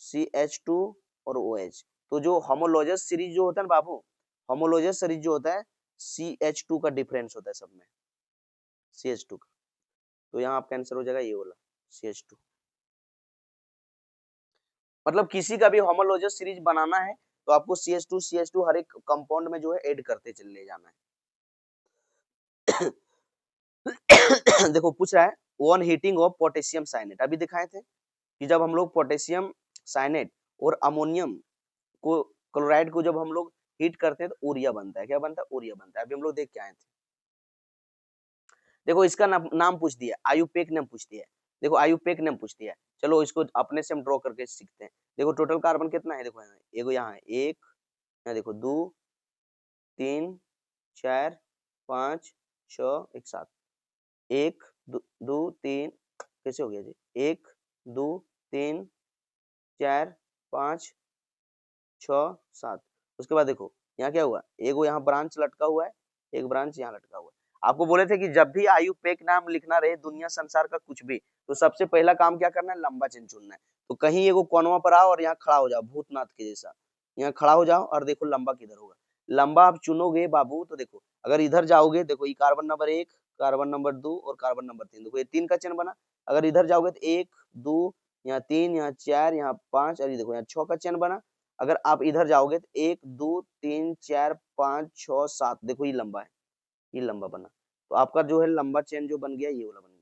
CH2 और OH। तो जो होमोलॉजस सीरीज जो होता है ना बाबू, होमोलॉजस सीरीज जो होता है CH2 का डिफरेंस होता है सब में, CH2 का। तो यहाँ आपका आंसर हो जाएगा ये वाला CH2। मतलब किसी का भी होमोलॉजस सीरीज बनाना है तो आपको CH2 हर एक कंपाउंड में जो है ऐड करते चले जाना है। देखो पूछ रहा है on heating of potassium cyanate, अभी दिखाए थे कि जब हम लोग पोटेशियम साइनेट और अमोनियम को क्लोराइड को जब हम लोग हीट करते हैं तो यूरिया बनता है, क्या बनता है यूरिया बनता है। अभी हम लोग देख के आए थे, देखो इसका नाम पूछ दिया, आयुपेक नाम पूछ दिया, देखो आयुपेक नाम पूछ दिया। चलो इसको अपने से हम ड्रॉ करके सीखते हैं। देखो टोटल कार्बन कितना है, देखो यहाँ है एक, यहाँ देखो 2 3 4 5 6 एक 7, 1 2 3, कैसे हो गया जी, 1 2 3 4 5 6 7। उसके बाद देखो यहाँ क्या हुआ, एक वो यहाँ ब्रांच लटका हुआ है, एक ब्रांच यहाँ लटका हुआ है। आपको बोले थे कि जब भी आयु पेक नाम लिखना रहे दुनिया संसार का कुछ भी, तो सबसे पहला काम क्या करना है, लंबा चेन चुनना है। तो कहीं एगो कोनवा पर आओ और यहाँ खड़ा हो जाओ भूतनाथ के जैसा, यहाँ खड़ा हो जाओ और देखो लंबा किधर होगा। लंबा आप चुनोगे बाबू तो देखो अगर इधर जाओगे, देखो ये कार्बन नंबर 1, कार्बन नंबर 2 और कार्बन नंबर 3, देखो ये 3 का चेन बना। अगर इधर जाओगे तो 1 2 यहाँ 3 यहाँ 4 यहाँ 5 और ये देखो यहाँ 6 का चेन बना। अगर आप इधर जाओगे तो 1 2 3 4 5 6 7, देखो ये लंबा है, ये लंबा बना। तो आपका जो है लंबा चेन जो बन गया ये वाला बन गया।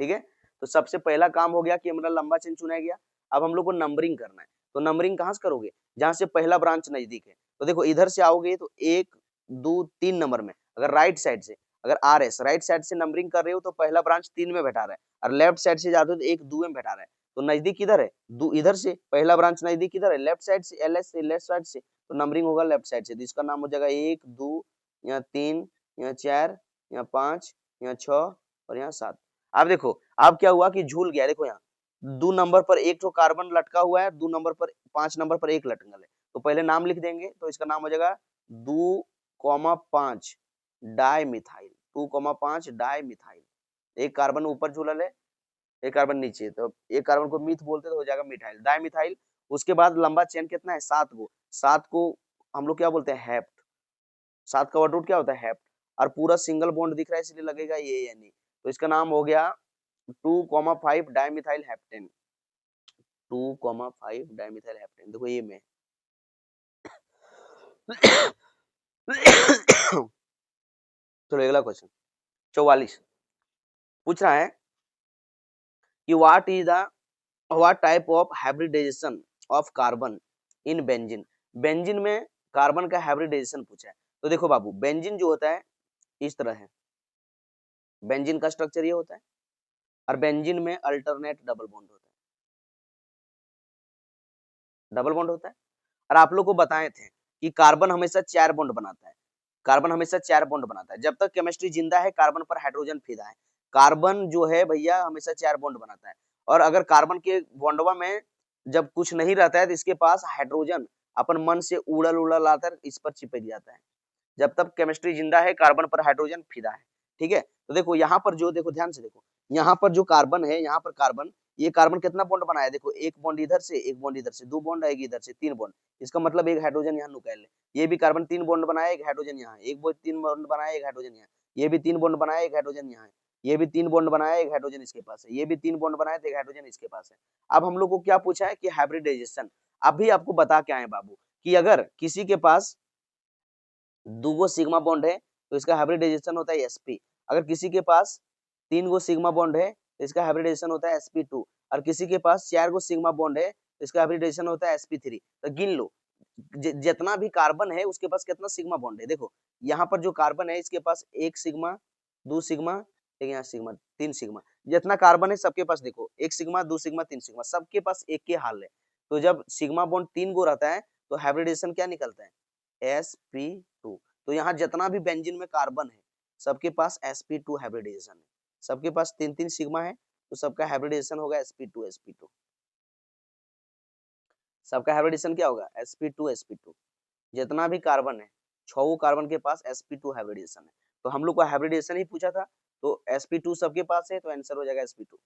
ठीक है, तो सबसे पहला काम हो गया कि हमारा लंबा चेन चुना गया। अब हम लोग को नंबरिंग करना है। तो नंबरिंग कहाँ से करोगे, जहां से पहला ब्रांच नजदीक है। तो देखो इधर से आओगे तो 1 2 3 नंबर में, अगर राइट साइड से, अगर RS राइट साइड से नंबरिंग कर रहे हो तो पहला ब्रांच 3 में बैठा रहा है, और लेफ्ट साइड से जाते हो तो 1 2 में बैठा रहा है। तो नजदीक किधर है, इधर से पहला ब्रांच नजदीक किधर है, लेफ्ट साइड से, LS से, लेफ्ट साइड से, तो नंबरिंग होगा लेफ्ट साइड से। तो इसका नाम हो जाएगा 1 2 यहाँ 3 यहाँ 4 यहाँ 5 यहाँ 6 और यहाँ 7। अब देखो अब क्या हुआ कि झूल गया, देखो यहाँ 2 नंबर पर एक तो कार्बन लटका हुआ है, 2 नंबर पर 5 नंबर पर एक लटकल है। तो पहले नाम लिख देंगे, तो इसका नाम हो जाएगा 2,5 डाई मिथाइल, 2,5 डाई मिथाइल। एक कार्बन ऊपर झूलल है, एक कार्बन नीचे, तो एक कार्बन को मिथ बोलते तो हो जाएगा मिथाइल, डाई मिथाइल। उसके बाद लंबा चेन कितना है, 7 गो, 7 को हम लोग क्या बोलते हैं, हैप्ट। 7 का वर्ड रूट क्या होता है, हैप्ट। और पूरा सिंगल बॉन्ड दिख रहा है इसलिए लगेगा ये यानी, तो इसका नाम हो गया 2,5 डाइमिथाइल हेप्टेन, 2,5 डाइमिथाइल हेप्टेन। देखो ये में चलो अगला क्वेश्चन 44 पूछ रहा है कि what type of hybridisation of carbon in benzene. Benzene में कार्बन का हाइब्रिडाइजेशन पूछा है। तो देखो बाबू बेंजीन जो होता है इस तरह है, बेंजीन का स्ट्रक्चर ये होता है, और बेंजीन में अल्टरनेट डबल बॉन्ड होता है, डबल बॉन्ड होता है। और आप लोग को बताए थे कि कार्बन हमेशा 4 बॉन्ड बनाता है, कार्बन हमेशा 4 बॉन्ड बनाता है। जब तक केमिस्ट्री जिंदा है कार्बन पर हाइड्रोजन फिदा है। कार्बन जो है भैया हमेशा 4 बॉन्ड बनाता है, और अगर कार्बन के बॉन्डवा में जब कुछ नहीं रहता है तो इसके पास हाइड्रोजन अपन मन से उड़ल उड़ल आकर इस पर चिपक जाता है। जब तक केमिस्ट्री जिंदा है कार्बन पर हाइड्रोजन फिदा है। ठीक है, तो देखो यहाँ पर जो, देखो ध्यान से देखो, यहाँ पर जो कार्बन है, यहाँ पर कार्बन, ये कार्बन कितना बॉन्ड बनाया, देखो एक बॉन्ड इधर से, एक बॉन्ड इधर से, 2 बॉन्ड आएगी इधर से, 3 बॉन्ड। इसका मतलब एक हाइड्रोजन यहाँ नुकायल है। ये भी कार्बन 3 बॉन्ड बनाया, एक हाइड्रोजन यहाँ, एक 3 बॉन्ड बनाया, एक हाइड्रोजन यहाँ, ये भी 3 बॉन्ड बनाया, एक हाइड्रोजन यहाँ है, ये भी 3 बॉन्ड बनाया, एक हाइड्रोजन इसके पास है, ये भी 3 बॉन्ड बनाया, एक हाइड्रोजन इसके पास है। अब हम लोग को क्या पूछा है कि हाइब्रिडाइजेशन। अभी आपको बता के आए बाबू कि अगर किसी के पास 2 गो सिग्मा बॉन्ड है तो इसका हाइब्रिडाइजेशन होता है sp। अगर किसी के पास 3 गो सिग्मा बॉन्ड है तो इसका हाइब्रिडाइजेशन होता है sp2। और किसी के पास 4 गो सिग्मा बॉन्ड है तो इसका हाइब्रिडाइजेशन होता है sp3। तो गिन लो जितना भी कार्बन है उसके पास कितना सिग्मा बॉन्ड है। देखो यहाँ पर जो कार्बन है इसके पास 1 सिग्मा, 2 सिग्मा, एक यहाँ सिग्मा, 3 सिग्मा। जितना कार्बन है सबके पास देखो 1 सिग्मा, 2 सिग्मा, 3 सिग्मा, सबके पास एक के हाल है। तो जब सिग्मा बॉन्ड 3 गो रहता है तो हाइब्रिडाइजेशन क्या निकलता है, sp2। तो यहाँ जितना भी बेंजीन में कार्बन है सबके पास sp2 हाइब्रिडाइजेशन है। सबके पास 3-3 सिग्मा है तो सबका हाइब्रिडाइजेशन होगा sp2। सबका हाइब्रिडेशन क्या होगा, sp2। जितना भी कार्बन है 6 कार्बन के पास sp2 हाइब्रिडेशन है। तो हम लोग को हाइब्रिडेशन ही पूछा था, तो sp2 सबके पास है तो आंसर हो जाएगा sp2।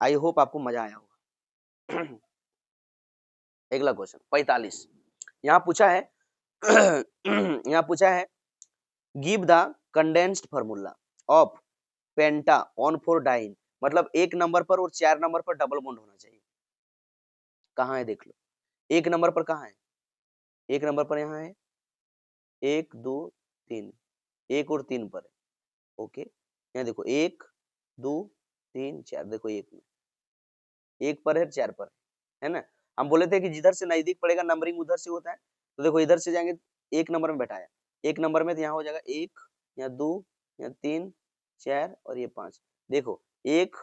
आई होप आपको मजा आया होगा। अगला क्वेश्चन 45 यहाँ पूछा है यहाँ पूछा है give the condensed formula of penta on 4 diene. मतलब 1 नंबर पर और 4 नंबर पर डबल बॉन्ड होना चाहिए। कहाँ है देख लो, 1 नंबर पर कहाँ है, 1 नंबर पर यहाँ है, 1 2 3, 1 और 3 पर है। ओके, यहाँ देखो 1 2 3 4, देखो 1 में, 1 पर है 4 पर है ना। हम बोले थे कि जिधर से नजदीक पड़ेगा नंबरिंग उधर से होता है। तो देखो इधर से जाएंगे 1 नंबर में बैठाया, 1 नंबर में तो यहाँ हो जाएगा 1, यहाँ 2, यहाँ 3 4 और ये 5। देखो एक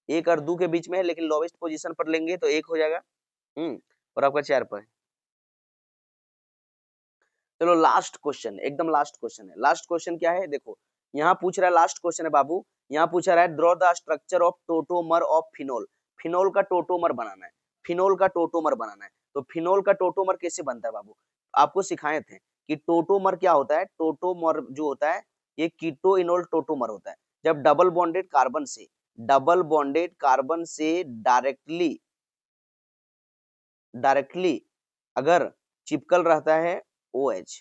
एक और 2 के बीच में है, लेकिन लोवेस्ट पोजीशन पर लेंगे तो 1 हो जाएगा। और आपका 4 पर है। चलो लास्ट क्वेश्चन, एकदम लास्ट क्वेश्चन है। लास्ट क्वेश्चन क्या है देखो, यहाँ पूछ रहा है, लास्ट क्वेश्चन है बाबू। यहाँ पूछ रहा है draw the structure of tautomer of phenol. Phenol का टोटोमर बनाना है, फिनोल का टोटोमर बनाना है। तो फिनोल का टोटोमर कैसे बनता है बाबू, आपको सिखाए थे कि टोटोमर क्या होता है। टोटोमर जो होता है ये कीटो इनोल टोटोमर होता है। जब डबल बॉन्डेड कार्बन से डायरेक्टली डायरेक्टली अगर चिपकल रहता है OH,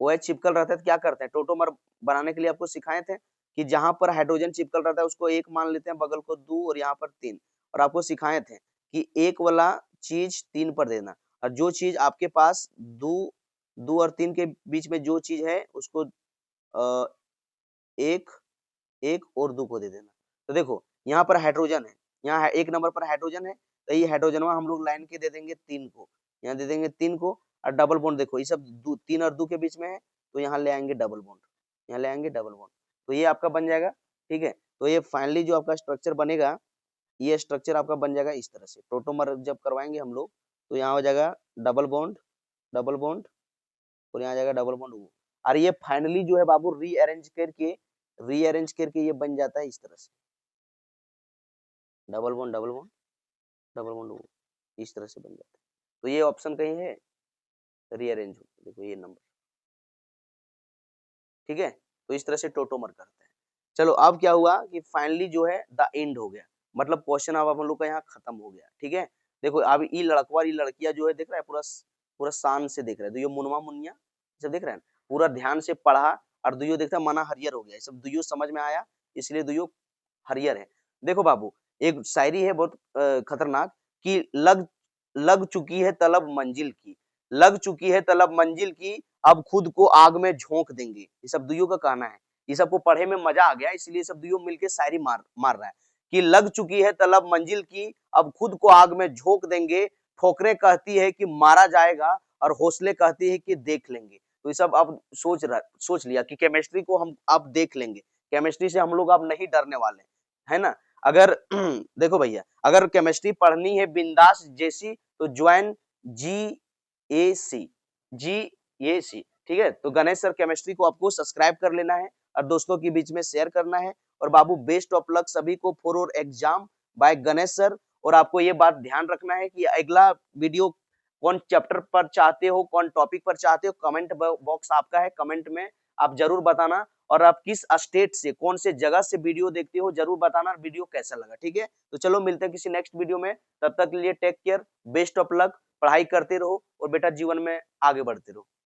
OH चिपकल रहता है तो क्या करते हैं, टोटोमर बनाने के लिए आपको सिखाए थे कि जहां पर हाइड्रोजन चिपकल रहता है उसको 1 मान लेते हैं, बगल को 2 और यहाँ पर 3। और आपको सिखाए थे कि 1 वाला चीज 3 पर देना, और जो चीज आपके पास 2 और 3 के बीच में जो चीज है उसको 1 1 और 2 को दे देना। तो देखो यहाँ पर हाइड्रोजन है, यहाँ 1 नंबर पर हाइड्रोजन है, तो ये हाइड्रोजन हम लोग लाइन के दे देंगे 3 को, यहाँ दे देंगे 3 को। और डबल बॉन्ड देखो ये सब 3 और 2 के बीच में है, तो यहाँ ले आएंगे डबल बॉन्ड, यहाँ ले आएंगे डबल बॉन्ड, तो ये आपका बन जाएगा। ठीक है, तो ये फाइनली जो आपका स्ट्रक्चर बनेगा, ये स्ट्रक्चर आपका बन जाएगा इस तरह से। टोटोमर जब करवाएंगे हम लोग तो यहाँ हो जाएगा डबल बॉन्ड और यहाँ जाएगा डबल बॉन्ड वो। और ये फाइनली जो है बाबू रीअरेंज करके ये बन जाता है इस तरह से, डबल बॉन्ड वो इस तरह से बन जाता है। तो ये ऑप्शन कहीं है रीअरेंज हो, देखो ये नंबर। ठीक है, तो इस तरह से टोटोमर करते हैं। चलो अब क्या हुआ कि फाइनली जो है द एंड हो गया, मतलब क्वेश्चन अब हम लोग का यहाँ खत्म हो गया। ठीक है, देखो अब ई लड़कवा ई लड़कियां जो है देख रहा है, पूरा पूरा शान से देख रहा है, दुयो मुनवा मुनिया सब देख रहे हैं, पूरा ध्यान से पढ़ा। और दुयो देखता मना हरियर हो गया, सब दुयो समझ में आया, इसलिए दुयो हरियर है। देखो बाबू एक शायरी है बहुत खतरनाक कि लग चुकी है तलब मंजिल की, लग चुकी है तलब मंजिल की, अब खुद को आग में झोंक देंगे। ये सब दुइयों का कहना है, ये सबको पढ़े में मजा आ गया, इसलिए सब दुइयों मिलके शायरी मार रहा है कि लग चुकी है तलब मंजिल की, अब खुद को आग में झोंक देंगे। ठोकरें कहती है कि मारा जाएगा और हौसले कहती है कि देख लेंगे। तो ये सब अब सोच लिया कि केमिस्ट्री को हम अब देख लेंगे, केमिस्ट्री से हम लोग अब नहीं डरने वाले, है ना। अगर देखो भैया, अगर केमिस्ट्री पढ़नी है बिंदास जैसी तो ज्वाइन GAC। ठीक है, तो गणेश सर केमिस्ट्री को आपको सब्सक्राइब कर लेना है और दोस्तों के बीच में शेयर करना है। और बाबू बेस्ट ऑफ लक सभी को फॉर और एग्जाम बाय गणेश सर। और आपको ये बात ध्यान रखना है कि अगला वीडियो कौन चैप्टर पर चाहते हो, कौन टॉपिक पर चाहते हो, कमेंट बॉक्स आपका है, कमेंट में आप जरूर बताना। और आप किस स्टेट से, कौन से जगह से वीडियो देखते हो जरूर बताना, वीडियो कैसा लगा। ठीक है, तो चलो मिलते हैं किसी नेक्स्ट वीडियो में, तब तक के लिए take care, best of luck, पढ़ाई करते रहो और बेटा जीवन में आगे बढ़ते रहो।